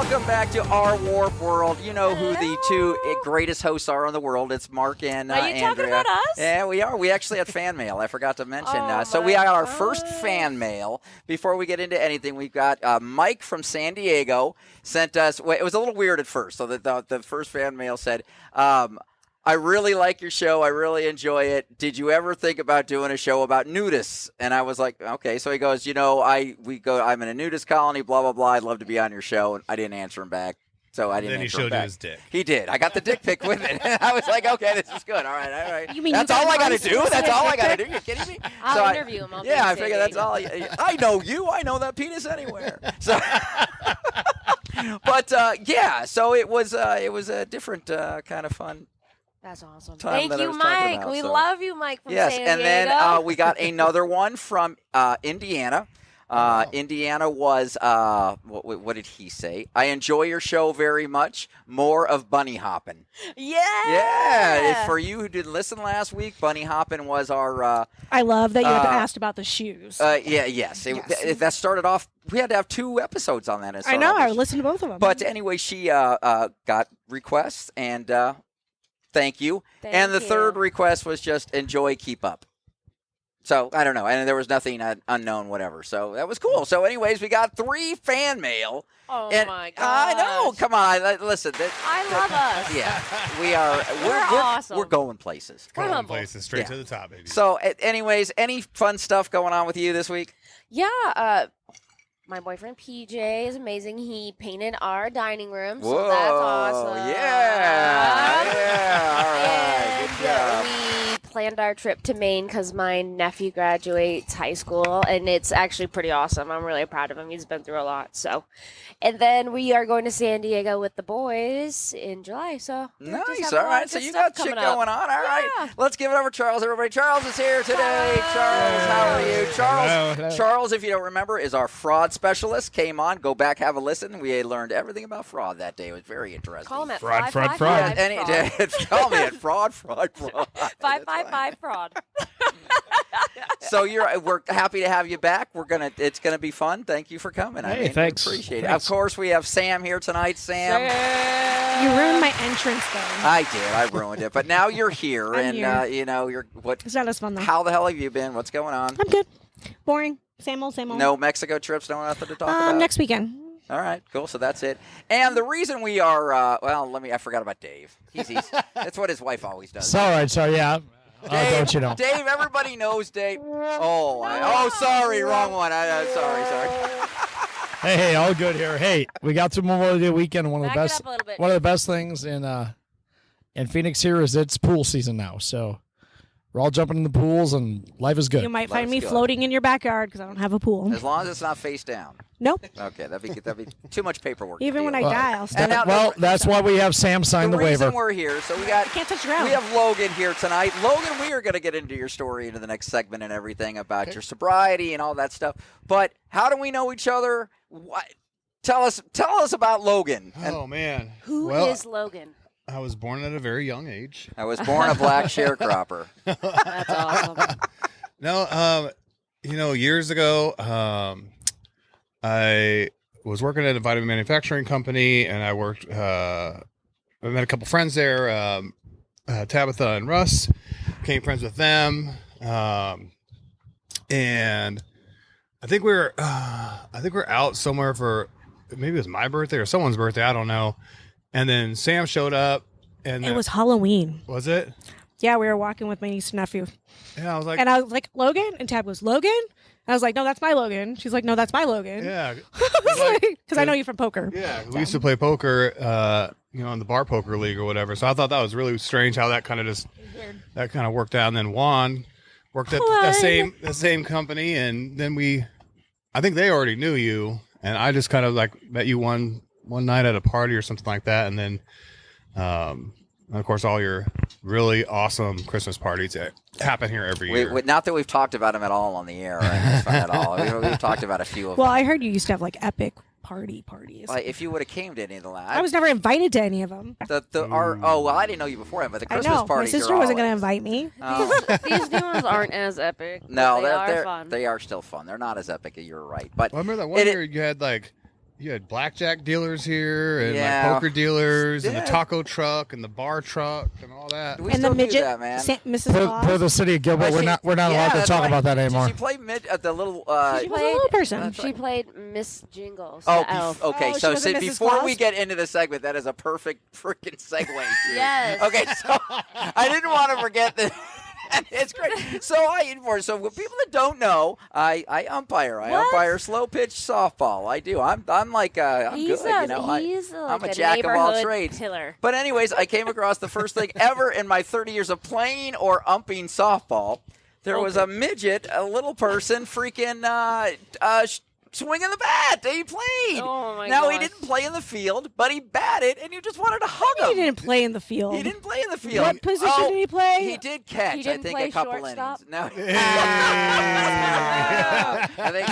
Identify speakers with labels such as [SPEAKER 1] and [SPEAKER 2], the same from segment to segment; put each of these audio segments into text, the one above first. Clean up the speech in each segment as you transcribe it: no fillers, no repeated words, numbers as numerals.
[SPEAKER 1] Welcome back to our Warp World. You know who the two greatest hosts are in the world. It's Mark and
[SPEAKER 2] Are you
[SPEAKER 1] Andrea.
[SPEAKER 2] talking about us?
[SPEAKER 1] Yeah, we are. We actually had fan mail. I forgot to mention.
[SPEAKER 2] Oh,
[SPEAKER 1] So we got our
[SPEAKER 2] my
[SPEAKER 1] first
[SPEAKER 2] gosh.
[SPEAKER 1] fan mail. Before we get into anything, we've got Mike from San Diego sent us. Well, it was a little weird at first. So the first fan mail said, I really like your show. I really enjoy it. Did you ever think about doing a show about nudists? And I was like, okay. So he goes, I'm in a nudist colony, blah, blah, blah. I'd love to be on your show. And I didn't answer him back. So I didn't
[SPEAKER 3] Then he
[SPEAKER 1] answer him
[SPEAKER 3] showed
[SPEAKER 1] back.
[SPEAKER 3] you his dick.
[SPEAKER 1] He did. I got the dick pic with it. I was like, okay, this is good. All right.
[SPEAKER 4] You mean
[SPEAKER 1] that's
[SPEAKER 4] you
[SPEAKER 1] all
[SPEAKER 4] got
[SPEAKER 1] I got to
[SPEAKER 4] one
[SPEAKER 1] do? That's all I got to
[SPEAKER 4] specific
[SPEAKER 1] do? You kidding me?
[SPEAKER 2] I'll interview him.
[SPEAKER 1] Yeah, I figure that's all. I know you. I know that penis anywhere. So, but yeah, so it was a different kind of fun.
[SPEAKER 2] That's awesome.
[SPEAKER 1] Time
[SPEAKER 2] Thank
[SPEAKER 1] that I
[SPEAKER 2] you,
[SPEAKER 1] was talking
[SPEAKER 2] Mike.
[SPEAKER 1] about,
[SPEAKER 2] We
[SPEAKER 1] so.
[SPEAKER 2] love you, Mike from
[SPEAKER 1] Yes,
[SPEAKER 2] San
[SPEAKER 1] and
[SPEAKER 2] Diego.
[SPEAKER 1] then we got another one from Indiana. Indiana was, what did he say? I enjoy your show very much. More of bunny hopping. Yeah. For you who didn't listen last week, bunny hopping was our.
[SPEAKER 4] I love that you had asked about the shoes.
[SPEAKER 1] Yes. That started off. We had to have 2 episodes on that.
[SPEAKER 4] I know. I listened to both of them.
[SPEAKER 1] But anyway, she got requests and thank you. And the third request was just enjoy, keep up. So, I don't know. And there was nothing unknown, whatever. So, that was cool. So, anyways, we got 3 fan mail.
[SPEAKER 2] Oh,
[SPEAKER 1] and
[SPEAKER 2] my God.
[SPEAKER 1] I know. Come on. Listen.
[SPEAKER 2] I love us.
[SPEAKER 1] Yeah. We are.
[SPEAKER 2] We're awesome.
[SPEAKER 1] We're going places.
[SPEAKER 2] We're
[SPEAKER 3] Going
[SPEAKER 2] humble.
[SPEAKER 3] places straight
[SPEAKER 1] Yeah.
[SPEAKER 3] to the top, baby.
[SPEAKER 1] So, anyways, any fun stuff going on with you this week?
[SPEAKER 2] Yeah. My boyfriend PJ is amazing. He painted our dining room, so
[SPEAKER 1] Whoa.
[SPEAKER 2] that's awesome.
[SPEAKER 1] Yeah. All right. Good job.
[SPEAKER 2] We planned our trip to Maine because my nephew graduates high school, and it's actually pretty awesome. I'm really proud of him. He's been through a lot. So, and then we are going to San Diego with the boys in July. So we just
[SPEAKER 1] Nice.
[SPEAKER 2] have a
[SPEAKER 1] All
[SPEAKER 2] lot
[SPEAKER 1] right.
[SPEAKER 2] of
[SPEAKER 1] So
[SPEAKER 2] good
[SPEAKER 1] you
[SPEAKER 2] stuff
[SPEAKER 1] got shit
[SPEAKER 2] coming up.
[SPEAKER 1] going on. All right.
[SPEAKER 2] Yeah.
[SPEAKER 1] Let's give it over to Charles, everybody. Charles is here today. Charles, how are you? Charles,
[SPEAKER 3] Hello.
[SPEAKER 1] Charles, if you don't remember, is our fraud specialist. Came on. Go back, have a listen. We learned everything about fraud that day. It was very interesting.
[SPEAKER 2] Call him at
[SPEAKER 3] Fraud,
[SPEAKER 2] 555
[SPEAKER 3] fraud.
[SPEAKER 1] Call me at fraud.
[SPEAKER 2] 555 fraud.
[SPEAKER 1] So we're happy to have you back. It's gonna be fun. Thank you for coming.
[SPEAKER 5] Hey, thanks.
[SPEAKER 1] Appreciate it.
[SPEAKER 5] Thanks.
[SPEAKER 1] Of course, we have Sam here tonight. Sam.
[SPEAKER 4] you ruined my entrance, though.
[SPEAKER 1] I did. I ruined it. But now you're here,
[SPEAKER 4] I'm
[SPEAKER 1] and
[SPEAKER 4] here.
[SPEAKER 1] you're what?
[SPEAKER 4] It's not as fun, though.
[SPEAKER 1] How the hell have you been? What's going on?
[SPEAKER 4] I'm good. Boring. Same old, same old.
[SPEAKER 1] No Mexico trips. No nothing to talk about.
[SPEAKER 4] Next weekend.
[SPEAKER 1] All right, cool. So that's it. And the reason we are I forgot about Dave. He's that's what his wife always does.
[SPEAKER 5] It's all right. So, yeah. Don't you know?
[SPEAKER 1] Dave, everybody knows Dave. Sorry, wrong one. Sorry.
[SPEAKER 5] Hey, all good here. Hey, we got through Memorial Day weekend. One of
[SPEAKER 2] Back
[SPEAKER 5] the
[SPEAKER 2] it
[SPEAKER 5] best,
[SPEAKER 2] up a little bit.
[SPEAKER 5] one of the best things in Phoenix here is it's pool season now. So we're all jumping in the pools and life is good.
[SPEAKER 4] You might
[SPEAKER 1] Let's
[SPEAKER 4] find me
[SPEAKER 1] go.
[SPEAKER 4] floating in your backyard because I don't have a pool.
[SPEAKER 1] As long as it's not face down.
[SPEAKER 4] Nope.
[SPEAKER 1] Okay, that'd be too much paperwork.
[SPEAKER 4] Even
[SPEAKER 1] to
[SPEAKER 4] when I
[SPEAKER 1] deal
[SPEAKER 4] die, I'll still.
[SPEAKER 1] And now-
[SPEAKER 5] Well, that's why we have Sam sign the
[SPEAKER 1] reason
[SPEAKER 5] waiver.
[SPEAKER 1] we're here, so we got.
[SPEAKER 4] I can't touch the ground.
[SPEAKER 1] We have Logan here tonight. Logan, we are going to get into your story into the next segment and everything about your sobriety and all that stuff. But how do we know each other? What? Tell us about Logan. And
[SPEAKER 3] Oh, man.
[SPEAKER 2] Who
[SPEAKER 3] Well,
[SPEAKER 2] is Logan?
[SPEAKER 3] I was born at a very young age.
[SPEAKER 1] I was born a black sharecropper.
[SPEAKER 2] That's awesome.
[SPEAKER 3] No, years ago, I was working at a vitamin manufacturing company, and I met a couple friends there, Tabitha and Russ. Became friends with them, and I think we're out somewhere for maybe it was my birthday or someone's birthday. I don't know. And then Sam showed up, and
[SPEAKER 4] It was Halloween.
[SPEAKER 3] was it?
[SPEAKER 4] Yeah, we were walking with my niece and nephew.
[SPEAKER 3] Yeah, I was like,
[SPEAKER 4] And I was like, Logan? And Tab goes, Logan? And I was like, no, that's my Logan. She's like, no, that's my Logan.
[SPEAKER 3] yeah,
[SPEAKER 4] Because I know you from poker.
[SPEAKER 3] yeah. We used to play poker, in the bar poker league or whatever. So I thought that was really strange how that kind of worked out. And then Juan worked at the same company, and then I think they already knew you, and I just kind of like met you one night at a party or something like that, and then, of course, all your really awesome Christmas parties that happen here every year.
[SPEAKER 1] Not that we've talked about him at all on the air, at all. We've talked about a few of
[SPEAKER 4] Well,
[SPEAKER 1] them.
[SPEAKER 4] I heard you used to have like epic parties.
[SPEAKER 1] Like, if you would have came to any of the last,
[SPEAKER 4] I was never invited to any of them.
[SPEAKER 1] I didn't know you beforehand, but the
[SPEAKER 4] I
[SPEAKER 1] Christmas
[SPEAKER 4] know. My
[SPEAKER 1] parties.
[SPEAKER 4] sister wasn't going to invite me.
[SPEAKER 2] These new ones aren't as epic.
[SPEAKER 1] No,
[SPEAKER 2] but they are fun.
[SPEAKER 1] They are still fun. They're not as epic. You're right, but
[SPEAKER 3] Well, I remember that one year you had like You had blackjack dealers here, and
[SPEAKER 1] Yeah.
[SPEAKER 3] like poker dealers, and
[SPEAKER 1] Yeah.
[SPEAKER 3] the taco truck, and the bar truck, and all that.
[SPEAKER 1] We
[SPEAKER 4] and
[SPEAKER 1] still
[SPEAKER 4] the midget,
[SPEAKER 1] do that, man.
[SPEAKER 4] Mrs.
[SPEAKER 5] For
[SPEAKER 4] Claus.
[SPEAKER 5] the city of Gilbert,
[SPEAKER 1] Well,
[SPEAKER 5] we're not allowed to
[SPEAKER 1] that's
[SPEAKER 5] talk
[SPEAKER 1] right.
[SPEAKER 5] about that
[SPEAKER 1] Did
[SPEAKER 5] anymore.
[SPEAKER 1] she play the little?
[SPEAKER 4] She was a little person.
[SPEAKER 2] She played Miss Jingles.
[SPEAKER 1] Oh,
[SPEAKER 2] the elf.
[SPEAKER 1] okay.
[SPEAKER 4] Oh,
[SPEAKER 1] so
[SPEAKER 4] she wasn't Mrs.
[SPEAKER 1] before
[SPEAKER 4] Claus?
[SPEAKER 1] we get into the segment, that is a perfect freaking segue. Dude.
[SPEAKER 2] Yes.
[SPEAKER 1] Okay, so I didn't want to forget that. It's great. So so for people that don't know, I umpire. I
[SPEAKER 2] What?
[SPEAKER 1] umpire slow pitch softball. I do. I'm like I'm
[SPEAKER 2] He's
[SPEAKER 1] good. You know,
[SPEAKER 2] he's
[SPEAKER 1] I'm
[SPEAKER 2] like
[SPEAKER 1] a jack of all
[SPEAKER 2] neighborhood
[SPEAKER 1] trades.
[SPEAKER 2] Pillar.
[SPEAKER 1] But anyways, I came across the first thing ever in my 30 years of playing or umping softball. There was a midget, a little person, freaking swinging the bat. He played.
[SPEAKER 2] Oh, my
[SPEAKER 1] Now, he
[SPEAKER 2] gosh.
[SPEAKER 1] didn't play in the field, but he batted, and you just wanted to hug
[SPEAKER 4] He
[SPEAKER 1] him.
[SPEAKER 4] didn't play in the field.
[SPEAKER 1] He didn't play in the field.
[SPEAKER 4] What position
[SPEAKER 1] Oh,
[SPEAKER 4] did he play?
[SPEAKER 1] He did catch,
[SPEAKER 2] He
[SPEAKER 1] I
[SPEAKER 2] didn't
[SPEAKER 1] think,
[SPEAKER 2] play
[SPEAKER 1] a couple
[SPEAKER 2] shortstop?
[SPEAKER 1] innings. No.
[SPEAKER 3] Hey.
[SPEAKER 1] I think.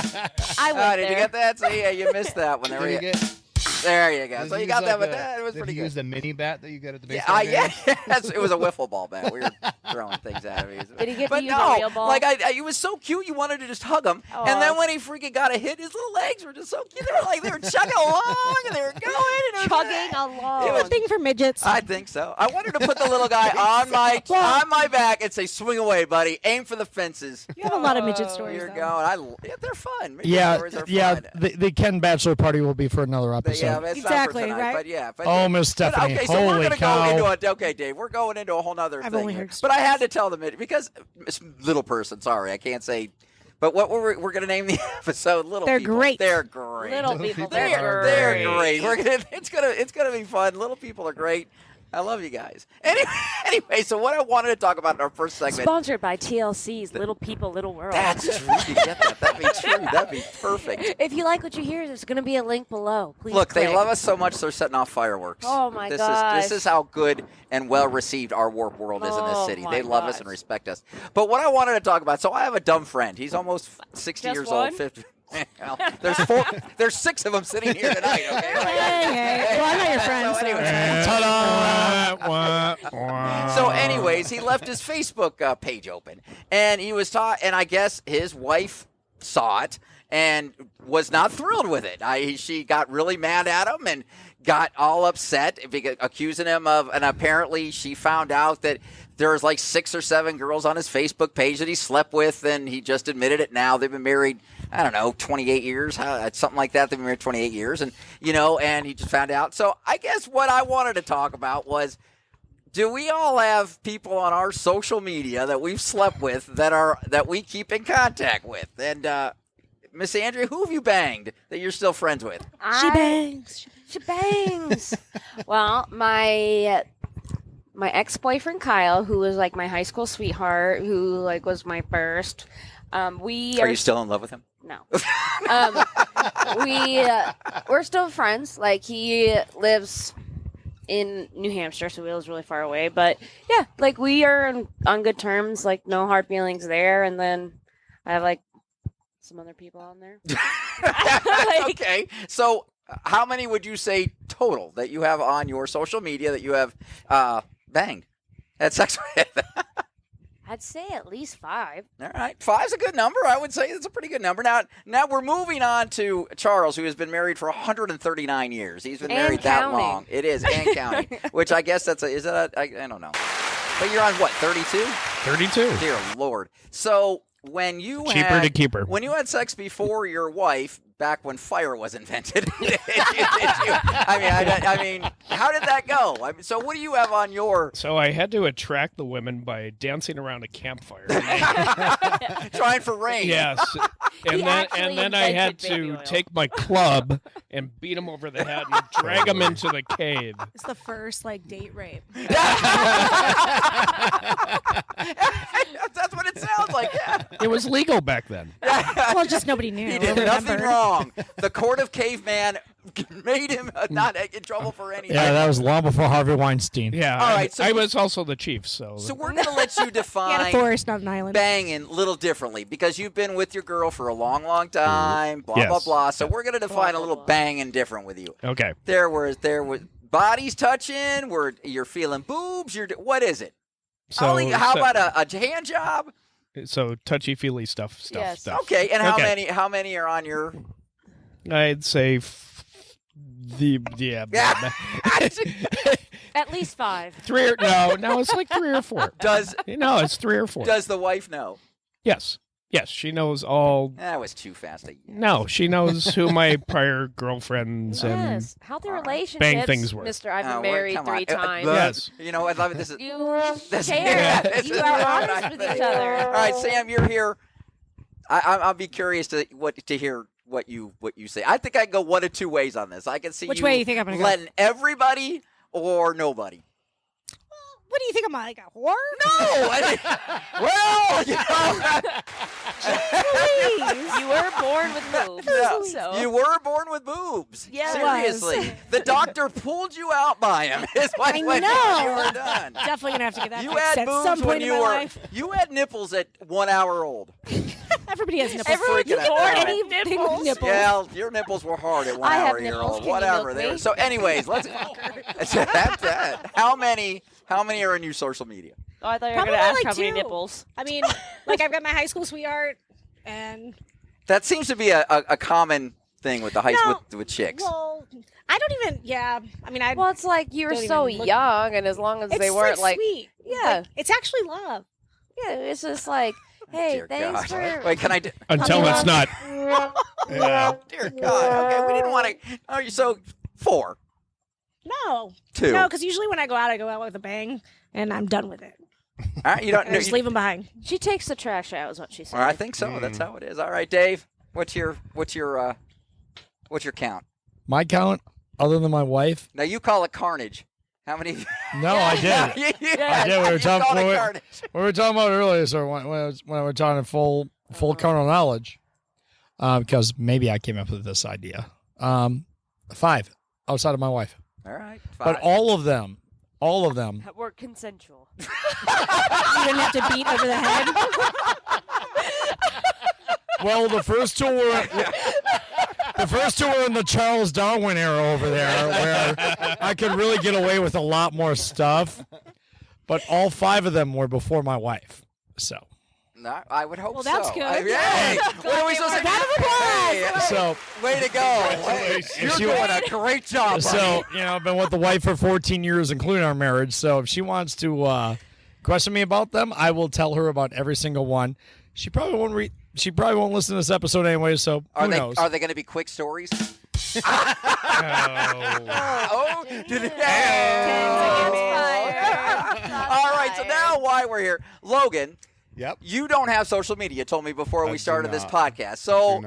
[SPEAKER 2] I went
[SPEAKER 1] Did you
[SPEAKER 2] there.
[SPEAKER 1] get that? So, yeah, you missed that one.
[SPEAKER 3] Did he get-
[SPEAKER 1] There you go.
[SPEAKER 3] did
[SPEAKER 1] So
[SPEAKER 3] he
[SPEAKER 1] you
[SPEAKER 3] use
[SPEAKER 1] got that,
[SPEAKER 3] like
[SPEAKER 1] but that was
[SPEAKER 3] did
[SPEAKER 1] pretty
[SPEAKER 3] he
[SPEAKER 1] good.
[SPEAKER 3] use the mini bat that you got at the
[SPEAKER 1] Yeah,
[SPEAKER 3] baseball game?
[SPEAKER 1] yes, it was a wiffle ball bat. We were throwing things at him.
[SPEAKER 2] Did he get to
[SPEAKER 1] but
[SPEAKER 2] use
[SPEAKER 1] no,
[SPEAKER 2] a real ball?
[SPEAKER 1] like he was so cute. You wanted to just hug him, and then when he freaking got a hit, his little legs were just so cute. They were chugging along, and they were going, and it was,
[SPEAKER 2] Chugging
[SPEAKER 1] It
[SPEAKER 2] along.
[SPEAKER 1] was
[SPEAKER 4] a thing for midgets.
[SPEAKER 1] I think so. I wanted to put the little guy on my back and say, "Swing away, buddy. Aim for the fences."
[SPEAKER 4] You have a lot of midget stories.
[SPEAKER 1] You're
[SPEAKER 4] though.
[SPEAKER 1] going. They're fun. Midget
[SPEAKER 5] Yeah,
[SPEAKER 1] stories are
[SPEAKER 5] yeah.
[SPEAKER 1] fun.
[SPEAKER 5] The Ken Bachelor party will be for another
[SPEAKER 1] But yeah,
[SPEAKER 5] episode.
[SPEAKER 1] it's
[SPEAKER 4] Exactly,
[SPEAKER 1] not for tonight,
[SPEAKER 4] right?
[SPEAKER 1] But yeah, but
[SPEAKER 5] Oh, Miss
[SPEAKER 1] but
[SPEAKER 5] Stephanie,
[SPEAKER 1] okay, so we're
[SPEAKER 5] holy
[SPEAKER 1] gonna
[SPEAKER 5] cow.
[SPEAKER 1] go into okay, Dave. We're going into a whole nother
[SPEAKER 4] I've
[SPEAKER 1] thing.
[SPEAKER 4] only
[SPEAKER 1] here.
[SPEAKER 4] heard
[SPEAKER 1] But I had to tell them because it's little person. Sorry, I can't say. But what we're going to name the episode "Little
[SPEAKER 4] They're
[SPEAKER 1] People."
[SPEAKER 4] great.
[SPEAKER 1] They're great.
[SPEAKER 2] Little people.
[SPEAKER 1] They're great. We're gonna. It's gonna be fun. Little people are great. I love you guys. Anyway, so what I wanted to talk about in our first segment.
[SPEAKER 2] Sponsored by TLC's Little People, Little World.
[SPEAKER 1] That's true. You get that. That'd be true. That'd be perfect.
[SPEAKER 2] If you like what you hear, there's going to be a link below. Please
[SPEAKER 1] Look, they
[SPEAKER 2] click.
[SPEAKER 1] love us so much they're setting off fireworks.
[SPEAKER 2] Oh, my
[SPEAKER 1] this
[SPEAKER 2] gosh.
[SPEAKER 1] This is how good and well received our warp world is in this
[SPEAKER 2] Oh,
[SPEAKER 1] city.
[SPEAKER 2] my
[SPEAKER 1] They love us
[SPEAKER 2] gosh.
[SPEAKER 1] and respect us. But what I wanted to talk about, so I have a dumb friend. He's almost 60
[SPEAKER 2] Just
[SPEAKER 1] years
[SPEAKER 2] one?
[SPEAKER 1] old, 50. Well, there's 6 of them sitting here tonight, okay?
[SPEAKER 4] Hey. Well, I'm not your friend.
[SPEAKER 1] So
[SPEAKER 4] So
[SPEAKER 1] anyway.
[SPEAKER 5] Ta-da! Wah, wah.
[SPEAKER 1] So, anyways, he left his Facebook page open, and he was taught, and I guess his wife saw it and was not thrilled with it. She got really mad at him and got all upset, accusing him of, and apparently she found out that there was like 6 or 7 girls on his Facebook page that he slept with, and he just admitted it now. They've been married, I don't know, 28 years, something like that. They've been married 28 years, and and he just found out. So I guess what I wanted to talk about was, do we all have people on our social media that we've slept with that we keep in contact with? And Miss Andrea, who have you banged that you're still friends with?
[SPEAKER 4] she bangs.
[SPEAKER 2] She bangs. Well, my ex-boyfriend Kyle, who was like my high school sweetheart, who like was my first. We
[SPEAKER 1] Are you still in love with him?
[SPEAKER 2] No. We're still friends. Like he lives in New Hampshire, so he lives really far away. But yeah, like we are on good terms. Like no hard feelings there. And then I have like some other people on there.
[SPEAKER 1] Okay, so how many would you say total that you have on your social media that you have banged, had sex with?
[SPEAKER 2] I'd say at least 5.
[SPEAKER 1] All right, 5's a good number. I would say it's a pretty good number. Now we're moving on to Charles, who has been married for 139 years. He's been
[SPEAKER 2] And
[SPEAKER 1] married that
[SPEAKER 2] counting.
[SPEAKER 1] long. It is, and counting. Which I guess I don't know. But you're on what, 32?
[SPEAKER 5] 32.
[SPEAKER 1] Dear Lord. So when you
[SPEAKER 5] Cheaper to keep her.
[SPEAKER 1] When you had sex before your wife, back when fire was invented, I mean, how did that go? So what do you have on your
[SPEAKER 6] So I had to attract the women by dancing around a campfire.
[SPEAKER 1] trying for rain?
[SPEAKER 6] Yes,
[SPEAKER 2] He actually
[SPEAKER 6] and then I had
[SPEAKER 2] invented baby
[SPEAKER 6] to
[SPEAKER 2] oil.
[SPEAKER 6] take my club and beat him over the head and drag him into the cave.
[SPEAKER 4] It's the first date rape.
[SPEAKER 1] That's what it sounds like. Yeah.
[SPEAKER 6] It was legal back then.
[SPEAKER 4] Well, just nobody knew.
[SPEAKER 1] He did nothing wrong. The court of caveman made him not in trouble for anything.
[SPEAKER 5] Yeah, that was long before Harvey Weinstein.
[SPEAKER 6] Yeah,
[SPEAKER 1] All right, so
[SPEAKER 6] I was also the chief, so
[SPEAKER 1] So we're going to let you
[SPEAKER 4] He had a
[SPEAKER 1] define
[SPEAKER 4] forest, not an island.
[SPEAKER 1] banging a little differently because you've been with your girl for a long, long time, blah,
[SPEAKER 6] Yes.
[SPEAKER 1] blah, blah. So we're going to define
[SPEAKER 2] Blah,
[SPEAKER 1] a little
[SPEAKER 2] blah, blah.
[SPEAKER 1] banging different with you.
[SPEAKER 6] okay.
[SPEAKER 1] There was bodies touching, you're feeling boobs, what is it?
[SPEAKER 6] So
[SPEAKER 1] How about a hand job?
[SPEAKER 6] so touchy feely stuff.
[SPEAKER 2] Yes.
[SPEAKER 6] stuff.
[SPEAKER 1] Okay, and how
[SPEAKER 6] Okay.
[SPEAKER 1] many are on your
[SPEAKER 6] I'd say
[SPEAKER 2] At least 5.
[SPEAKER 6] No, it's like 3 or 4. No, it's 3 or 4.
[SPEAKER 1] Does the wife know?
[SPEAKER 6] Yes, she knows all.
[SPEAKER 1] That was too fast.
[SPEAKER 6] No, she knows who my prior girlfriends and
[SPEAKER 2] Yes. Healthy relationships.
[SPEAKER 6] bang things were.
[SPEAKER 2] Mr. I've
[SPEAKER 1] Oh,
[SPEAKER 2] been
[SPEAKER 1] wait,
[SPEAKER 2] married
[SPEAKER 1] come on.
[SPEAKER 2] 3 times.
[SPEAKER 6] Yes.
[SPEAKER 1] You know, I love it. This is.
[SPEAKER 2] You
[SPEAKER 1] This-
[SPEAKER 2] care.
[SPEAKER 1] this
[SPEAKER 2] You
[SPEAKER 1] is
[SPEAKER 2] are
[SPEAKER 1] what I
[SPEAKER 2] honest with
[SPEAKER 1] think.
[SPEAKER 2] each other.
[SPEAKER 1] All right, Sam, you're here. I'll be curious to hear what you say. I think I can go one of 2 ways on this. I can see
[SPEAKER 4] Which
[SPEAKER 1] you
[SPEAKER 4] way you think I'm gonna go?
[SPEAKER 1] letting everybody or nobody.
[SPEAKER 4] What do you think? I'm like a whore?
[SPEAKER 1] No. Well, you know.
[SPEAKER 2] You were born with boobs.
[SPEAKER 1] No,
[SPEAKER 2] So.
[SPEAKER 1] you were born with boobs.
[SPEAKER 2] Yeah, I was.
[SPEAKER 1] Seriously. The doctor pulled you out by him. Is what
[SPEAKER 4] I
[SPEAKER 1] when
[SPEAKER 4] know.
[SPEAKER 1] you were done.
[SPEAKER 4] Definitely gonna have to get that
[SPEAKER 1] You
[SPEAKER 4] fixed
[SPEAKER 1] had
[SPEAKER 4] at
[SPEAKER 1] boobs
[SPEAKER 4] some
[SPEAKER 1] when
[SPEAKER 4] point in
[SPEAKER 1] you
[SPEAKER 4] my
[SPEAKER 1] were.
[SPEAKER 4] life.
[SPEAKER 1] You had nipples at 1 hour old.
[SPEAKER 4] Everybody has nipples.
[SPEAKER 2] Everyone
[SPEAKER 1] freaking
[SPEAKER 2] can
[SPEAKER 1] out.
[SPEAKER 2] born
[SPEAKER 1] Right.
[SPEAKER 2] anything with nipples.
[SPEAKER 1] Yeah, your nipples were hard at 1
[SPEAKER 2] I have
[SPEAKER 1] hour. You're
[SPEAKER 2] nipples.
[SPEAKER 1] old.
[SPEAKER 2] Can you
[SPEAKER 1] Whatever.
[SPEAKER 2] milk
[SPEAKER 1] They were.
[SPEAKER 2] me?
[SPEAKER 1] So, anyways, let's. That's that. How many are in your social media?
[SPEAKER 2] Oh, I thought you were
[SPEAKER 4] Probably
[SPEAKER 2] going to ask
[SPEAKER 4] like
[SPEAKER 2] how many
[SPEAKER 4] 2.
[SPEAKER 2] nipples.
[SPEAKER 4] I mean, like I've got my high school sweetheart, and
[SPEAKER 1] That seems to be a common thing with the
[SPEAKER 4] No.
[SPEAKER 1] with chicks.
[SPEAKER 4] well, I don't even. Yeah, I mean, I.
[SPEAKER 2] Well, it's like you were
[SPEAKER 4] Don't
[SPEAKER 2] so
[SPEAKER 4] even look-
[SPEAKER 2] young, and as long as
[SPEAKER 4] it's
[SPEAKER 2] they weren't like,
[SPEAKER 4] sweet.
[SPEAKER 2] yeah,
[SPEAKER 4] Like, it's actually love.
[SPEAKER 2] yeah, it's just like, hey,
[SPEAKER 1] Dear
[SPEAKER 2] thanks
[SPEAKER 1] God.
[SPEAKER 2] for.
[SPEAKER 1] Wait, can I?
[SPEAKER 6] until
[SPEAKER 2] Come
[SPEAKER 6] it's
[SPEAKER 2] on.
[SPEAKER 6] not.
[SPEAKER 3] Yeah.
[SPEAKER 1] Dear God. Okay, we didn't want to. Oh, so 4,
[SPEAKER 4] No,
[SPEAKER 1] 2.
[SPEAKER 4] no, because usually when I go out with a bang, and I'm done with it.
[SPEAKER 1] All right, you don't.
[SPEAKER 4] And
[SPEAKER 1] No,
[SPEAKER 4] I just leave them behind.
[SPEAKER 2] She takes the trash out, is what she said.
[SPEAKER 1] Well, I think so. That's how it is. All right, Dave. What's your count?
[SPEAKER 5] My count, other than my wife.
[SPEAKER 1] Now you call it carnage. How many?
[SPEAKER 5] No, I did.
[SPEAKER 1] I
[SPEAKER 5] did. We were
[SPEAKER 1] you
[SPEAKER 5] talking-
[SPEAKER 1] called it
[SPEAKER 5] we were-
[SPEAKER 1] carnage.
[SPEAKER 5] We were talking about it earlier, so when we're talking full carnal knowledge, because maybe I came up with this idea. 5 outside of my wife,
[SPEAKER 1] All right,
[SPEAKER 5] but
[SPEAKER 1] 5.
[SPEAKER 5] all of them,
[SPEAKER 2] We're consensual.
[SPEAKER 4] You didn't have to beat over the head.
[SPEAKER 5] well, the first 2 were. The first 2 were in the Charles Darwin era over there, where I could really get away with a lot more stuff. But all 5 of them were before my wife. So,
[SPEAKER 1] No, I would hope
[SPEAKER 4] Well,
[SPEAKER 1] so.
[SPEAKER 4] that's good.
[SPEAKER 1] Hey, what are we supposed to do? Hey,
[SPEAKER 5] so,
[SPEAKER 1] way to go! You're
[SPEAKER 5] She-
[SPEAKER 1] doing a great job.
[SPEAKER 5] so I've been with the wife for 14 years, including our marriage. So, if she wants to question me about them, I will tell her about every single one. She probably won't She probably won't listen to this episode anyway. So,
[SPEAKER 1] Are
[SPEAKER 5] who
[SPEAKER 1] they
[SPEAKER 5] knows?
[SPEAKER 1] are they going to be quick stories?
[SPEAKER 6] Oh.
[SPEAKER 1] Oh, did it?
[SPEAKER 2] Fired.
[SPEAKER 1] All right, so now why we're here, Logan.
[SPEAKER 3] Yep.
[SPEAKER 1] You don't have social media. You told me before
[SPEAKER 3] I
[SPEAKER 1] we
[SPEAKER 3] do
[SPEAKER 1] started this
[SPEAKER 3] not.
[SPEAKER 1] podcast. So,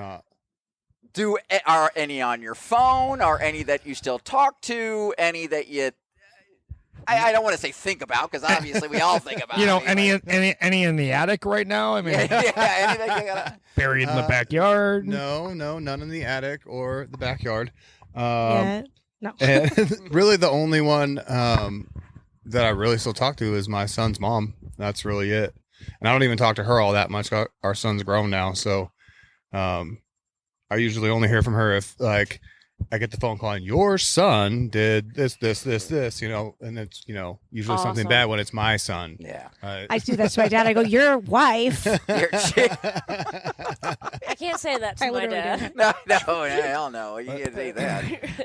[SPEAKER 3] Do not.
[SPEAKER 1] are any on your phone? Are any that you still talk to? Any that you? I don't want to say think about because obviously we all think about.
[SPEAKER 5] You know,
[SPEAKER 1] I mean,
[SPEAKER 5] any in the attic right now? I mean,
[SPEAKER 1] yeah, anything you gotta.
[SPEAKER 6] Buried in the
[SPEAKER 3] Uh,
[SPEAKER 6] backyard.
[SPEAKER 3] No, none in the attic or the backyard.
[SPEAKER 4] Yeah. No.
[SPEAKER 3] And really, the only one that I really still talk to is my son's mom. That's really it. And I don't even talk to her all that much. Our son's grown now, so I usually only hear from her if like I get the phone call and your son did this, you know, and it's usually something
[SPEAKER 2] Awesome.
[SPEAKER 3] bad when it's my son.
[SPEAKER 1] Yeah.
[SPEAKER 4] I do that to my dad. I go, your wife.
[SPEAKER 1] You're-
[SPEAKER 2] I can't say that to
[SPEAKER 4] I
[SPEAKER 2] my
[SPEAKER 4] literally
[SPEAKER 2] dad.
[SPEAKER 1] no, hell no. You can't say that.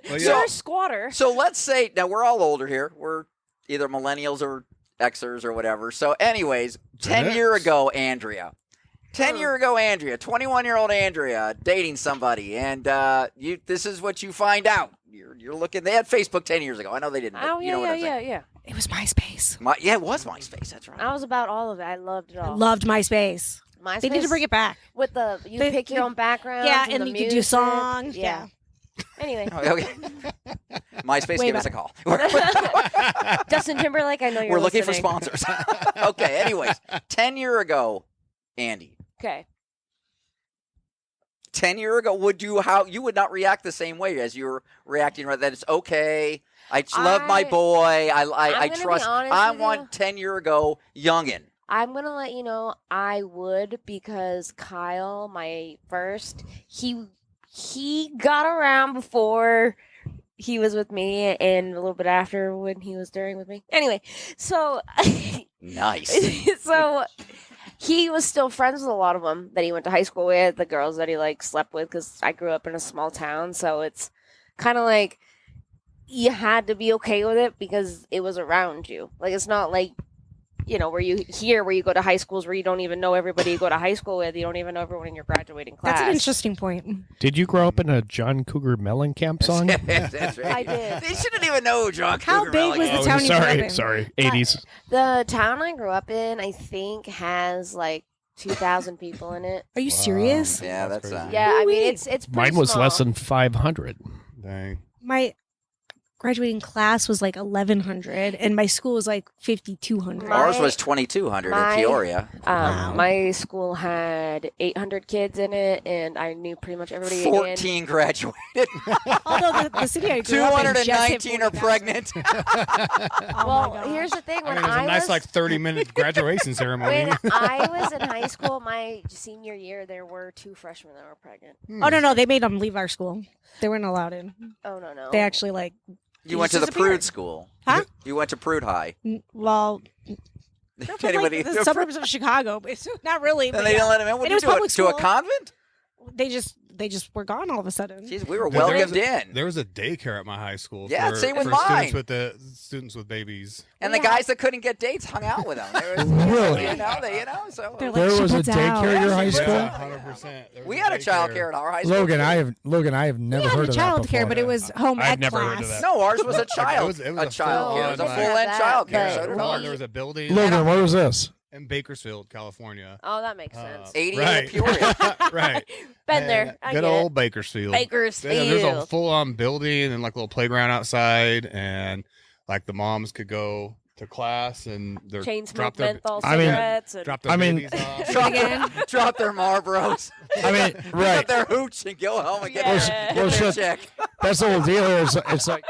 [SPEAKER 3] Well,
[SPEAKER 2] You're
[SPEAKER 3] yeah.
[SPEAKER 2] a squatter.
[SPEAKER 1] So let's say now we're all older here. We're either millennials or Xers or whatever. So, anyways, 10-year ago, Andrea. 10-year ago, Andrea, 21-year-old Andrea, dating somebody, and this is what you find out. You're looking. They had Facebook 10 years ago. I know they didn't. But
[SPEAKER 2] Oh,
[SPEAKER 1] you know what I'm saying.
[SPEAKER 2] yeah.
[SPEAKER 4] It was MySpace.
[SPEAKER 1] Yeah, it was MySpace. That's right.
[SPEAKER 2] I was about all of it. I loved it
[SPEAKER 4] I
[SPEAKER 2] all.
[SPEAKER 4] loved MySpace.
[SPEAKER 2] MySpace.
[SPEAKER 4] They need to bring it back.
[SPEAKER 2] with the
[SPEAKER 4] They-
[SPEAKER 2] pick your own background.
[SPEAKER 4] Yeah,
[SPEAKER 2] and
[SPEAKER 4] and
[SPEAKER 2] the
[SPEAKER 4] you could do
[SPEAKER 2] music.
[SPEAKER 4] songs.
[SPEAKER 2] Yeah. Anyway,
[SPEAKER 1] Oh, okay. MySpace,
[SPEAKER 4] Way
[SPEAKER 1] give us a
[SPEAKER 4] better.
[SPEAKER 1] call.
[SPEAKER 2] Justin Timberlake, I know you're
[SPEAKER 1] We're looking for
[SPEAKER 2] listening.
[SPEAKER 1] sponsors. Okay. Anyways, 10-year ago, Andy.
[SPEAKER 2] Okay.
[SPEAKER 1] 10-year ago, you would not react the same way as you're reacting right that it's okay. I love my boy. I
[SPEAKER 2] gonna be
[SPEAKER 1] trust.
[SPEAKER 2] honest
[SPEAKER 1] I
[SPEAKER 2] with
[SPEAKER 1] want
[SPEAKER 2] you.
[SPEAKER 1] 10-year ago youngin.
[SPEAKER 2] I'm gonna let you know I would because Kyle, my first, he got around before he was with me and a little bit after when he was during with me. Anyway, so
[SPEAKER 1] Nice.
[SPEAKER 2] so he was still friends with a lot of them that he went to high school with, the girls that he like slept with because I grew up in a small town, so it's kind of like you had to be okay with it because it was around you. Like it's not like where you go to high schools where you don't even know everybody you go to high school with. You don't even know everyone in your graduating class.
[SPEAKER 4] That's an interesting point.
[SPEAKER 6] Did you grow up in a John Cougar Mellencamp song?
[SPEAKER 1] That's right.
[SPEAKER 2] I did.
[SPEAKER 1] They shouldn't even know who John
[SPEAKER 4] How
[SPEAKER 1] Cougar
[SPEAKER 4] big was the
[SPEAKER 1] Mellencamp
[SPEAKER 4] town you grew up
[SPEAKER 6] sorry,
[SPEAKER 4] in?
[SPEAKER 6] sorry. 80s.
[SPEAKER 2] The town I grew up in, I think, has like 2,000 people in it.
[SPEAKER 4] Are you serious?
[SPEAKER 1] Yeah, that's
[SPEAKER 3] crazy.
[SPEAKER 2] Yeah, I mean
[SPEAKER 4] Ooh-wee.
[SPEAKER 2] it's pretty
[SPEAKER 6] Mine was
[SPEAKER 2] small.
[SPEAKER 6] less than 500.
[SPEAKER 3] Dang.
[SPEAKER 4] My graduating class was like 1,100, and my school was like 5,200.
[SPEAKER 1] Ours was 2,200 in
[SPEAKER 2] my-
[SPEAKER 1] Peoria.
[SPEAKER 4] Wow.
[SPEAKER 2] My school had 800 kids in it, and I knew pretty much everybody.
[SPEAKER 1] 14 graduated.
[SPEAKER 4] Although the city I grew up in just hit
[SPEAKER 1] 219 are
[SPEAKER 4] 40,000.
[SPEAKER 1] pregnant.
[SPEAKER 4] Oh my
[SPEAKER 2] Well,
[SPEAKER 4] God.
[SPEAKER 2] here's the thing:
[SPEAKER 3] I
[SPEAKER 2] when
[SPEAKER 3] mean, it was a nice,
[SPEAKER 2] was
[SPEAKER 3] like, 30-minute graduation ceremony.
[SPEAKER 2] when I was in high school, my senior year, there were 2 freshmen that were pregnant.
[SPEAKER 4] Oh no, they made them leave our school. They weren't allowed in.
[SPEAKER 2] Oh no!
[SPEAKER 4] They actually like.
[SPEAKER 1] You went to
[SPEAKER 4] just
[SPEAKER 1] the Prude
[SPEAKER 4] disappeared.
[SPEAKER 1] school.
[SPEAKER 4] Huh?
[SPEAKER 1] You went to Prude High.
[SPEAKER 4] Well, they're from like the suburbs of Chicago, but it's not really.
[SPEAKER 1] And
[SPEAKER 4] But
[SPEAKER 1] they
[SPEAKER 4] yeah.
[SPEAKER 1] didn't let him in. What
[SPEAKER 4] And
[SPEAKER 1] did
[SPEAKER 4] it
[SPEAKER 1] you
[SPEAKER 4] was
[SPEAKER 1] do?
[SPEAKER 4] public
[SPEAKER 1] To a
[SPEAKER 4] school.
[SPEAKER 1] convent?
[SPEAKER 4] They just were gone all of a sudden.
[SPEAKER 1] Jeez, we were
[SPEAKER 3] There was
[SPEAKER 1] welcomed
[SPEAKER 3] a-
[SPEAKER 1] in.
[SPEAKER 3] There was a daycare at my high school.
[SPEAKER 1] Yeah,
[SPEAKER 3] for,
[SPEAKER 1] same with
[SPEAKER 3] for
[SPEAKER 1] mine.
[SPEAKER 3] Students with babies.
[SPEAKER 1] And the
[SPEAKER 2] Yeah.
[SPEAKER 1] guys that couldn't get dates hung out with them.
[SPEAKER 5] Really?
[SPEAKER 1] So
[SPEAKER 4] They're like,
[SPEAKER 5] There
[SPEAKER 4] "She
[SPEAKER 5] was a
[SPEAKER 4] puts
[SPEAKER 5] daycare
[SPEAKER 4] out."
[SPEAKER 5] at your high
[SPEAKER 1] Yeah.
[SPEAKER 5] school?
[SPEAKER 1] Yeah.
[SPEAKER 3] 100%. There was
[SPEAKER 1] we had a child
[SPEAKER 3] daycare.
[SPEAKER 1] care at our high school.
[SPEAKER 5] Logan,
[SPEAKER 1] too.
[SPEAKER 5] I have never
[SPEAKER 4] We had
[SPEAKER 5] heard
[SPEAKER 4] a
[SPEAKER 5] of
[SPEAKER 4] child
[SPEAKER 5] that
[SPEAKER 4] care,
[SPEAKER 5] before.
[SPEAKER 4] but it was home
[SPEAKER 6] I've
[SPEAKER 4] ed
[SPEAKER 6] never heard of
[SPEAKER 4] class.
[SPEAKER 6] that.
[SPEAKER 1] No, ours was a child.
[SPEAKER 3] It was
[SPEAKER 1] a child care. It was a
[SPEAKER 2] full-
[SPEAKER 1] full-end
[SPEAKER 2] that,
[SPEAKER 1] child care.
[SPEAKER 2] but
[SPEAKER 1] So did
[SPEAKER 2] we-
[SPEAKER 1] ours.
[SPEAKER 3] There was a building
[SPEAKER 5] Logan, where was this?
[SPEAKER 3] in Bakersfield, California.
[SPEAKER 2] Oh, that makes sense.
[SPEAKER 1] 80
[SPEAKER 3] right.
[SPEAKER 1] in Peoria.
[SPEAKER 3] Right.
[SPEAKER 2] Been there. I
[SPEAKER 3] Good
[SPEAKER 2] get
[SPEAKER 3] old
[SPEAKER 2] it.
[SPEAKER 3] Bakersfield.
[SPEAKER 2] Bakersfield.
[SPEAKER 3] Yeah, there's a full-on building and like a little playground outside, and like the moms could go to class and they're
[SPEAKER 2] Chain
[SPEAKER 3] drop
[SPEAKER 2] smoke
[SPEAKER 3] their
[SPEAKER 2] menthol
[SPEAKER 5] I mean-
[SPEAKER 2] cigarettes. And
[SPEAKER 3] drop their
[SPEAKER 5] I mean-
[SPEAKER 3] babies off.
[SPEAKER 1] drop their Marlboros.
[SPEAKER 5] I mean,
[SPEAKER 1] Pick
[SPEAKER 5] right.
[SPEAKER 1] up their hooch and go home and get
[SPEAKER 2] Yeah.
[SPEAKER 1] their,
[SPEAKER 5] Well,
[SPEAKER 1] get their
[SPEAKER 5] shit.
[SPEAKER 1] check.
[SPEAKER 5] That's the whole deal here. It's like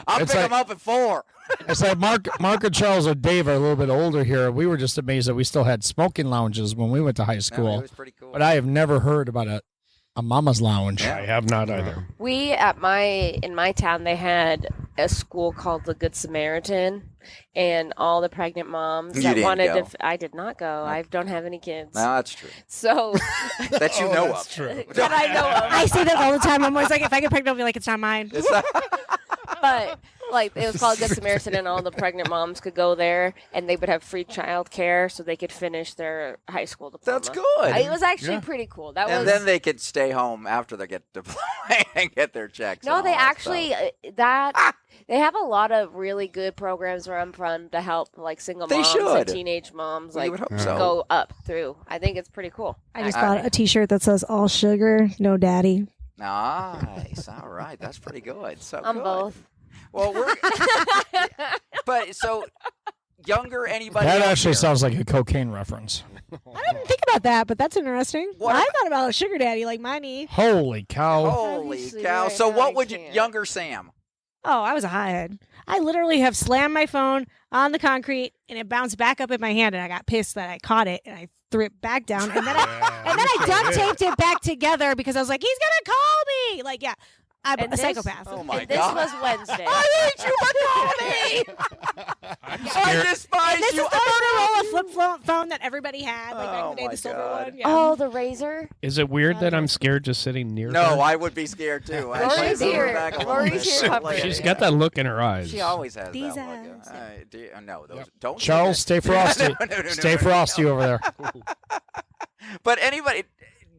[SPEAKER 1] I'll pick them up at 4.
[SPEAKER 5] It's like Mark and Charles or Dave are a little bit older here. We were just amazed that we still had smoking lounges when we went to high
[SPEAKER 1] No, it
[SPEAKER 5] school.
[SPEAKER 1] was pretty cool.
[SPEAKER 5] But I have never heard about a mama's lounge.
[SPEAKER 1] Yeah.
[SPEAKER 6] I have not either.
[SPEAKER 2] We in my town they had a school called the Good Samaritan, and all the pregnant moms
[SPEAKER 1] You
[SPEAKER 2] that
[SPEAKER 1] didn't
[SPEAKER 2] wanted
[SPEAKER 1] go.
[SPEAKER 2] to. I did not go. I don't have any kids.
[SPEAKER 1] No, that's true.
[SPEAKER 2] So
[SPEAKER 1] That you
[SPEAKER 3] Oh,
[SPEAKER 1] know
[SPEAKER 3] that's
[SPEAKER 1] of.
[SPEAKER 3] true.
[SPEAKER 2] that I know of.
[SPEAKER 4] I say that all the time. I'm always like, if I get pregnant, I'll be like, it's not mine.
[SPEAKER 1] It's not-
[SPEAKER 2] But like it was called Good Samaritan, and all the pregnant moms could go there, and they would have free child care, so they could finish their high school diploma.
[SPEAKER 1] That's good.
[SPEAKER 2] It was actually
[SPEAKER 3] Yeah.
[SPEAKER 2] pretty cool. That
[SPEAKER 1] And
[SPEAKER 2] was.
[SPEAKER 1] then they could stay home after they get deployed and get their checks.
[SPEAKER 2] No,
[SPEAKER 1] and
[SPEAKER 2] they
[SPEAKER 1] all that
[SPEAKER 2] actually
[SPEAKER 1] stuff.
[SPEAKER 2] they have a lot of really good programs where I'm from to help like single
[SPEAKER 1] They
[SPEAKER 2] moms
[SPEAKER 1] should.
[SPEAKER 2] and teenage moms
[SPEAKER 1] Well, you
[SPEAKER 2] like
[SPEAKER 1] would hope
[SPEAKER 3] Yeah.
[SPEAKER 1] so.
[SPEAKER 2] go up through. I think it's pretty cool.
[SPEAKER 4] I just
[SPEAKER 1] I-
[SPEAKER 4] bought a T-shirt that says "All sugar, no daddy."
[SPEAKER 1] Nice. All right. That's pretty good. So
[SPEAKER 2] I'm
[SPEAKER 1] good.
[SPEAKER 2] both.
[SPEAKER 1] Well, we're. But so younger anybody?
[SPEAKER 5] That
[SPEAKER 1] out
[SPEAKER 5] actually
[SPEAKER 1] there?
[SPEAKER 5] sounds like a cocaine reference.
[SPEAKER 4] I didn't think about that, but that's interesting.
[SPEAKER 1] What
[SPEAKER 4] I
[SPEAKER 1] about-
[SPEAKER 4] thought about a sugar daddy like money.
[SPEAKER 5] Holy cow.
[SPEAKER 1] Holy
[SPEAKER 2] Obviously,
[SPEAKER 1] cow!
[SPEAKER 2] right
[SPEAKER 1] So
[SPEAKER 2] now
[SPEAKER 1] what
[SPEAKER 2] I
[SPEAKER 1] would you,
[SPEAKER 2] can't.
[SPEAKER 1] younger Sam?
[SPEAKER 4] Oh, I was a hothead. I literally have slammed my phone on the concrete and it bounced back up in my hand, and I got pissed that I caught it and I threw it back down, and then I duct taped it back together because I was like, he's gonna call me. Like, yeah, I'm
[SPEAKER 2] And
[SPEAKER 4] a
[SPEAKER 2] this-
[SPEAKER 4] psychopath.
[SPEAKER 1] Oh my
[SPEAKER 2] And this
[SPEAKER 1] God!
[SPEAKER 2] was Wednesday.
[SPEAKER 1] I hate you, Anthony! I
[SPEAKER 6] scared.
[SPEAKER 1] despise
[SPEAKER 4] This is
[SPEAKER 1] you.
[SPEAKER 4] the Motorola flip phone that everybody had, like back in
[SPEAKER 1] Oh
[SPEAKER 4] the day,
[SPEAKER 1] my
[SPEAKER 4] the silver
[SPEAKER 1] God.
[SPEAKER 4] one. Yeah.
[SPEAKER 2] Oh, the razor.
[SPEAKER 6] Is it weird that I'm scared just sitting near
[SPEAKER 1] No,
[SPEAKER 6] her?
[SPEAKER 1] I would be scared too. I
[SPEAKER 2] Lori's
[SPEAKER 1] should move her
[SPEAKER 2] here.
[SPEAKER 1] back a little
[SPEAKER 2] Lori's
[SPEAKER 1] bit.
[SPEAKER 2] here comforting.
[SPEAKER 6] She's got that look in her eyes.
[SPEAKER 1] She always has
[SPEAKER 4] These
[SPEAKER 1] that
[SPEAKER 4] eyes.
[SPEAKER 1] look. No, those don't. say
[SPEAKER 5] Charles,
[SPEAKER 1] that.
[SPEAKER 5] stay frosty.
[SPEAKER 1] No,
[SPEAKER 5] Stay frosty over there.
[SPEAKER 1] But anybody,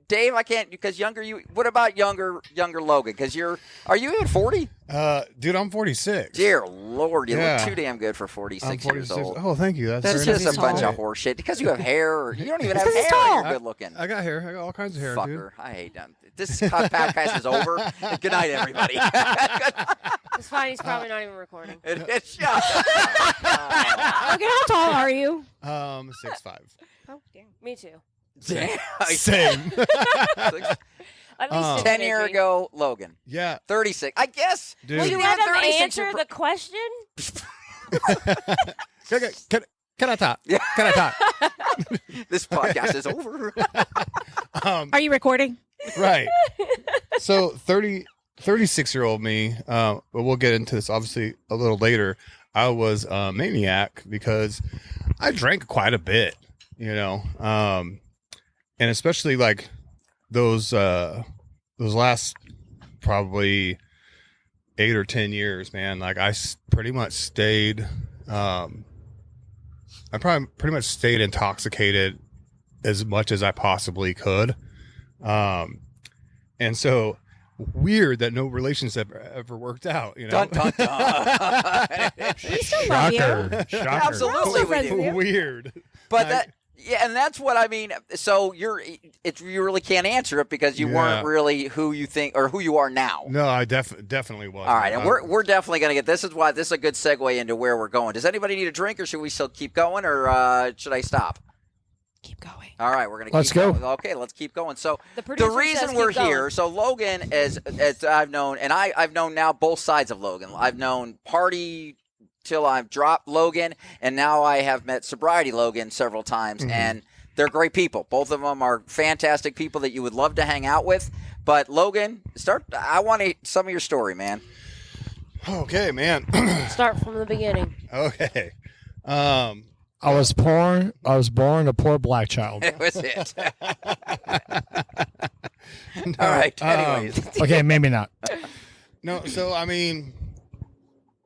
[SPEAKER 1] Dave, I can't because younger you. What about younger Logan? Because are you even 40?
[SPEAKER 3] Dude, I'm 46.
[SPEAKER 1] Dear Lord, you
[SPEAKER 3] Yeah.
[SPEAKER 1] look too damn good for 46
[SPEAKER 3] I'm
[SPEAKER 1] years
[SPEAKER 3] 46.
[SPEAKER 1] old.
[SPEAKER 3] Oh, thank you. That's
[SPEAKER 1] That's
[SPEAKER 3] very
[SPEAKER 1] just
[SPEAKER 3] nice
[SPEAKER 1] a
[SPEAKER 3] of
[SPEAKER 1] bunch
[SPEAKER 3] you.
[SPEAKER 1] of horse shit. Because you have hair, or you don't even have
[SPEAKER 4] Because he's
[SPEAKER 1] hair. And
[SPEAKER 4] tall.
[SPEAKER 1] you're good looking.
[SPEAKER 3] I got hair. I got all kinds of hair, dude.
[SPEAKER 1] Fucker, I hate them. This podcast is over. Good night, everybody.
[SPEAKER 2] It's fine. He's probably not even recording.
[SPEAKER 1] Shut up.
[SPEAKER 4] Logan, how tall are you?
[SPEAKER 3] 6'5".
[SPEAKER 4] Oh, damn.
[SPEAKER 2] Me too.
[SPEAKER 1] Damn.
[SPEAKER 3] Same.
[SPEAKER 2] At least it's
[SPEAKER 1] 10 years
[SPEAKER 2] busy.
[SPEAKER 1] ago, Logan.
[SPEAKER 3] Yeah,
[SPEAKER 1] 36. I guess.
[SPEAKER 3] dude.
[SPEAKER 2] Will you
[SPEAKER 1] Even
[SPEAKER 2] let him
[SPEAKER 1] 36
[SPEAKER 2] answer
[SPEAKER 1] you're
[SPEAKER 2] the question?
[SPEAKER 3] Can I talk?
[SPEAKER 1] Yeah.
[SPEAKER 3] Can I talk?
[SPEAKER 1] This podcast is over.
[SPEAKER 4] Are you recording?
[SPEAKER 3] Right. So 36-year-old me, but we'll get into this obviously a little later. I was a maniac because I drank quite a bit, and especially like those last probably 8 or 10 years, man, like pretty much stayed. I probably pretty much stayed intoxicated as much as I possibly could. And so weird that no relationship ever worked out, you know?
[SPEAKER 1] Dun, dun, dun.
[SPEAKER 4] We still love you.
[SPEAKER 5] Shocker.
[SPEAKER 1] Absolutely, we
[SPEAKER 4] friends
[SPEAKER 1] do.
[SPEAKER 4] with you.
[SPEAKER 3] Weird.
[SPEAKER 1] But
[SPEAKER 3] Like-
[SPEAKER 1] yeah, and that's what I mean. So you really can't answer it because you weren't really who you think or who you are now.
[SPEAKER 3] No, I definitely was.
[SPEAKER 1] All right, and we're definitely going to get this is a good segue into where we're going. Does anybody need a drink, or should we still keep going, or should I stop?
[SPEAKER 4] Keep going.
[SPEAKER 1] All right, we're going to
[SPEAKER 5] Let's
[SPEAKER 1] keep
[SPEAKER 5] go.
[SPEAKER 1] going. Okay, let's keep going. So
[SPEAKER 2] The
[SPEAKER 1] the
[SPEAKER 2] producer
[SPEAKER 1] reason
[SPEAKER 2] says
[SPEAKER 1] we're
[SPEAKER 2] keep going.
[SPEAKER 1] here, so Logan, as I've known, and I've known now both sides of Logan. I've known party till I've dropped Logan, and now I have met sobriety Logan several times, and they're great people. Both of them are fantastic people that you would love to hang out with. But Logan, I want some of your story, man.
[SPEAKER 3] Okay, man.
[SPEAKER 2] Start from the beginning.
[SPEAKER 3] Okay.
[SPEAKER 5] I was born a poor black child.
[SPEAKER 1] That was it.
[SPEAKER 3] No,
[SPEAKER 1] All right. Anyways,
[SPEAKER 5] Okay, maybe not.
[SPEAKER 3] No, so I mean,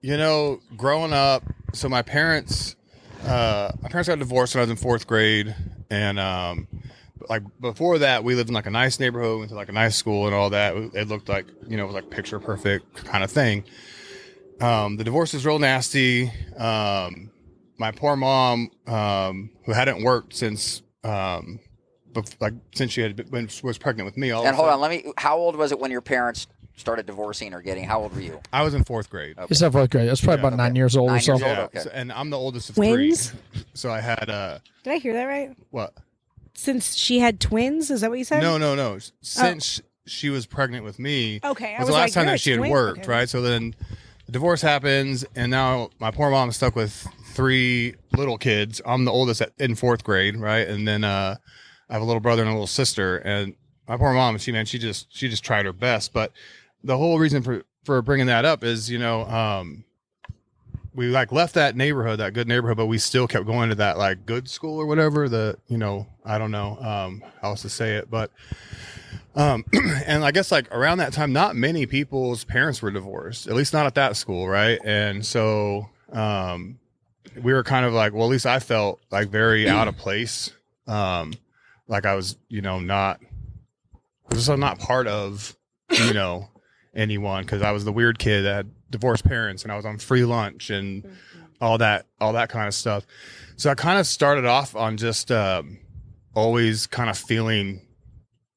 [SPEAKER 3] you know, growing up, so my parents got divorced when I was in 4th grade, and like before that, we lived in like a nice neighborhood, went to like a nice school and all that. It looked like, you know, it was like picture perfect kind of thing. The divorce was real nasty. My poor mom, who hadn't worked since since she was pregnant with me.
[SPEAKER 1] and hold on, how old was it when your parents started divorcing or getting? How old were you?
[SPEAKER 3] I was in 4th grade.
[SPEAKER 5] You said 4th grade. That's probably about 9 years old
[SPEAKER 1] 9
[SPEAKER 5] or so.
[SPEAKER 1] years old.
[SPEAKER 3] Yeah,
[SPEAKER 1] okay.
[SPEAKER 3] and I'm the oldest of
[SPEAKER 4] Twins?
[SPEAKER 3] 3. So I had
[SPEAKER 4] Did I hear that right?
[SPEAKER 3] what?
[SPEAKER 4] Since she had twins, is that what you said?
[SPEAKER 3] No. Since she was pregnant with me,
[SPEAKER 4] Okay, I
[SPEAKER 3] was
[SPEAKER 4] was
[SPEAKER 3] the last
[SPEAKER 4] like,
[SPEAKER 3] time
[SPEAKER 4] you're a
[SPEAKER 3] that she had
[SPEAKER 4] twin?
[SPEAKER 3] worked,
[SPEAKER 4] Okay.
[SPEAKER 3] right? So then the divorce happens, and now my poor mom is stuck with 3 little kids. I'm the oldest in 4th grade, right? And then I have a little brother and a little sister. And my poor mom, she just tried her best. But the whole reason for bringing that up is, you know, we like left that neighborhood, that good neighborhood, but we still kept going to that like good school or whatever. You know, I don't know how else to say it, but and I guess like around that time, not many people's parents were divorced, at least not at that school, right? And so we were kind of like, well, at least I felt like very out of place, like I was, you know, not part of, you know, anyone, because I was the weird kid that had divorced parents and I was on free lunch and all that kind of stuff. So I kind of started off on just always kind of feeling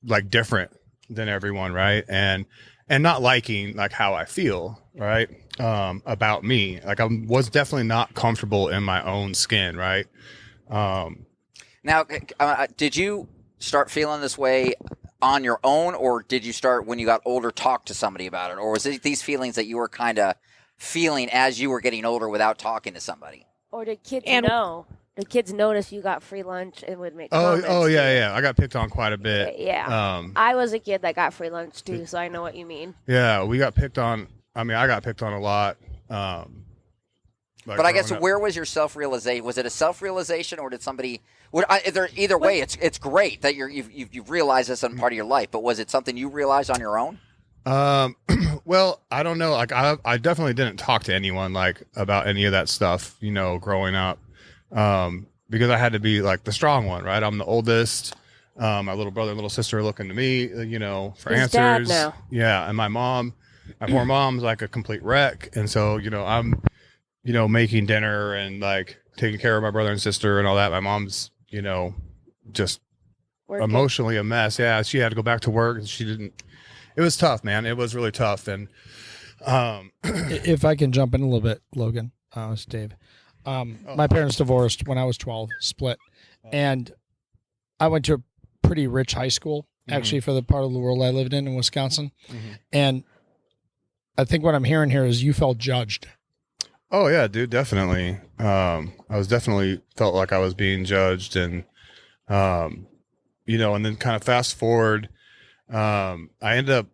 [SPEAKER 3] like different than everyone, right? And not liking like how I feel, right? About me. Like I was definitely not comfortable in my own skin, right?
[SPEAKER 1] Now, did you start feeling this way on your own, or did you start when you got older, talk to somebody about it? Or was it these feelings that you were kind of feeling as you were getting older without talking to somebody?
[SPEAKER 2] Or did kids
[SPEAKER 4] And-
[SPEAKER 2] know? Did kids notice you got free lunch and would make comments?
[SPEAKER 3] Oh yeah. I got picked on quite a bit.
[SPEAKER 2] Yeah. I was a kid that got free lunch too, so I know what you mean.
[SPEAKER 3] Yeah, we got picked on. I mean, I got picked on a lot. Like
[SPEAKER 1] But I guess
[SPEAKER 3] growing up.
[SPEAKER 1] where was your self-realization? Was it a self-realization, or did somebody? Either way, it's great that you've realized this on part of your life. But was it something you realized on your own?
[SPEAKER 3] Well, I don't know. Like I definitely didn't talk to anyone like about any of that stuff, you know, growing up. Because I had to be like the strong one, right? I'm the oldest. My little brother and little sister are looking to me, you know, for
[SPEAKER 2] Who's dad
[SPEAKER 3] answers.
[SPEAKER 2] now?
[SPEAKER 3] Yeah, and my poor mom's like a complete wreck, and so you know I'm, you know, making dinner and like taking care of my brother and sister and all that. My mom's, you know, just
[SPEAKER 2] Working.
[SPEAKER 3] emotionally a mess. Yeah, she had to go back to work, and she didn't. It was tough, man. It was really tough, and
[SPEAKER 5] If I can jump in a little bit, Logan, it's Dave. My parents divorced when I was 12, split, and I went to a pretty rich high school, actually, for the part of the world I lived in Wisconsin. And I think what I'm hearing here is you felt judged.
[SPEAKER 3] Oh yeah, dude, definitely. I was definitely felt like I was being judged, and you know, and then kind of fast forward, I ended up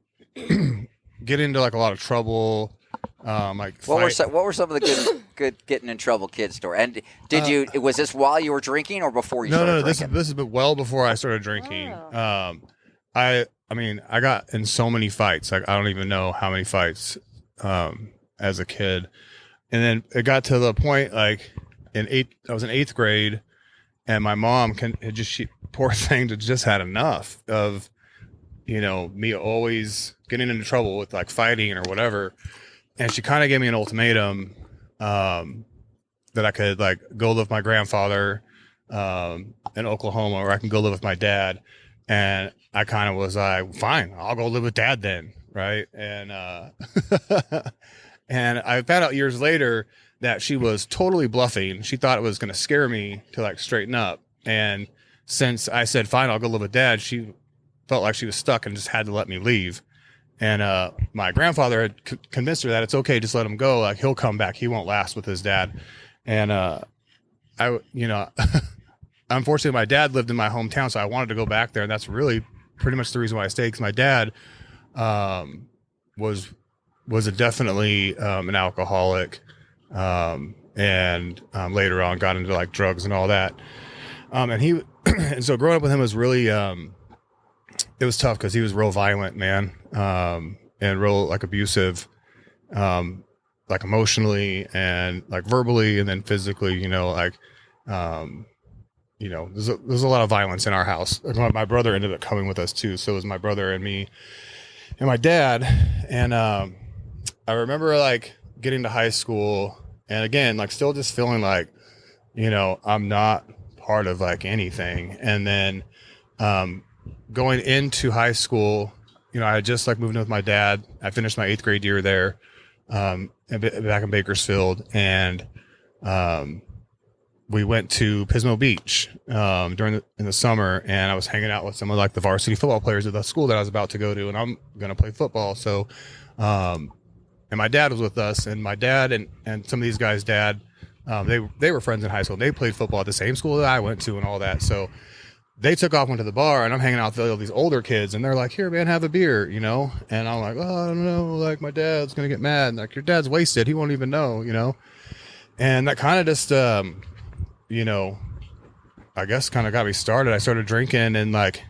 [SPEAKER 3] getting into like a lot of trouble. Like
[SPEAKER 1] What were some of the good getting in trouble kid story? And did you? Was this while you were drinking or before you? started drinking?
[SPEAKER 3] This is well before I started drinking.
[SPEAKER 2] Wow.
[SPEAKER 3] I mean, I got in so many fights. Like I don't even know how many fights. as a kid. And then it got to the point like I was in 8th grade, and my mom poor thing, just had enough of, me always getting into trouble with like fighting or whatever. And she kind of gave me an ultimatum, that I could like go live with my grandfather, in Oklahoma, or I can go live with my dad. And I kind of was like, fine, I'll go live with dad then. Right. And, and I found out years later that she was totally bluffing. She thought it was going to scare me to like straighten up. And since I said, fine, I'll go live with dad, she felt like she was stuck and just had to let me leave. And my grandfather had convinced her that it's okay, just let him go. Like, he'll come back. He won't last with his dad. And unfortunately, my dad lived in my hometown, so I wanted to go back there. And that's really pretty much the reason why I stayed, because my dad was definitely an alcoholic, and later on got into like drugs and all that. And so growing up with him was really, it was tough because he was real violent, man, and real like abusive, like emotionally and like verbally, and then physically, there's a lot of violence in our house. My brother ended up coming with us too. So it was my brother and me and my dad. And I remember like getting to high school, and again, like still just feeling like, I'm not part of like anything. And then going into high school, I had just like moved in with my dad. I finished my 8th grade year there, back in Bakersfield. And we went to Pismo Beach in the summer, and I was hanging out with some of like the varsity football players at the school that I was about to go to, and I'm going to play football. So, and my dad was with us, and my dad and some of these guys' dad, they were friends in high school. They played football at the same school that I went to and all that. So they took off, went to the bar, and I'm hanging out with all these older kids, and they're like, here, man, have a beer, And I'm like, oh, I don't know, like my dad's going to get mad. And like, your dad's wasted. He won't even know, And that kind of just, I guess kind of got me started. I started drinking, and like,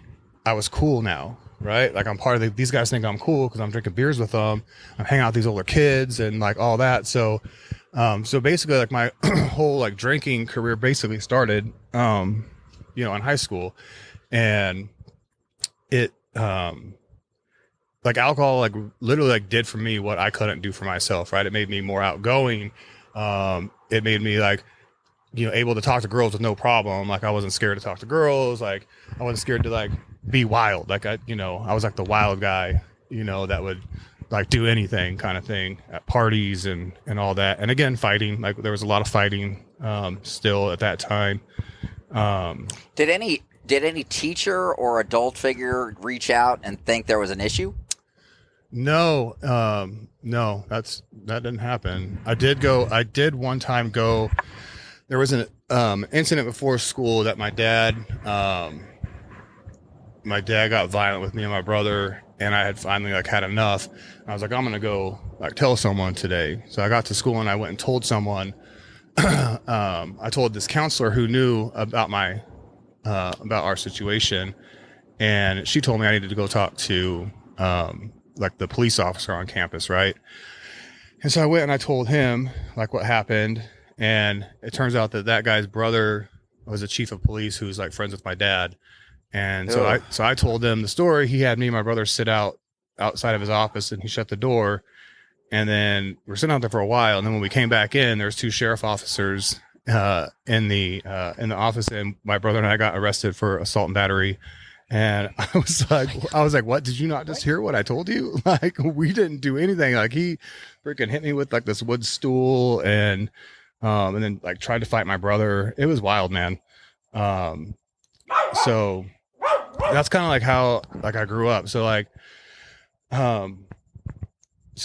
[SPEAKER 3] I was cool now, right? Like, I'm part of these guys think I'm cool because I'm drinking beers with them. I'm hanging out with these older kids and like all that. So basically like my whole like drinking career basically started, in high school. And it, like alcohol, like literally like did for me what I couldn't do for myself, right? It made me more outgoing. It made me like, able to talk to girls with no problem. Like, I wasn't scared to talk to girls. Like, I wasn't scared to like be wild. Like, I was like the wild guy, that would like do anything kind of thing at parties and all that. And again, fighting, like there was a lot of fighting, still at that time.
[SPEAKER 1] Did any teacher or adult figure reach out and think there was an issue?
[SPEAKER 3] No, that didn't happen. I did one time go. There was an incident before school that my dad got violent with me and my brother, and I had finally like had enough. I was like, I'm gonna go like tell someone today. So I got to school and I went and told someone. I told this counselor who knew about about our situation, and she told me I needed to go talk to like the police officer on campus, right? And so I went and I told him like what happened. And it turns out that guy's brother was a chief of police who's like friends with my dad. And so I told them the story. He had me and my brother sit outside of his office, and he shut the door. And then we're sitting out there for a while. And then when we came back in, there's 2 sheriff officers in the office, and my brother and I got arrested for assault and battery. And I was like, what? Did you not just hear what I told you? Like, we didn't do anything. Like, he freaking hit me with like this wood stool and then like tried to fight my brother. It was wild, man. So that's kind of like how like I grew up. So like, so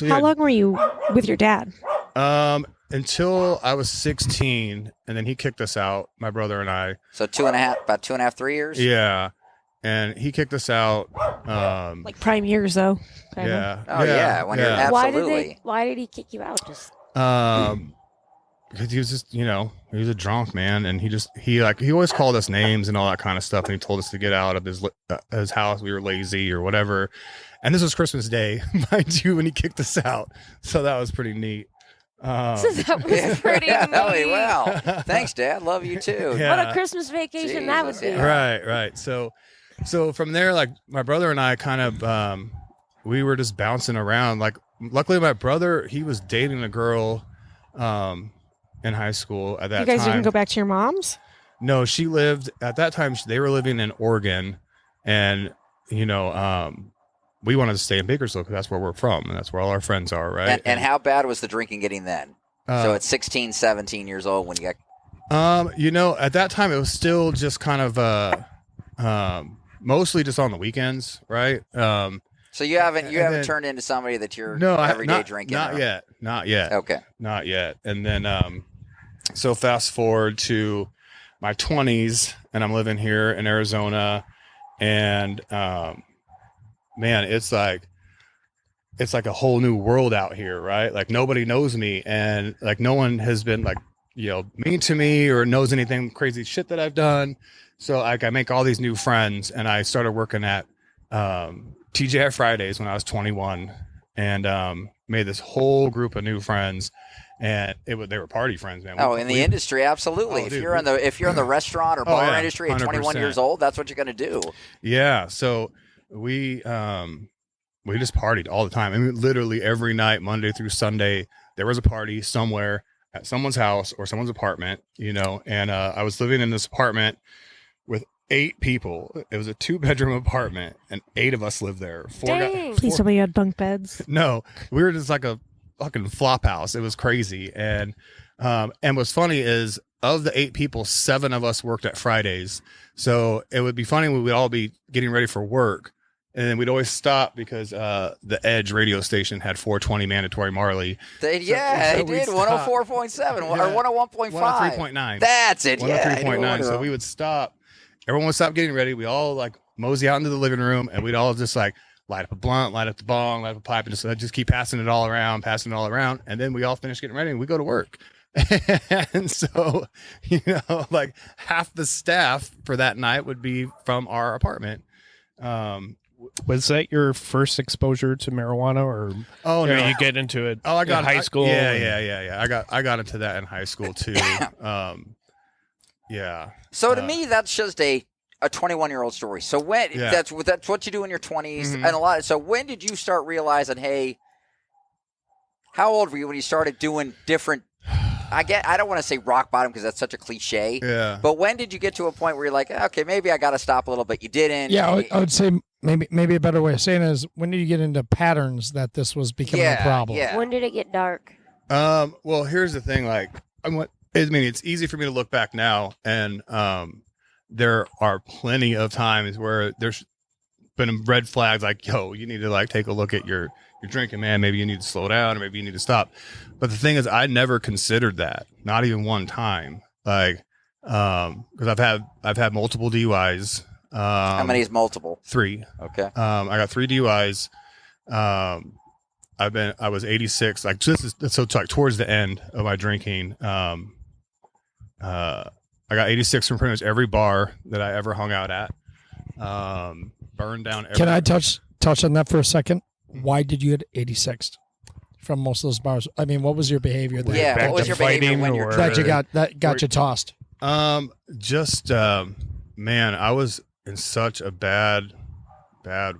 [SPEAKER 3] yeah.
[SPEAKER 4] How long were you with your dad?
[SPEAKER 3] Until I was 16, and then he kicked us out, my brother and I.
[SPEAKER 1] So 2.5, 3 years.
[SPEAKER 3] Yeah. And he kicked us out.
[SPEAKER 4] Like prime years though.
[SPEAKER 3] Yeah.
[SPEAKER 1] Oh yeah. When you're absolutely.
[SPEAKER 2] Why did he kick you out? Just
[SPEAKER 3] because he was just, he was a drunk man, and he always called us names and all that kind of stuff, and he told us to get out of his house. We were lazy or whatever. And this was Christmas Day, mind you, when he kicked us out. So that was pretty neat.
[SPEAKER 2] That was pretty neat.
[SPEAKER 1] Wow. Thanks, Dad. Love you too.
[SPEAKER 3] Yeah.
[SPEAKER 2] What a Christmas vacation that would be.
[SPEAKER 1] Jesus,
[SPEAKER 3] Right. So from there, like my brother and I kind of, we were just bouncing around. Like, luckily my brother, he was dating a girl, in high school at that
[SPEAKER 4] You guys
[SPEAKER 3] time.
[SPEAKER 4] didn't go back to your mom's?
[SPEAKER 3] No, she lived at that time. They were living in Oregon, and we wanted to stay in Bakersfield because that's where we're from, and that's where all our friends are, right?
[SPEAKER 1] And how bad was the drinking getting then? So at 16, 17 years old when you got...
[SPEAKER 3] at that time it was still just kind of mostly just on the weekends, right?
[SPEAKER 1] So you haven't turned into somebody that you're everyday drinking?
[SPEAKER 3] Not yet.
[SPEAKER 1] Okay.
[SPEAKER 3] Not yet. And then, so fast forward to my 20s, and I'm living here in Arizona, and man, it's like a whole new world out here, right? Like nobody knows me, and like no one has been like, mean to me or knows anything crazy shit that I've done. So like I make all these new friends, and I started working at TGI Fridays when I was 21, and made this whole group of new friends, and they were party friends, man.
[SPEAKER 1] In the industry, absolally.
[SPEAKER 3] Oh,
[SPEAKER 1] if
[SPEAKER 3] dude,
[SPEAKER 1] you're in the restaurant or bar industry at 21 years old, that's what you're going to do.
[SPEAKER 3] Yeah. So we just partied all the time. I mean, literally every night, Monday through Sunday, there was a party somewhere at someone's house or someone's apartment, and I was living in this apartment with 8 people. It was a 2-bedroom apartment, and 8 of us lived there.
[SPEAKER 2] Dang.
[SPEAKER 4] Please tell me you had bunk beds.
[SPEAKER 3] No, we were just like a fucking flop house. It was crazy. And what's funny is, of the 8 people, 7 of us worked at Fridays. So it would be funny when we'd all be getting ready for work, and then we'd always stop because the Edge radio station had 420 mandatory Marley.
[SPEAKER 1] They did 104.7 or 101.5.
[SPEAKER 3] 103.9.
[SPEAKER 1] That's it.
[SPEAKER 3] 103.9. So we would stop. Everyone would stop getting ready. We all like mosey out into the living room, and we'd all just like light up a blunt, light up the bong, light up a pipe, and just keep passing it all around. And then we all finish getting ready, and we go to work. And so, like half the staff for that night would be from our apartment.
[SPEAKER 6] Was that your first exposure to marijuana, or
[SPEAKER 3] no,
[SPEAKER 6] you get into it?
[SPEAKER 3] I got
[SPEAKER 6] in high school.
[SPEAKER 3] Yeah. I got into that in high school too. Yeah.
[SPEAKER 1] So to me, that's just a 21-year-old story. So that's what you do in your 20s, and So when did you start realizing, hey, how old were you when you started doing different? I don't want to say rock bottom because that's such a cliche.
[SPEAKER 3] Yeah.
[SPEAKER 1] But when did you get to a point where you're like, okay, maybe I got to stop a little bit? You didn't.
[SPEAKER 5] Yeah, I would say maybe a better way of saying it is, when did you get into patterns that this was becoming a problem?
[SPEAKER 1] Yeah.
[SPEAKER 2] When did it get dark?
[SPEAKER 3] Well, here's the thing. Like, it's easy for me to look back now, and there are plenty of times where there's been red flags like, yo, you need to like take a look at your drinking, man. Maybe you need to slow down, or maybe you need to stop. But the thing is, I never considered that, not even one time. Like, because I've had multiple DUIs.
[SPEAKER 1] How many is multiple?
[SPEAKER 3] 3.
[SPEAKER 1] Okay.
[SPEAKER 3] I got 3 DUIs. I was 86. Like, so it's like towards the end of my drinking. I got 86 from pretty much every bar that I ever hung out at. Burned down.
[SPEAKER 5] Can I touch on that for a second? Why did you get 86 from most of those bars? I mean, what was your behavior there?
[SPEAKER 1] Yeah,
[SPEAKER 6] Back
[SPEAKER 1] what was
[SPEAKER 6] to
[SPEAKER 1] your behavior
[SPEAKER 6] fighting,
[SPEAKER 1] when you're
[SPEAKER 6] or-
[SPEAKER 5] that got you tossed?
[SPEAKER 3] Man, I was in such a bad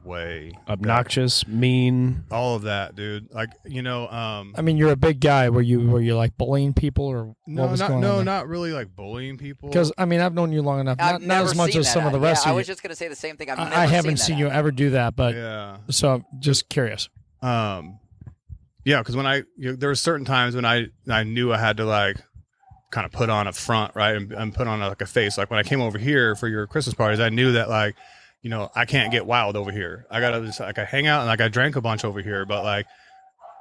[SPEAKER 3] way.
[SPEAKER 6] Obnoxious, mean.
[SPEAKER 3] All of that, dude. Like,
[SPEAKER 5] I mean, you're a big guy. Were you like bullying people, or what was going on?
[SPEAKER 3] Not really like bullying people.
[SPEAKER 5] Because I mean, I've known you long enough.
[SPEAKER 1] I've
[SPEAKER 5] Not
[SPEAKER 1] never
[SPEAKER 5] as much
[SPEAKER 1] seen
[SPEAKER 5] as
[SPEAKER 1] that.
[SPEAKER 5] some of the rest
[SPEAKER 1] I
[SPEAKER 5] of you.
[SPEAKER 1] was just going to say the same thing.
[SPEAKER 5] I haven't seen you ever do that, but
[SPEAKER 3] yeah.
[SPEAKER 5] so I'm just curious.
[SPEAKER 3] Yeah, because when there were certain times when I knew I had to like kind of put on a front, right, and put on like a face. Like when I came over here for your Christmas parties, I knew that like, I can't get wild over here. I gotta just like I hang out and like I drank a bunch over here, but like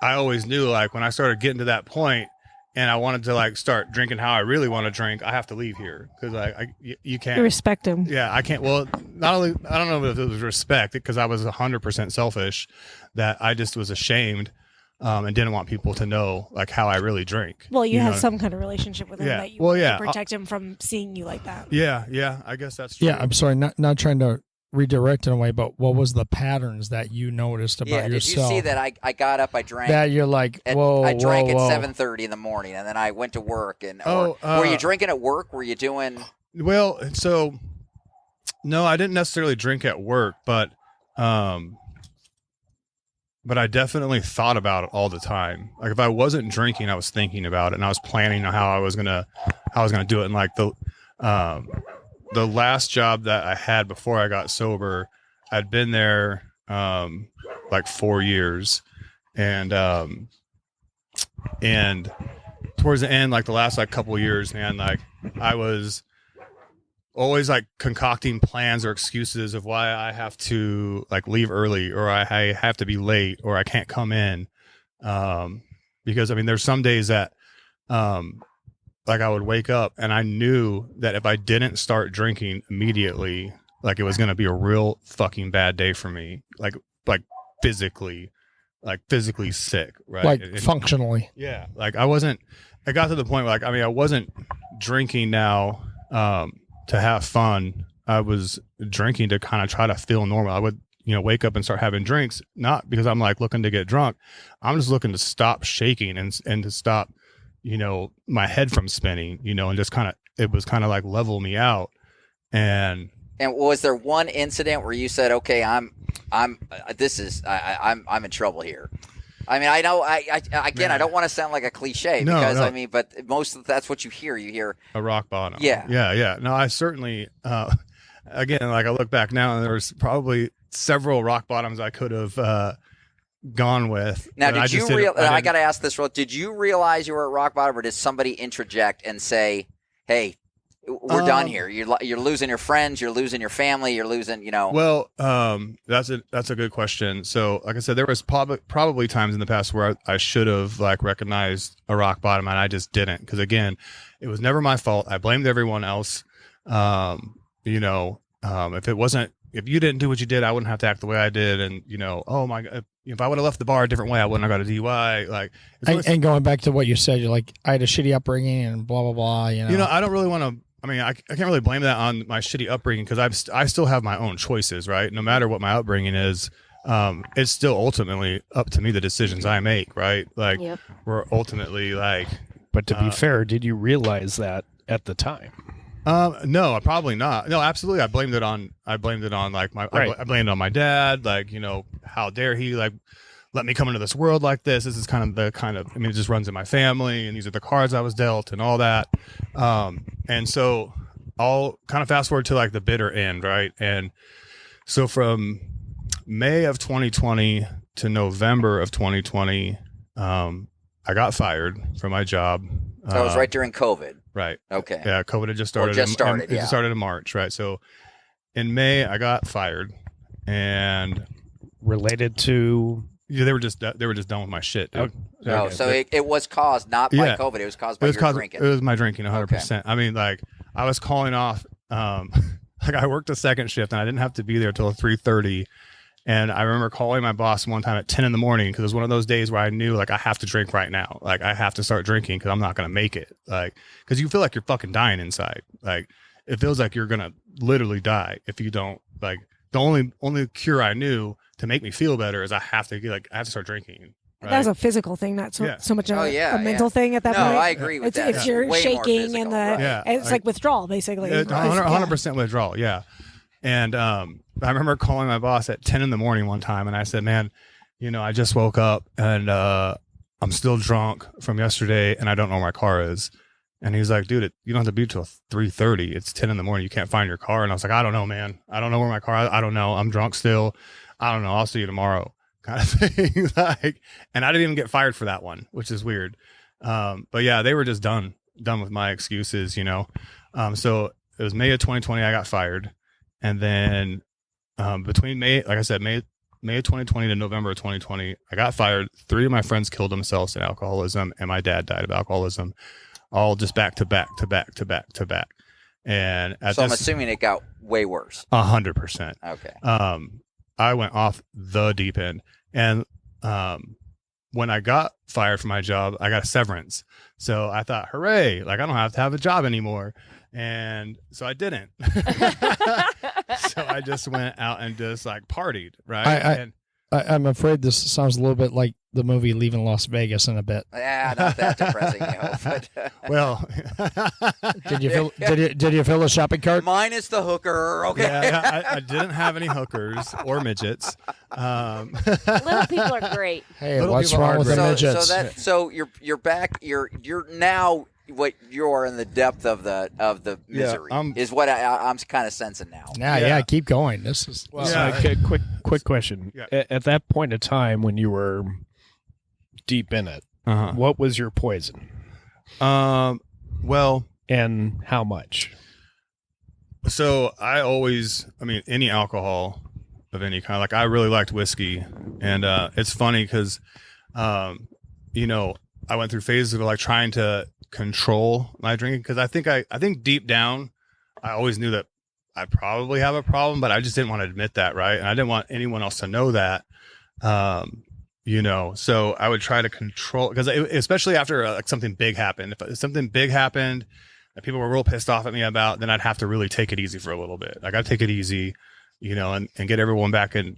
[SPEAKER 3] I always knew like when I started getting to that point and I wanted to like start drinking how I really want to drink, I have to leave here because you can't.
[SPEAKER 4] You respect him.
[SPEAKER 3] Yeah, I can't. Well, not only I don't know if it was respect because I was 100% selfish, that I just was ashamed. and didn't want people to know like how I really drink.
[SPEAKER 4] Well, you had
[SPEAKER 3] know?
[SPEAKER 4] some kind of relationship with him
[SPEAKER 3] Yeah.
[SPEAKER 4] that you
[SPEAKER 3] Well,
[SPEAKER 4] wanted
[SPEAKER 3] yeah.
[SPEAKER 4] to protect him from seeing you like that.
[SPEAKER 3] Yeah, I guess that's true.
[SPEAKER 5] Yeah, I'm sorry, not trying to redirect in a way, but what was the patterns that you noticed about
[SPEAKER 1] Yeah, did
[SPEAKER 5] yourself?
[SPEAKER 1] you see that I got up, I drank.
[SPEAKER 5] that you're like, whoa,
[SPEAKER 1] I drank
[SPEAKER 5] whoa,
[SPEAKER 1] at
[SPEAKER 5] whoa.
[SPEAKER 1] 7:30 in the morning, and then I went to work. And
[SPEAKER 3] Oh,
[SPEAKER 1] were you drinking at work? Were you doing?
[SPEAKER 3] Well, so no, I didn't necessarily drink at work, but I definitely thought about it all the time. Like if I wasn't drinking, I was thinking about it, and I was planning on how I was gonna do it. And like the last job that I had before I got sober, I'd been there like 4 years, and towards the end, like the last like couple of years, man, like I was always like concocting plans or excuses of why I have to like leave early, or I have to be late, or I can't come in, because I mean there's some days that like I would wake up and I knew that if I didn't start drinking immediately, like it was going to be a real fucking bad day for me. Like physically sick, right?
[SPEAKER 5] Like functionally.
[SPEAKER 3] Yeah. Like I got to the point where like, I mean, I wasn't drinking now, to have fun. I was drinking to kind of try to feel normal. I would, wake up and start having drinks, not because I'm like looking to get drunk. I'm just looking to stop shaking and to stop, my head from spinning, and just it was kind of like level me out. And
[SPEAKER 1] was there one incident where you said, "Okay, I'm in trouble here"? I mean, I know. Again, I don't want to sound like a cliche because
[SPEAKER 3] no.
[SPEAKER 1] I mean, but that's what you hear. You hear
[SPEAKER 3] a rock bottom.
[SPEAKER 1] Yeah.
[SPEAKER 3] Yeah. No, I certainly. Again, like I look back now, and there was probably several rock bottoms I could have gone with.
[SPEAKER 1] Now, did you realize? I got to ask this. Did you realize you were at rock bottom, or did somebody interject and say, "Hey, we're done here. You're losing your friends. You're losing your family. You're losing,
[SPEAKER 3] Well, that's a good question. So, like I said, there was probably times in the past where I should have like recognized a rock bottom, and I just didn't. Because again, it was never my fault. I blamed everyone else. If you didn't do what you did, I wouldn't have to act the way I did. And oh my God, if I would have left the bar a different way, I wouldn't have got a DUI. Like,
[SPEAKER 5] and going back to what you said, you're like, I had a shitty upbringing and blah blah blah.
[SPEAKER 3] I don't really want to. I mean, I can't really blame that on my shitty upbringing because I still have my own choices, right? No matter what my upbringing is, it's still ultimately up to me the decisions I make, right? Like we're ultimately like.
[SPEAKER 6] But to be fair, did you realize that at the time?
[SPEAKER 3] No, probably not. No, absolutely. I blamed it on like
[SPEAKER 6] Right.
[SPEAKER 3] I blamed it on my dad. Like, how dare he like let me come into this world like this? This is I mean, it just runs in my family, and these are the cards I was dealt and all that. And so I'll kind of fast forward to like the bitter end, right? And so from May of 2020 to November of 2020, I got fired from my job.
[SPEAKER 1] that was right during COVID.
[SPEAKER 3] Right.
[SPEAKER 1] Okay.
[SPEAKER 3] Yeah, COVID had just started.
[SPEAKER 1] It
[SPEAKER 3] just started in March, right? So in May, I got fired, and
[SPEAKER 6] Related to
[SPEAKER 3] they were just done with my shit, dude.
[SPEAKER 1] No, so it was caused not by COVID. It was caused by your drinking.
[SPEAKER 3] It was my drinking, 100%. I mean, like I was calling off. Like I worked a second shift, and I didn't have to be there till 3:30. And I remember calling my boss one time at 10 in the morning because it was one of those days where I knew like I have to drink right now. Like I have to start drinking because I'm not going to make it. Like, because you feel like you're fucking dying inside. Like it feels like you're going to literally die if you don't. Like the only cure I knew to make me feel better is I have to start drinking. Right?
[SPEAKER 4] That's a physical thing, not so much a mental thing at that point.
[SPEAKER 1] No, I agree with that.
[SPEAKER 4] It's your
[SPEAKER 1] way more
[SPEAKER 4] shaking
[SPEAKER 1] physical,
[SPEAKER 4] and
[SPEAKER 1] right.
[SPEAKER 4] it's like withdrawal basically.
[SPEAKER 3] 100% withdrawal. Yeah. And I remember calling my boss at 10 in the morning one time, and I said, man, I just woke up and I'm still drunk from yesterday, and I don't know where my car is. And he's like, dude, you don't have to be till 3:30. It's 10 in the morning. You can't find your car. And I was like, I don't know, man. I don't know where my car is. I don't know. I'm drunk still. I don't know. I'll see you tomorrow, kind of thing. Like, and I didn't even get fired for that one, which is weird. But yeah, they were just done with my excuses, So it was May of 2020. I got fired. And then between May of 2020 to November of 2020, I got fired. 3 of my friends killed themselves in alcoholism, and my dad died of alcoholism, all just back to back to back to back to back. And
[SPEAKER 1] I'm assuming it got way worse.
[SPEAKER 3] 100%.
[SPEAKER 1] Okay.
[SPEAKER 3] I went off the deep end, and when I got fired from my job, I got a severance. So I thought, hooray, like I don't have to have a job anymore. And so I didn't. So I just went out and just like partied, right?
[SPEAKER 5] I'm afraid this sounds a little bit like the movie Leaving Las Vegas in a bit.
[SPEAKER 1] Yeah, not that depressing, but
[SPEAKER 3] Well,
[SPEAKER 5] Did you fill a shopping cart?
[SPEAKER 1] minus the hooker. Okay.
[SPEAKER 3] yeah, I didn't have any hookers or midgets.
[SPEAKER 2] Little people are great.
[SPEAKER 5] Hey,
[SPEAKER 3] Little
[SPEAKER 5] what's
[SPEAKER 3] people
[SPEAKER 5] wrong
[SPEAKER 3] are
[SPEAKER 5] with the
[SPEAKER 3] great.
[SPEAKER 5] midgets?
[SPEAKER 1] So you're back. You're now what you're in the depth of the misery is what I'm kind of sensing now.
[SPEAKER 5] Yeah, keep going. This is
[SPEAKER 6] Okay, quick question.
[SPEAKER 3] Yeah.
[SPEAKER 6] At that point in time when you were deep in it, what was your poison
[SPEAKER 3] Well,
[SPEAKER 6] and how much?
[SPEAKER 3] so any alcohol of any kind. Like I really liked whiskey, and it's funny because, I went through phases of like trying to control my drinking because I think deep down, I always knew that I probably have a problem, but I just didn't want to admit that, right? And I didn't want anyone else to know that, So I would try to control because especially after like something big happened. If something big happened that people were real pissed off at me about, then I'd have to really take it easy for a little bit. Like I'd take it easy, and get everyone back and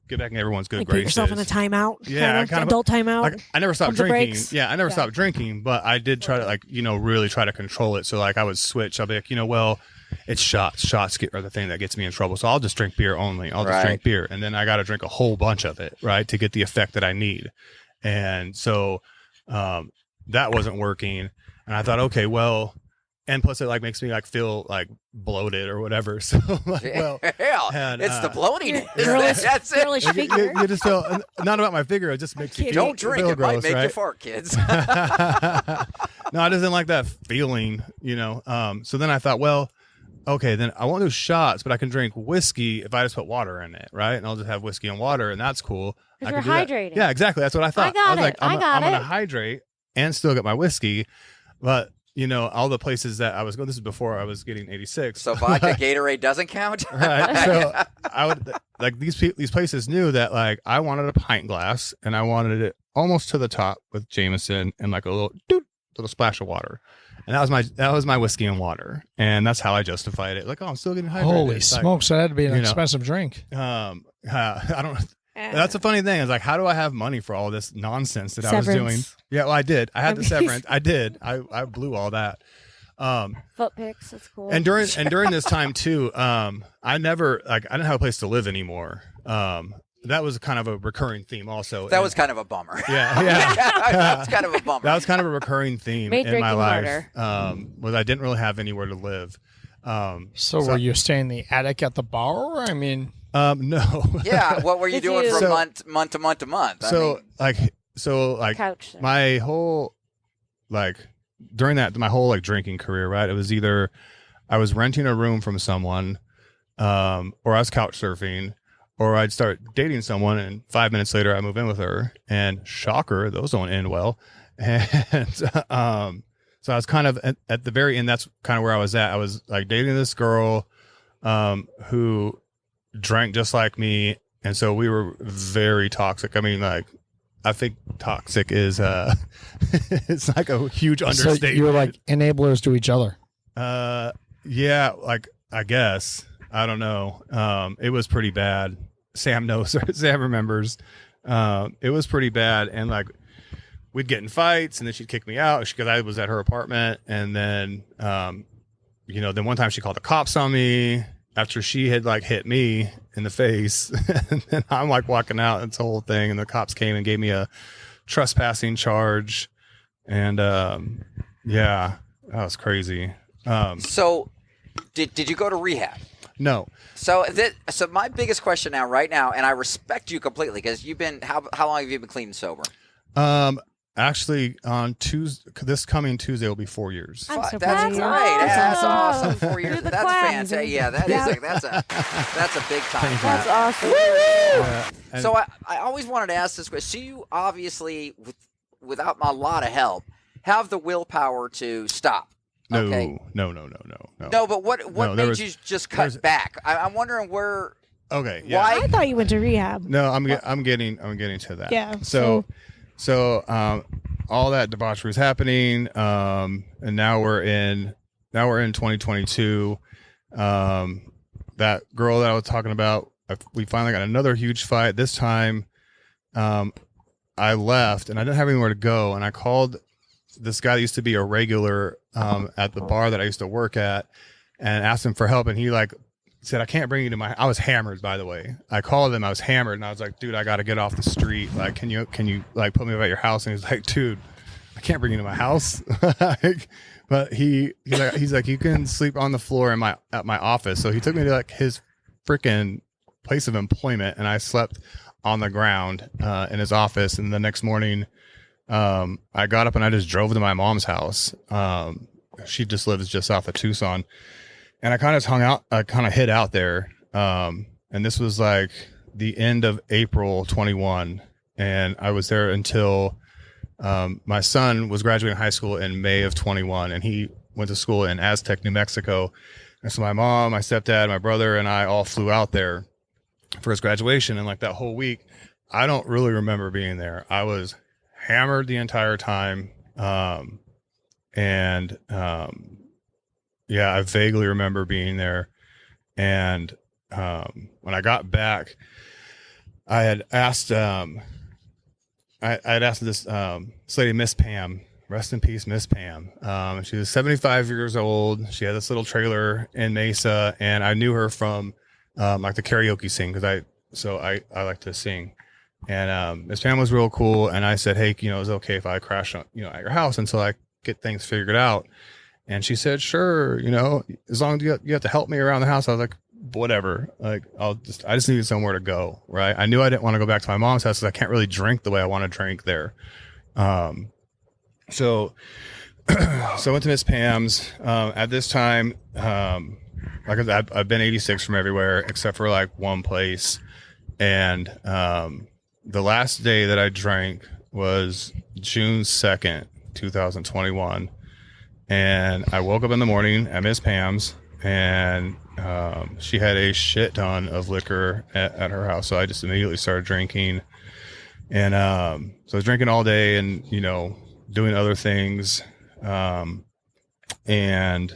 [SPEAKER 3] get back in everyone's good
[SPEAKER 4] Like put
[SPEAKER 3] graces.
[SPEAKER 4] yourself in a timeout.
[SPEAKER 3] Yeah,
[SPEAKER 4] kind of adult timeout.
[SPEAKER 3] Like I never stopped
[SPEAKER 4] Pump the
[SPEAKER 3] drinking.
[SPEAKER 4] brakes.
[SPEAKER 3] Yeah, I never stopped drinking, but I did try to really try to control it. So like I would switch. I'll be like, well, it's shots. Shots are the thing that gets me in trouble. So I'll just drink beer only. I'll just drink beer, and then I got to drink a whole bunch of it, right, to get the effect that I need. And so that wasn't working. And I thought, okay, well. And plus, it like makes me like feel like bloated or whatever. So, like, well, and,
[SPEAKER 1] it's the bloating.
[SPEAKER 4] Girlish,
[SPEAKER 1] That's it.
[SPEAKER 4] girlish figure.
[SPEAKER 3] you just feel not about my figure. It just makes you
[SPEAKER 1] Don't drink.
[SPEAKER 3] feel
[SPEAKER 1] It might
[SPEAKER 3] gross,
[SPEAKER 1] make
[SPEAKER 3] right?
[SPEAKER 1] you fart, kids.
[SPEAKER 3] No, I didn't like that feeling, So then I thought, well, okay, then I won't do shots, but I can drink whiskey if I just put water in it, right? And I'll just have whiskey and water, and that's cool. I
[SPEAKER 2] You're
[SPEAKER 3] can do that.
[SPEAKER 2] hydrating.
[SPEAKER 3] Yeah, exactly. That's what I thought.
[SPEAKER 2] I got
[SPEAKER 3] was like,
[SPEAKER 2] it. I got
[SPEAKER 3] I'm going
[SPEAKER 2] it.
[SPEAKER 3] to hydrate and still get my whiskey, but. All the places that I was going. This is before I was getting 86.
[SPEAKER 1] So vodka, Gatorade doesn't count.
[SPEAKER 3] Right. So I would like these places knew that like I wanted a pint glass and I wanted it almost to the top with Jameson and like a little splash of water, and that was my whiskey and water, and that's how I justified it. Like, oh, I'm still getting hydrated.
[SPEAKER 5] Holy
[SPEAKER 3] It's like,
[SPEAKER 5] smokes! That had to be an expensive drink.
[SPEAKER 3] I don't. That's a funny thing. Is like, how do I have money for all this nonsense that I was doing?
[SPEAKER 4] Severance.
[SPEAKER 3] Yeah, well, I did. I had the severance. I did. I blew all that.
[SPEAKER 2] Foot picks. That's cool.
[SPEAKER 3] And during this time too, I didn't have a place to live anymore. That was kind of a recurring theme also.
[SPEAKER 1] That was kind of a bummer.
[SPEAKER 3] Yeah.
[SPEAKER 1] That was kind of a bummer.
[SPEAKER 3] That was kind of a recurring theme
[SPEAKER 2] Made
[SPEAKER 3] in my
[SPEAKER 2] drinking
[SPEAKER 3] life.
[SPEAKER 2] harder.
[SPEAKER 3] Was I didn't really have anywhere to live.
[SPEAKER 5] So were you staying in the attic at the bar? I mean,
[SPEAKER 3] no.
[SPEAKER 1] Yeah. What were you
[SPEAKER 2] Did
[SPEAKER 1] doing
[SPEAKER 2] you-
[SPEAKER 1] from
[SPEAKER 3] So-
[SPEAKER 1] month to month?
[SPEAKER 3] So
[SPEAKER 2] Couch.
[SPEAKER 3] my whole during my whole drinking career, right? It was either I was renting a room from someone, or I was couch surfing, or I'd start dating someone, and 5 minutes later I move in with her. And shocker, those don't end well. And so I was kind of at the very end. That's kind of where I was at. I was like dating this girl, who drank just like me, and so we were very toxic. I mean, like, I think toxic is it's like a huge understatement.
[SPEAKER 5] so you were like enablers to each other.
[SPEAKER 3] Yeah, like I guess. I don't know. It was pretty bad. Sam knows. Sam remembers. It was pretty bad, and like we'd get in fights, and then she'd kick me out because I was at her apartment, and then then one time she called the cops on me after she had like hit me in the face, and then I'm like walking out, and it's the whole thing, and the cops came and gave me a trespassing charge, and yeah, that was crazy.
[SPEAKER 1] So, did you go to rehab?
[SPEAKER 3] No.
[SPEAKER 1] So my biggest question right now, and I respect you completely because you've been how long have you been clean and sober?
[SPEAKER 3] Actually, on this coming Tuesday will be 4 years.
[SPEAKER 4] I'm so
[SPEAKER 1] That's
[SPEAKER 4] proud
[SPEAKER 1] great.
[SPEAKER 4] of you.
[SPEAKER 1] That's
[SPEAKER 2] Awesome.
[SPEAKER 1] awesome. 4 years.
[SPEAKER 2] You're the
[SPEAKER 1] That's
[SPEAKER 2] class.
[SPEAKER 1] fantastic. Yeah, that's a big time.
[SPEAKER 2] That's awesome.
[SPEAKER 3] And-
[SPEAKER 1] So I always wanted to ask this question. So you obviously, without a lot of help, have the willpower to stop.
[SPEAKER 3] No,
[SPEAKER 1] Okay.
[SPEAKER 3] no.
[SPEAKER 1] No, but what
[SPEAKER 3] No, there
[SPEAKER 1] made
[SPEAKER 3] was-
[SPEAKER 1] you just
[SPEAKER 3] there's-
[SPEAKER 1] cut back? I'm wondering where.
[SPEAKER 3] Okay. Yeah.
[SPEAKER 1] Why?
[SPEAKER 4] I thought you went to rehab.
[SPEAKER 3] No, I'm getting to that.
[SPEAKER 4] Yeah,
[SPEAKER 3] So So all that debauchery was happening, and now we're in 2022. That girl that I was talking about, we finally got another huge fight. This time, I left and I didn't have anywhere to go, and I called this guy that used to be a regular at the bar that I used to work at, and asked him for help, and he like said, I can't bring you to my. I was hammered, by the way. I called him. I was hammered, and I was like, dude, I got to get off the street. Like, can you like put me at your house? And he's like, dude, I can't bring you to my house. But he's like, you can sleep on the floor at my office. So he took me to like his freaking place of employment, and I slept on the ground in his office. And the next morning, I got up and I just drove to my mom's house. She just lives just south of Tucson. And I kind of hid out there. And this was like the end of April 21. And I was there until my son was graduating high school in May of 21. And he went to school in Aztec, New Mexico. And so my mom, my stepdad, my brother, and I all flew out there for his graduation. And like that whole week, I don't really remember being there. I was hammered the entire time. Yeah, I vaguely remember being there. And when I got back, I had asked this lady, Miss Pam, rest in peace, Miss Pam. She was 75 years old. She had this little trailer in Mesa, and I knew her from like the karaoke scene because I like to sing. And Miss Pam was real cool. And I said, hey, is it okay if I crash at your house until I get things figured out? And she said, sure, as long as you have to help me around the house. I was like, whatever. Like, I just needed somewhere to go. Right. I knew I didn't want to go back to my mom's house because I can't really drink the way I want to drink there. So I went to Miss Pam's. At this time, like I said, I've been 86 from everywhere except for like one place. And the last day that I drank was June 2nd, 2021. And I woke up in the morning at Miss Pam's, and she had a shit ton of liquor at her house. So I just immediately started drinking. And so I was drinking all day and, doing other things. And then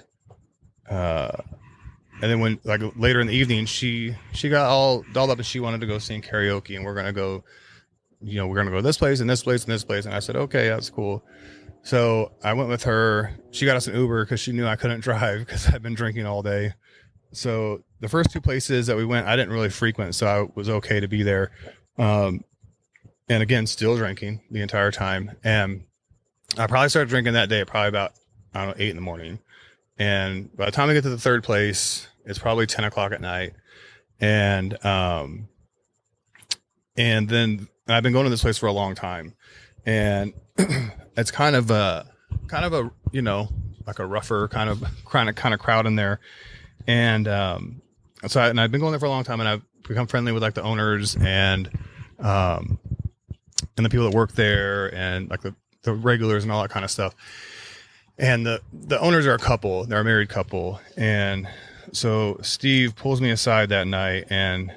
[SPEAKER 3] when like later in the evening, she got all dolled up and she wanted to go sing karaoke, and we're going to go to this place and this place and this place. And I said, okay, that's cool. So I went with her. She got us an Uber because she knew I couldn't drive because I'd been drinking all day. So the first two places that we went, I didn't really frequent, so I was okay to be there. And again, still drinking the entire time. And I probably started drinking that day at probably about, 8 in the morning. And by the time I get to the third place, it's probably 10 o'clock at night. And then I've been going to this place for a long time. And it's kind of a like a rougher kind of crowd in there. And I've been going there for a long time, and I've become friendly with like the owners and the people that work there, and like the regulars and all that kind of stuff. And the owners are a couple. They're a married couple. And so Steve pulls me aside that night, and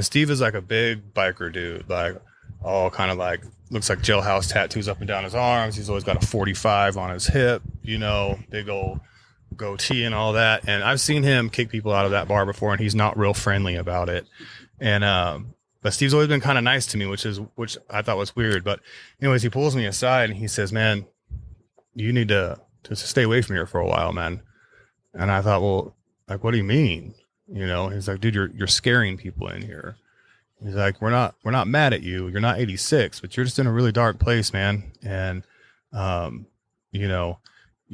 [SPEAKER 3] Steve is like a big biker dude, like all kind of like looks like jailhouse tattoos up and down his arms. He's always got a 45 on his hip, big old goatee and all that. And I've seen him kick people out of that bar before, and he's not real friendly about it. And but Steve's always been kind of nice to me, which I thought was weird. But anyways, he pulls me aside and he says, man, you need to stay away from here for a while, man. And I thought, well, like, what do you mean? He's like, dude, you're scaring people in here. He's like, we're not mad at you. You're not 86, but you're just in a really dark place, man. And,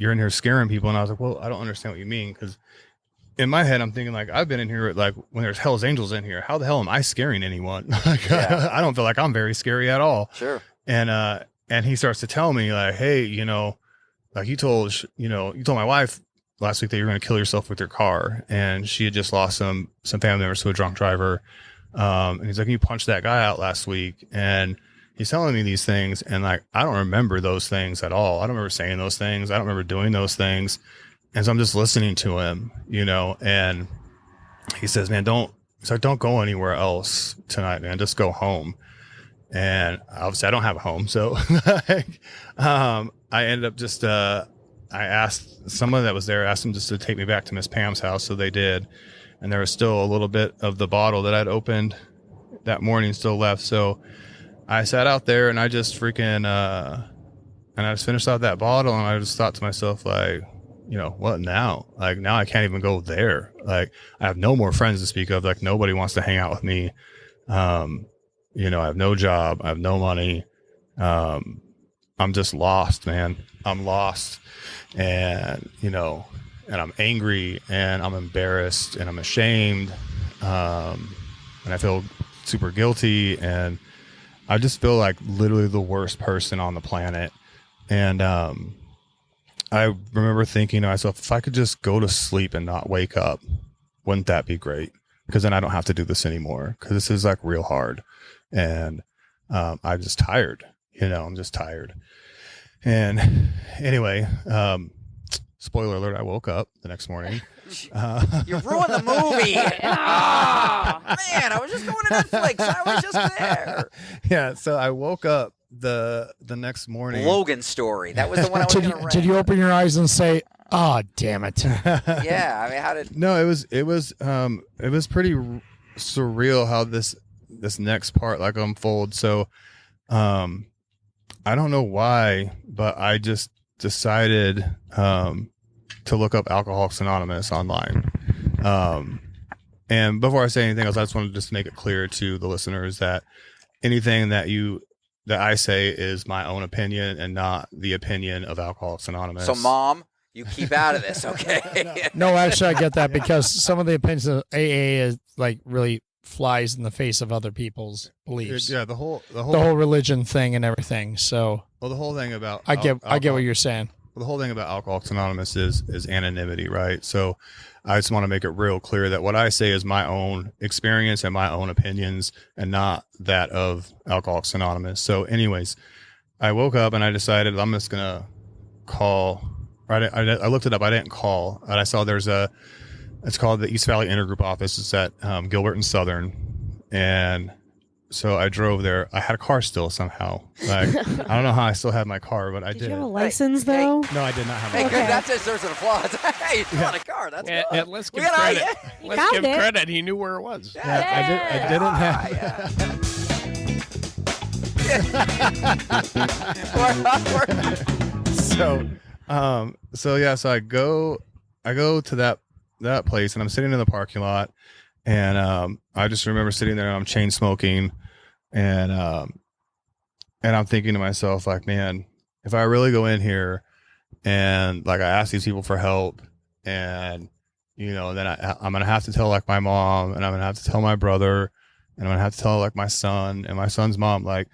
[SPEAKER 3] you're in here scaring people. And I was like, well, I don't understand what you mean. Cause in my head, I'm thinking like, I've been in here like when there's Hell's Angels in here, how the hell am I scaring anyone? Like, yeah. I don't feel like I'm very scary at all.
[SPEAKER 1] Sure.
[SPEAKER 3] And he starts to tell me like, hey, like you told my wife last week that you're going to kill yourself with your car. And she had just lost some family members to a drunk driver. And he's like, you punched that guy out last week. And he's telling me these things. And like, I don't remember those things at all. I don't remember saying those things. I don't remember doing those things. And so I'm just listening to him, and he says, man, don't go anywhere else tonight, man. Just go home. and obviously I don't have a home. So I ended up just, I asked someone that was there, asked them just to take me back to Miss Pam's house. So they did. And there was still a little bit of the bottle that I'd opened that morning still left. So I sat out there and I just freaking, and I just finished out that bottle, and I just thought to myself, like, what now? Like, now I can't even go there. Like, I have no more friends to speak of. Like, nobody wants to hang out with me. I have no job. I have no money. I'm just lost, man. I'm lost. And, and I'm angry, and I'm embarrassed, and I'm ashamed. And I feel super guilty, and I just feel like literally the worst person on the planet. And I remember thinking to myself, if I could just go to sleep and not wake up, wouldn't that be great? Because then I don't have to do this anymore, because this is like real hard. And I'm just tired. I'm just tired. And anyway, spoiler alert, I woke up the next morning.
[SPEAKER 1] You ruined the movie. Oh, man, I was just going to Netflix. I was just there.
[SPEAKER 3] Yeah, so I woke up the next morning.
[SPEAKER 1] Logan story. That was the one I was going to rent.
[SPEAKER 5] Did you open your eyes and say, "Oh, damn it"?
[SPEAKER 1] Yeah, I mean, how did?
[SPEAKER 3] No, it was pretty surreal how this next part like unfolds. So, I don't know why, but I just decided to look up Alcoholics Anonymous online. And before I say anything else, I just wanted to just make it clear to the listeners that anything that I say is my own opinion and not the opinion of Alcoholics Anonymous.
[SPEAKER 1] So, Mom, you keep out of this, okay?
[SPEAKER 5] No, actually, I get that, because some of the opinions of AA is like really flies in the face of other people's beliefs.
[SPEAKER 3] Yeah, the whole
[SPEAKER 5] religion thing and everything. So,
[SPEAKER 3] well, the whole thing about
[SPEAKER 5] I get what you're saying.
[SPEAKER 3] Well, the whole thing about Alcoholics Anonymous is anonymity, right? So I just want to make it real clear that what I say is my own experience and my own opinions, and not that of Alcoholics Anonymous. So anyways, I woke up and I decided I'm just going to call. Right, I looked it up. I didn't call. And I saw it's called the East Valley Intergroup office. It's at Gilbert and Southern. And so I drove there. I had a car still somehow. Like, I don't know how I still had my car, but I did.
[SPEAKER 4] Did you have a license, though?
[SPEAKER 3] No, I did not have
[SPEAKER 1] Hey,
[SPEAKER 3] a
[SPEAKER 1] good.
[SPEAKER 3] car.
[SPEAKER 1] That deserves an applause. Hey, you still had a car. That's good.
[SPEAKER 6] Let's give
[SPEAKER 1] We got
[SPEAKER 6] credit.
[SPEAKER 1] you.
[SPEAKER 6] Let's give
[SPEAKER 4] Found it.
[SPEAKER 6] credit. He knew where it was.
[SPEAKER 3] I didn't have. So I go to that place, and I'm sitting in the parking lot, and I just remember sitting there, and I'm chain smoking, and I'm thinking to myself, like, man, if I really go in here and like I ask these people for help, and then I'm gonna have to tell like my mom, and I'm gonna have to tell my brother, and I'm gonna have to tell like my son and my son's mom, like,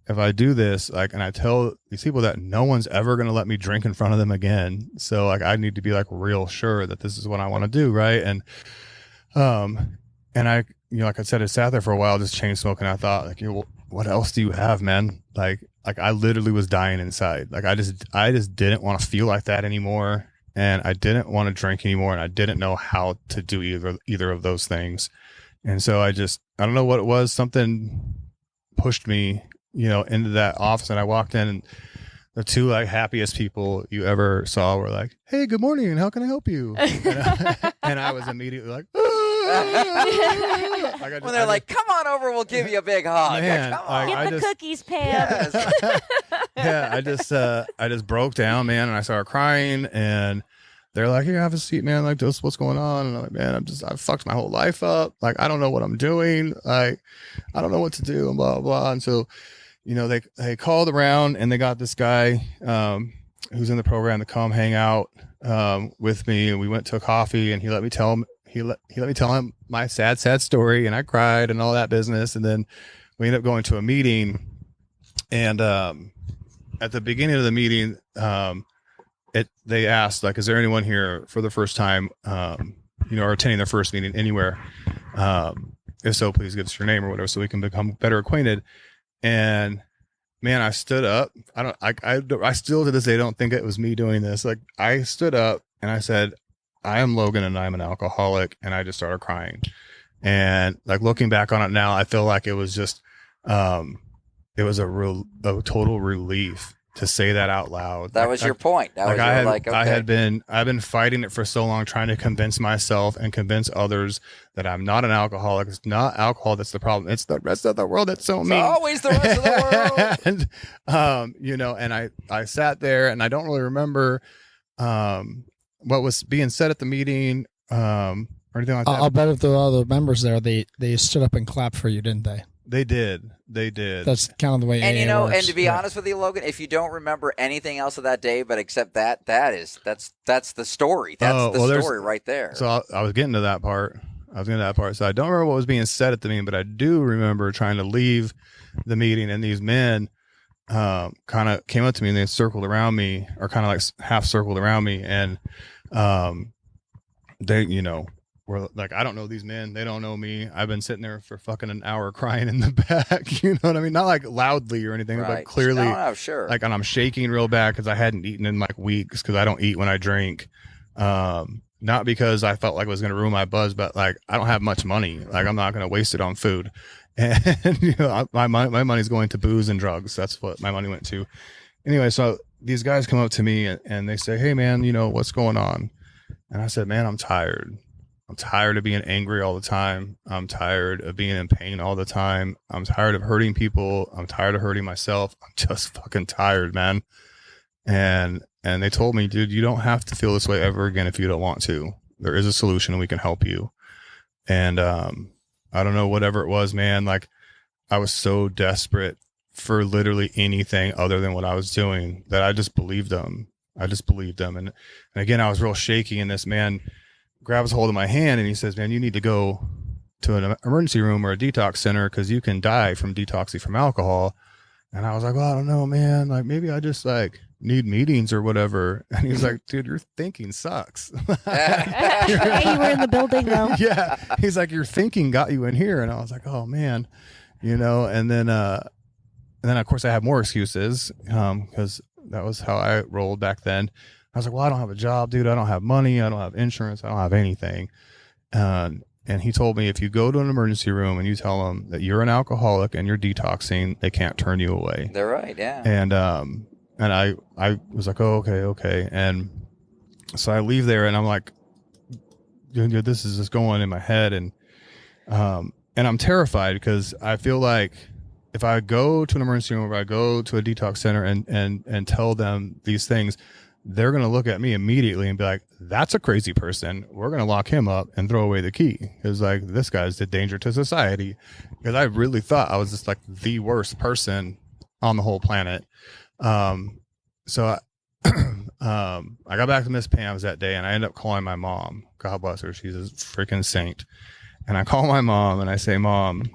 [SPEAKER 3] if I do this, like, and I tell these people that no one's ever going to let me drink in front of them again. So like, I need to be like real sure that this is what I want to do. Right. And I, like I said, I sat there for a while, just chain smoking. I thought, like, what else do you have, man? Like I literally was dying inside. Like, I just didn't want to feel like that anymore. And I didn't want to drink anymore. And I didn't know how to do either of those things. And so I don't know what it was. Something pushed me, into that office, and I walked in, and the two like happiest people you ever saw were like, "Hey, good morning, how can I help you?" And I was immediately like,
[SPEAKER 1] when they're like, "Come on over, we'll give you a big hug."
[SPEAKER 3] Man,
[SPEAKER 1] Come on.
[SPEAKER 4] Get the cookies, Pam.
[SPEAKER 1] Yes.
[SPEAKER 3] yeah, I just broke down, man, and I started crying, and they're like, "Here, have a seat, man. Like, this, what's going on?" And I'm like, "Man, I fucked my whole life up. Like, I don't know what I'm doing. Like, I don't know what to do," and blah, blah, blah. And so, they called around, and they got this guy who's in the program to come hang out with me, and we went to a coffee, and he let me tell him my sad story, and I cried and all that business. And then we ended up going to a meeting, and at the beginning of the meeting, they asked, like, is there anyone here for the first time, or attending their first meeting anywhere? If so, please give us your name or whatever, so we can become better acquainted. And man, I stood up. I still to this day don't think it was me doing this. Like, I stood up and I said, "I am Logan, and I'm an alcoholic." And I just started crying. And like, looking back on it now, I feel like it was just, it was a total relief to say that out loud.
[SPEAKER 1] That was your point. That was
[SPEAKER 3] I've been fighting it for so long, trying to convince myself and convince others that I'm not an alcoholic. It's not alcohol that's the problem. It's the rest of the world that's so mean.
[SPEAKER 1] Always the rest of the world.
[SPEAKER 3] and, and I sat there and I don't really remember what was being said at the meeting or anything like that.
[SPEAKER 5] I'll bet if there were other members there, they stood up and clapped for you, didn't they?
[SPEAKER 3] They did.
[SPEAKER 5] That's kind of the way.
[SPEAKER 1] And
[SPEAKER 5] AA works.
[SPEAKER 1] and to be honest with you, Logan, if you don't remember anything else of that day, but except that's the story. That's the story right there.
[SPEAKER 3] So I was getting to that part. So I don't remember what was being said at the meeting, but I do remember trying to leave the meeting, and these men kind of came up to me and they circled around me, or kind of like half circled around me, and they, we're like, I don't know these men. They don't know me. I've been sitting there for fucking an hour crying in the back. You know what I mean? Not like loudly or anything,
[SPEAKER 1] Right.
[SPEAKER 3] but clearly.
[SPEAKER 1] No, sure.
[SPEAKER 3] Like, and I'm shaking real bad because I hadn't eaten in like weeks, because I don't eat when I drink. Not because I felt like it was going to ruin my buzz, but like, I don't have much money. Like, I'm not going to waste it on food. And, my money's going to booze and drugs. That's what my money went to. Anyway, so these guys come up to me and they say, "Hey man, what's going on?" And I said, "Man, I'm tired. I'm tired of being angry all the time. I'm tired of being in pain all the time. I'm tired of hurting people. I'm tired of hurting myself. I'm just fucking tired, man." And they told me, "Dude, you don't have to feel this way ever again if you don't want to. There is a solution and we can help you." And I don't know, whatever it was, man, like I was so desperate for literally anything other than what I was doing that I just believed them. And again, I was real shaky, and this man grabs hold of my hand and he says, "Man, you need to go to an emergency room or a detox center because you can die from detoxing from alcohol." And I was like, "Well, I don't know, man. Like, maybe I just like need meetings or whatever." And he's like, "Dude, your thinking sucks."
[SPEAKER 4] Hey, you were in the building though.
[SPEAKER 3] Yeah. He's like, "Your thinking got you in here." And I was like, "Oh man," and then of course I had more excuses, because that was how I rolled back then. I was like, "Well, I don't have a job, dude. I don't have money. I don't have insurance. I don't have anything." And he told me, if you go to an emergency room and you tell them that you're an alcoholic and you're detoxing, they can't turn you away.
[SPEAKER 1] They're right, yeah.
[SPEAKER 3] And I was like, "Oh, okay." And so I leave there and I'm like, dude, this is just going in my head. And I'm terrified because I feel like if I go to an emergency room or I go to a detox center and tell them these things, they're going to look at me immediately and be like, "That's a crazy person. We're going to lock him up and throw away the key." Because like, this guy's a danger to society. Because I really thought I was just like the worst person on the whole planet. So I got back to Miss Pam's that day and I ended up calling my mom. God bless her. She's a freaking saint. And I call my mom and I say, "Mom,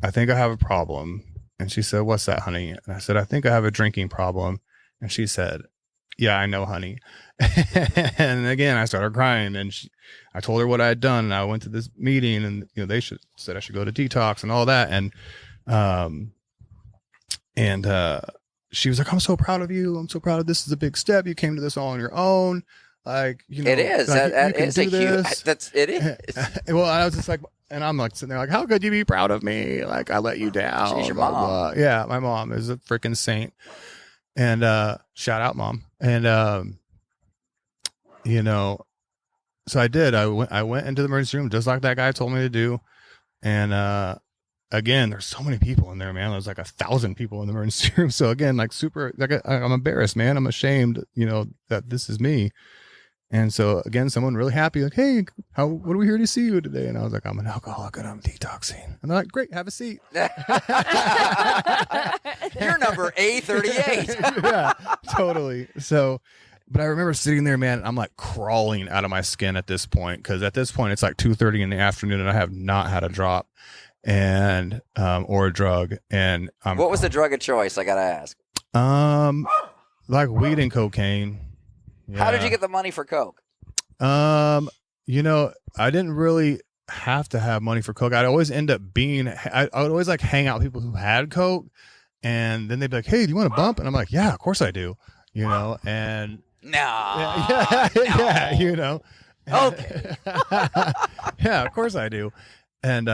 [SPEAKER 3] I think I have a problem." And she said, "What's that, honey?" And I said, "I think I have a drinking problem." And she said, "Yeah, I know, honey." And again, I started crying, and I told her what I had done, and I went to this meeting, and they said I should go to detox and all that, and she was like, "I'm so proud of you. I'm so proud of this. Is a big step. You came to this all on your own. Like,
[SPEAKER 1] it is.
[SPEAKER 3] Like,
[SPEAKER 1] It's a huge. It is.
[SPEAKER 3] Well, I was just like, and I'm like sitting there like, "How could you be proud of me? Like, I let you down."
[SPEAKER 1] She's your
[SPEAKER 3] blah,
[SPEAKER 1] mom.
[SPEAKER 3] blah. Yeah, my mom is a freaking saint. And shout out, Mom. And so I did. I went into the emergency room just like that guy told me to do. And again, there's so many people in there, man. There's like 1,000 people in the emergency room. So again, like super, like I'm embarrassed, man. I'm ashamed, that this is me. And so again, someone really happy, like, "Hey, what are we here to see you today?" And I was like, "I'm an alcoholic and I'm detoxing." And they're like, "Great, have a seat."
[SPEAKER 1] You're number A38.
[SPEAKER 3] Yeah, totally. So, but I remember sitting there, man, I'm like crawling out of my skin at this point. Cause at this point it's like 2:30 in the afternoon and I have not had a drop and, or a drug. And
[SPEAKER 1] what was the drug of choice? I got to ask.
[SPEAKER 3] Like weed and cocaine. Yeah.
[SPEAKER 1] How did you get the money for coke?
[SPEAKER 3] I didn't really have to have money for coke. I'd always end up I would always like hang out with people who had coke, and then they'd be like, "Hey, do you want a bump?" And I'm like, "Yeah, of course I do." And
[SPEAKER 1] No.
[SPEAKER 3] yeah,
[SPEAKER 1] Okay.
[SPEAKER 3] Yeah, of course I do. And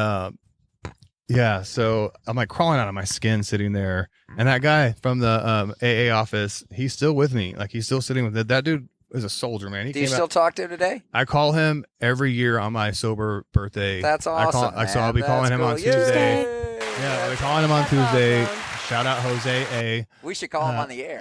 [SPEAKER 3] Yeah, so I'm like crawling out of my skin sitting there, and that guy from the AA office, he's still with me. Like he's still sitting with it. That dude is a soldier, man.
[SPEAKER 1] Do you still talk to him today?
[SPEAKER 3] I call him every year on my sober birthday.
[SPEAKER 1] That's awesome.
[SPEAKER 3] So I'll be calling him on Tuesday.
[SPEAKER 1] Yay!
[SPEAKER 3] Yeah, I'll be calling him on Tuesday. Shout out Jose A.
[SPEAKER 1] We should call him on the air.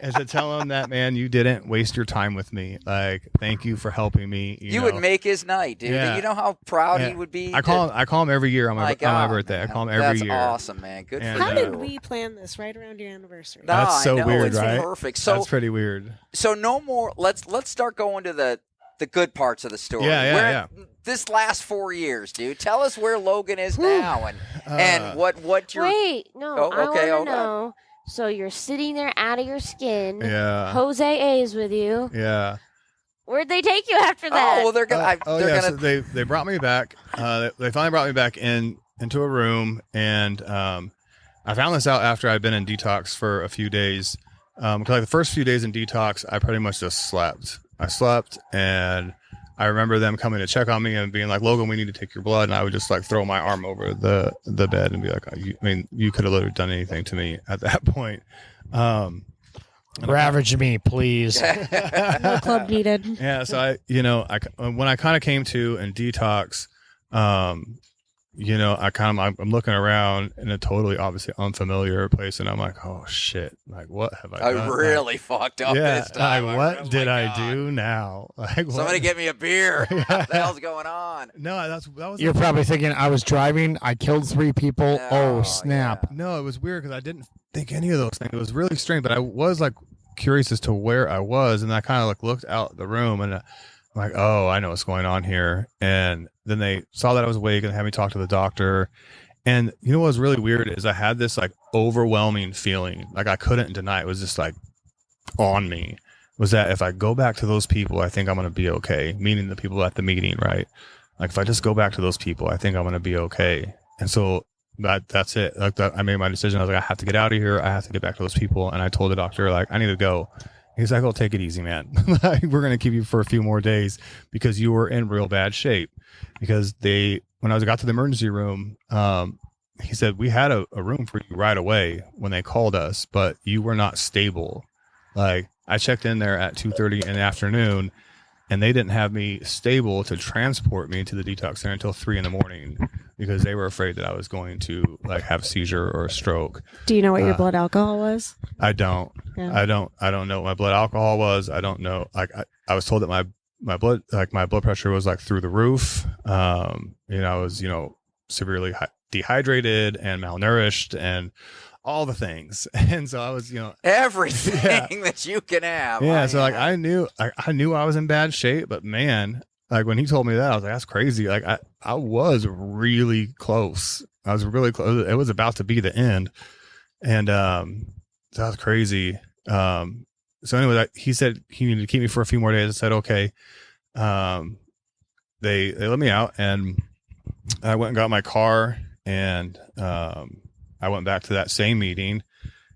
[SPEAKER 3] And to tell him that, man, you didn't waste your time with me. Like, thank you for helping me.
[SPEAKER 1] You would make his night, dude.
[SPEAKER 3] Yeah.
[SPEAKER 1] You know how proud he would be.
[SPEAKER 3] I call him every year on my birthday.
[SPEAKER 1] Man.
[SPEAKER 3] I call him every year.
[SPEAKER 1] That's awesome, man. Good
[SPEAKER 3] And,
[SPEAKER 1] for
[SPEAKER 4] How
[SPEAKER 1] you.
[SPEAKER 4] did we plan this right around your anniversary?
[SPEAKER 1] No,
[SPEAKER 3] That's so
[SPEAKER 1] I know,
[SPEAKER 3] weird,
[SPEAKER 1] it's
[SPEAKER 3] right?
[SPEAKER 1] Perfect. So
[SPEAKER 3] that's pretty weird.
[SPEAKER 1] So no more. Let's start going to the good parts of the story.
[SPEAKER 3] Yeah.
[SPEAKER 1] This last 4 years, dude. Tell us where Logan is now, and what you're.
[SPEAKER 2] Wait, no,
[SPEAKER 1] Oh, okay,
[SPEAKER 2] I
[SPEAKER 1] hold
[SPEAKER 2] want to know. So you're sitting there out of your skin.
[SPEAKER 3] Yeah.
[SPEAKER 2] Jose A is with you.
[SPEAKER 3] Yeah.
[SPEAKER 2] Where'd they take you after that?
[SPEAKER 1] Oh, well, they're gonna.
[SPEAKER 3] So they brought me back. They finally brought me back into a room, and I found this out after I'd been in detox for a few days. Because like the first few days in detox, I pretty much just slept. I slept, and I remember them coming to check on me and being like, "Logan, we need to take your blood." And I would just like throw my arm over the bed and be like, you could have literally done anything to me at that point.
[SPEAKER 5] Ravage me, please.
[SPEAKER 4] No club needed.
[SPEAKER 3] Yeah, so I when I kind of came to in detox, I'm looking around in a totally obviously unfamiliar place, and I'm like, oh shit, like what have I done?
[SPEAKER 1] I really fucked up this time.
[SPEAKER 3] Like, what did I do now? Like,
[SPEAKER 1] Somebody get me a beer. What the hell's going on?
[SPEAKER 3] No, that was.
[SPEAKER 5] You're probably thinking I was driving. I killed 3 people.
[SPEAKER 1] Oh,
[SPEAKER 5] Oh snap!
[SPEAKER 1] yeah.
[SPEAKER 3] No, it was weird because I didn't think any of those things. It was really strange, but I was like curious as to where I was, and I kind of like looked out the room, and I'm like, oh, I know what's going on here. And then they saw that I was awake and had me talk to the doctor. And you know what was really weird is I had this like overwhelming feeling, like I couldn't deny it. It was just like on me, was that if I go back to those people, I think I'm going to be okay. Meaning the people at the meeting, right? Like if I just go back to those people, I think I'm going to be okay. And so that's it. Like that, I made my decision. I was like, I have to get out of here. I have to get back to those people. And I told the doctor, like, I need to go. He's like, "Oh, take it easy, man. Like, we're going to keep you for a few more days because you were in real bad shape." Because when I got to the emergency room, he said, "We had a room for you right away when they called us, but you were not stable." Like I checked in there at 2:30 in the afternoon, and they didn't have me stable to transport me to the detox center until 3 a.m. because they were afraid that I was going to like have a seizure or a stroke.
[SPEAKER 4] Do you know what your blood alcohol was?
[SPEAKER 3] I don't.
[SPEAKER 4] Yeah.
[SPEAKER 3] I don't know what my blood alcohol was. I don't know. Like I was told that my blood pressure was like through the roof. I was severely dehydrated and malnourished and all the things. And so I was
[SPEAKER 1] everything that you can have.
[SPEAKER 3] Yeah. So like I knew I was in bad shape, but man, like when he told me that, I was like, that's crazy. Like I was really close. I was really close. It was about to be the end, and that was crazy. So anyway, he said he needed to keep me for a few more days. I said, okay. They let me out, and I went and got my car, and I went back to that same meeting,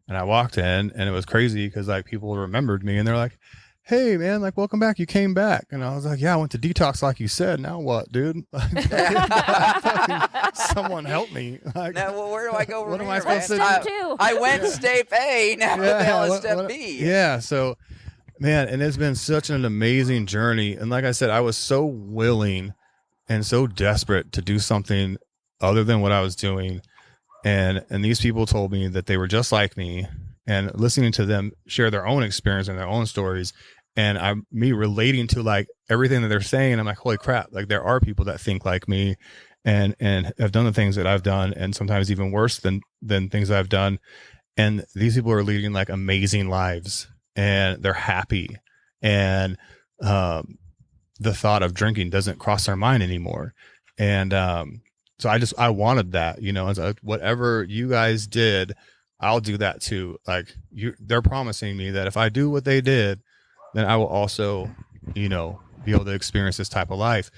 [SPEAKER 3] and I walked in, and it was crazy because like people remembered me, and they're like, "Hey man, like welcome back. You came back." And I was like, "Yeah, I went to detox like you said. Now what, dude? Someone help me." Like,
[SPEAKER 1] now, well, where do I go?
[SPEAKER 3] What
[SPEAKER 1] from
[SPEAKER 3] am I
[SPEAKER 1] here,
[SPEAKER 3] supposed
[SPEAKER 1] man?
[SPEAKER 3] to do?
[SPEAKER 1] I went step A. Now the hell is step B?
[SPEAKER 3] Yeah. So, man, and it's been such an amazing journey. And like I said, I was so willing and so desperate to do something other than what I was doing. And these people told me that they were just like me, and listening to them share their own experience and their own stories, and me relating to like everything that they're saying, I'm like, holy crap, like there are people that think like me and have done the things that I've done, and sometimes even worse than things I've done. And these people are leading like amazing lives, and they're happy, and the thought of drinking doesn't cross their mind anymore. And so I wanted that, and so whatever you guys did, I'll do that too. Like they're promising me that if I do what they did, then I will also, be able to experience this type of life.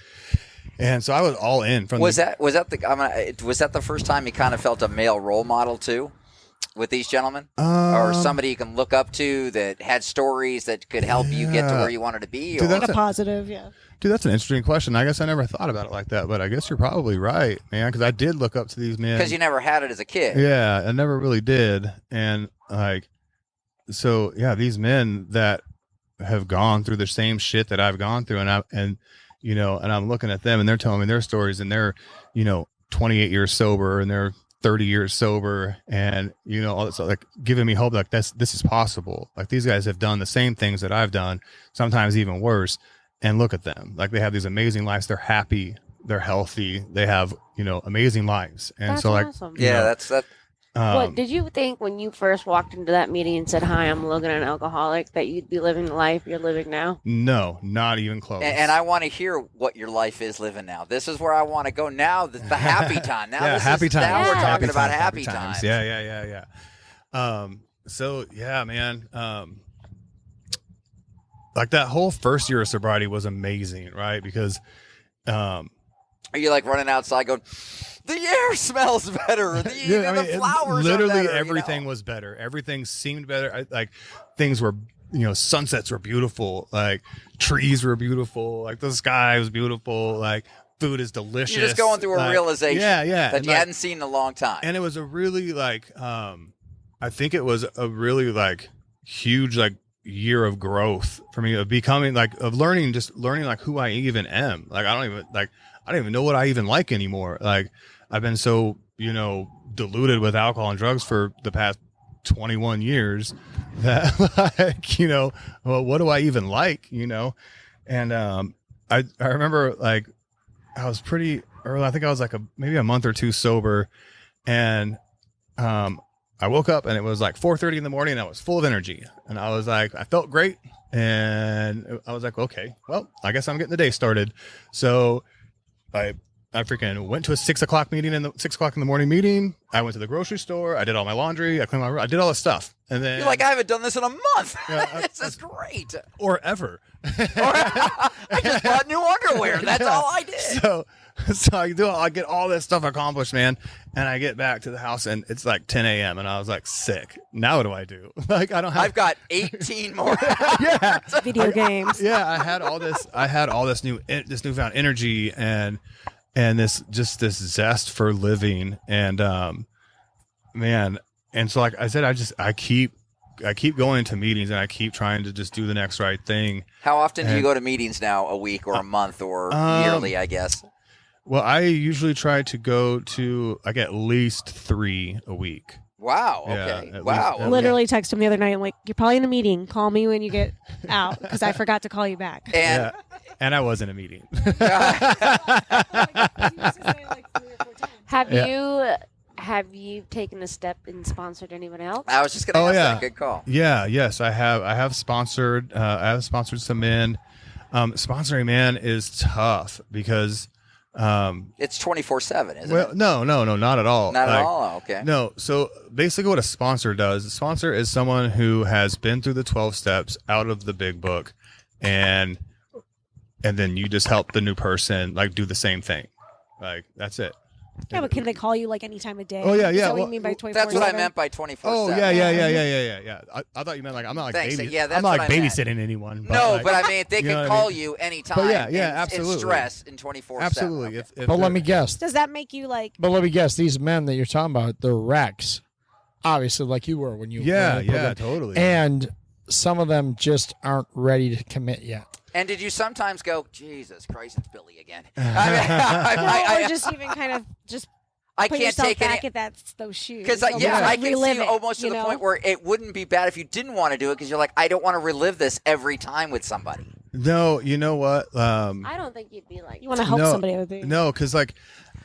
[SPEAKER 3] And so I was all in. Was that the first time you kind of felt a male role model too?
[SPEAKER 1] with these gentlemen, or somebody you can look up to that had stories that could help you get to where you wanted to be?
[SPEAKER 3] Dude,
[SPEAKER 1] or?
[SPEAKER 4] Like a positive, yeah.
[SPEAKER 3] Dude, that's an interesting question. I guess I never thought about it like that, but I guess you're probably right, man, because I did look up to these men.
[SPEAKER 1] Because you never had it as a kid.
[SPEAKER 3] Yeah, I never really did. And like, so yeah, these men that have gone through the same shit that I've gone through, and I'm looking at them and they're telling me their stories, and they're, 28 years sober and they're 30 years sober, and all this, like, giving me hope, like this is possible. Like, these guys have done the same things that I've done, sometimes even worse, and look at them. Like, they have these amazing lives. They're happy, they're healthy, they have amazing lives. And
[SPEAKER 2] That's
[SPEAKER 3] so, like,
[SPEAKER 2] awesome.
[SPEAKER 1] Yeah, that's that.
[SPEAKER 2] What did you think when you first walked into that meeting and said, "Hi, I'm Logan, an alcoholic," that you'd be living the life you're living now?
[SPEAKER 3] No, not even close.
[SPEAKER 1] And I want to hear what your life is living now. This is where I want to go now. The happy time. Now,
[SPEAKER 3] yeah, happy times.
[SPEAKER 1] Now we're
[SPEAKER 2] Yeah.
[SPEAKER 1] talking about
[SPEAKER 3] happy
[SPEAKER 1] happy times.
[SPEAKER 3] Yeah. So yeah, man. Like, that whole first year of sobriety was amazing, right? Because,
[SPEAKER 1] Are you like running outside going, the air smells better, the flowers
[SPEAKER 3] literally
[SPEAKER 1] are better,
[SPEAKER 3] everything was better. Everything seemed better. Like, things were, sunsets were beautiful. Like, trees were beautiful. Like, the sky was beautiful. Like, food is delicious.
[SPEAKER 1] You're just going through a realization that
[SPEAKER 3] and
[SPEAKER 1] you
[SPEAKER 3] like,
[SPEAKER 1] hadn't seen in a long time.
[SPEAKER 3] And it was a really, like, I think it was a really, like, huge, like, year of growth for me, of becoming, like, of learning like who I even am. Like, I don't even know what I even like anymore. Like, I've been so, diluted with alcohol and drugs for the past 21 years that, like, well, what do I even like, And I remember, like, I was pretty early. I think I was like maybe a month or two sober, and I woke up and it was like 4:30 in the morning and I was full of energy, and I was like, I felt great, and I was like, okay, well, I guess I'm getting the day started. So I freaking went to a 6 o'clock meeting, 6 o'clock in the morning meeting. I went to the grocery store. I did all my laundry. I cleaned my room. I did all this stuff. And then
[SPEAKER 1] You're like, I haven't done this in a month.
[SPEAKER 3] Yeah,
[SPEAKER 1] This is great.
[SPEAKER 3] or ever.
[SPEAKER 1] I just bought new underwear. That's all I did.
[SPEAKER 3] So I get all this stuff accomplished, man. And I get back to the house and it's like 10 a.m. and I was like, sick. Now what do I do? Like, I don't have.
[SPEAKER 1] I've got 18 more.
[SPEAKER 3] Yeah.
[SPEAKER 4] Video games.
[SPEAKER 3] Yeah. I had all this newfound energy and this zest for living. And, man. And so, like I said, I keep going to meetings and I keep trying to just do the next right thing.
[SPEAKER 1] How often do you go to meetings now? A week or a month or yearly, I guess?
[SPEAKER 3] Well, I usually try to go to like at least 3 a week.
[SPEAKER 1] Wow.
[SPEAKER 3] Yeah,
[SPEAKER 1] Okay.
[SPEAKER 3] at
[SPEAKER 1] Wow.
[SPEAKER 3] least-
[SPEAKER 4] Literally texted him the other night. I'm like, you're probably in a meeting. Call me when you get out because I forgot to call you back.
[SPEAKER 1] And
[SPEAKER 3] And I was in a meeting.
[SPEAKER 2] Have you taken a step and sponsored anyone else?
[SPEAKER 1] I was just going to ask that. Good call.
[SPEAKER 3] Yes, I have. I have sponsored some men. Sponsoring men is tough because
[SPEAKER 1] It's 24/7, isn't
[SPEAKER 3] well,
[SPEAKER 1] it?
[SPEAKER 3] no, not at all.
[SPEAKER 1] Not
[SPEAKER 3] Like,
[SPEAKER 1] at all. Okay.
[SPEAKER 3] No. So basically what a sponsor does, a sponsor is someone who has been through the 12 steps out of the big book, and then you just help the new person like do the same thing. Like, that's it.
[SPEAKER 4] Yeah, but can they call you like any time of day?
[SPEAKER 3] Oh, yeah,
[SPEAKER 4] Is
[SPEAKER 3] yeah,
[SPEAKER 4] that what
[SPEAKER 3] well,
[SPEAKER 4] you mean by 24/7?
[SPEAKER 1] That's what I meant by 24/7.
[SPEAKER 3] Oh, yeah. I thought you meant like, I'm not like
[SPEAKER 1] Thanks.
[SPEAKER 3] baby.
[SPEAKER 1] Yeah, that's
[SPEAKER 3] I'm not
[SPEAKER 1] what
[SPEAKER 3] like
[SPEAKER 1] I meant.
[SPEAKER 3] babysitting anyone.
[SPEAKER 1] No,
[SPEAKER 3] like,
[SPEAKER 1] but I mean, they
[SPEAKER 3] you know
[SPEAKER 1] can
[SPEAKER 3] what I
[SPEAKER 1] call
[SPEAKER 3] mean?
[SPEAKER 1] you anytime.
[SPEAKER 3] But yeah,
[SPEAKER 1] in
[SPEAKER 3] absolutely.
[SPEAKER 1] stress in 24/7.
[SPEAKER 3] Absolutely.
[SPEAKER 1] Okay.
[SPEAKER 3] If
[SPEAKER 5] But let
[SPEAKER 3] they're-
[SPEAKER 5] me guess.
[SPEAKER 4] Does that make you like?
[SPEAKER 5] But let me guess. These men that you're talking about, they're wrecks. Obviously, like you were when you.
[SPEAKER 3] Yeah,
[SPEAKER 5] when you put
[SPEAKER 3] yeah,
[SPEAKER 5] them-
[SPEAKER 3] totally.
[SPEAKER 5] And some of them just aren't ready to commit yet.
[SPEAKER 1] And did you sometimes go, Jesus Christ, it's Billy again?
[SPEAKER 4] Or just even kind of just
[SPEAKER 1] I
[SPEAKER 4] put
[SPEAKER 1] can't
[SPEAKER 4] yourself
[SPEAKER 1] take
[SPEAKER 4] back
[SPEAKER 1] any.
[SPEAKER 4] at those shoes.
[SPEAKER 1] Because
[SPEAKER 4] Almost
[SPEAKER 1] I can
[SPEAKER 4] relive
[SPEAKER 1] see
[SPEAKER 4] it,
[SPEAKER 1] almost to
[SPEAKER 4] you
[SPEAKER 1] the
[SPEAKER 4] know?
[SPEAKER 1] point where it wouldn't be bad if you didn't want to do it because you're like, I don't want to relive this every time with somebody.
[SPEAKER 3] No, you know what?
[SPEAKER 2] I don't think you'd be like.
[SPEAKER 4] You want to help
[SPEAKER 3] No,
[SPEAKER 4] somebody with it.
[SPEAKER 3] No, because like,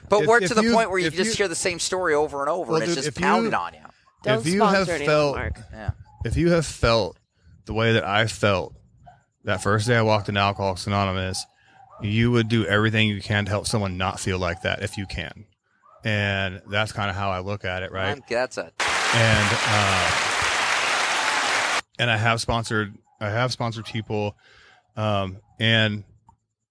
[SPEAKER 1] But
[SPEAKER 3] If-
[SPEAKER 1] we're
[SPEAKER 3] if
[SPEAKER 1] to the
[SPEAKER 3] you-
[SPEAKER 1] point where you
[SPEAKER 3] if
[SPEAKER 1] just
[SPEAKER 3] you-
[SPEAKER 1] hear the same story over and over,
[SPEAKER 3] Well,
[SPEAKER 1] and it's
[SPEAKER 3] dude,
[SPEAKER 1] just
[SPEAKER 3] if
[SPEAKER 1] pounded
[SPEAKER 3] you-
[SPEAKER 1] on you.
[SPEAKER 2] Don't
[SPEAKER 3] if you have
[SPEAKER 2] sponsor anyone,
[SPEAKER 3] felt,
[SPEAKER 2] Mark.
[SPEAKER 1] Yeah.
[SPEAKER 3] if you have felt the way that I felt that first day I walked into Alcoholics Anonymous, you would do everything you can to help someone not feel like that if you can. And that's kind of how I look at it, right?
[SPEAKER 1] That's it.
[SPEAKER 3] And I have sponsored people, and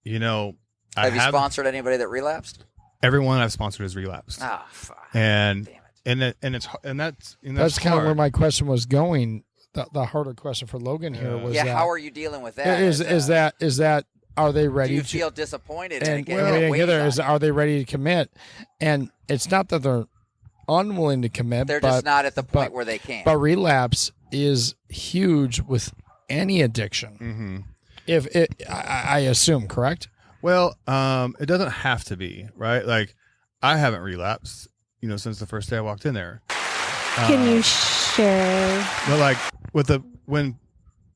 [SPEAKER 3] you know,
[SPEAKER 1] Have you sponsored anybody that relapsed?
[SPEAKER 3] everyone I've sponsored has relapsed,
[SPEAKER 1] Ah, fuck.
[SPEAKER 3] and
[SPEAKER 1] Damn it.
[SPEAKER 3] and
[SPEAKER 5] That's kind of where my question was going. The harder question for Logan here was that,
[SPEAKER 1] how are you dealing with that?
[SPEAKER 5] is that are they ready
[SPEAKER 1] do you
[SPEAKER 5] to
[SPEAKER 1] feel disappointed
[SPEAKER 5] and
[SPEAKER 1] and getting
[SPEAKER 5] are they ready to commit? And it's not that they're unwilling to commit,
[SPEAKER 1] they're
[SPEAKER 5] but,
[SPEAKER 1] just not at the point where they can.
[SPEAKER 5] But relapse is huge with any addiction.
[SPEAKER 3] Mm-hmm.
[SPEAKER 5] If I assume, correct?
[SPEAKER 3] Well, it doesn't have to be, right? Like, I haven't relapsed, since the first day I walked in there.
[SPEAKER 4] Can you share?
[SPEAKER 3] But like when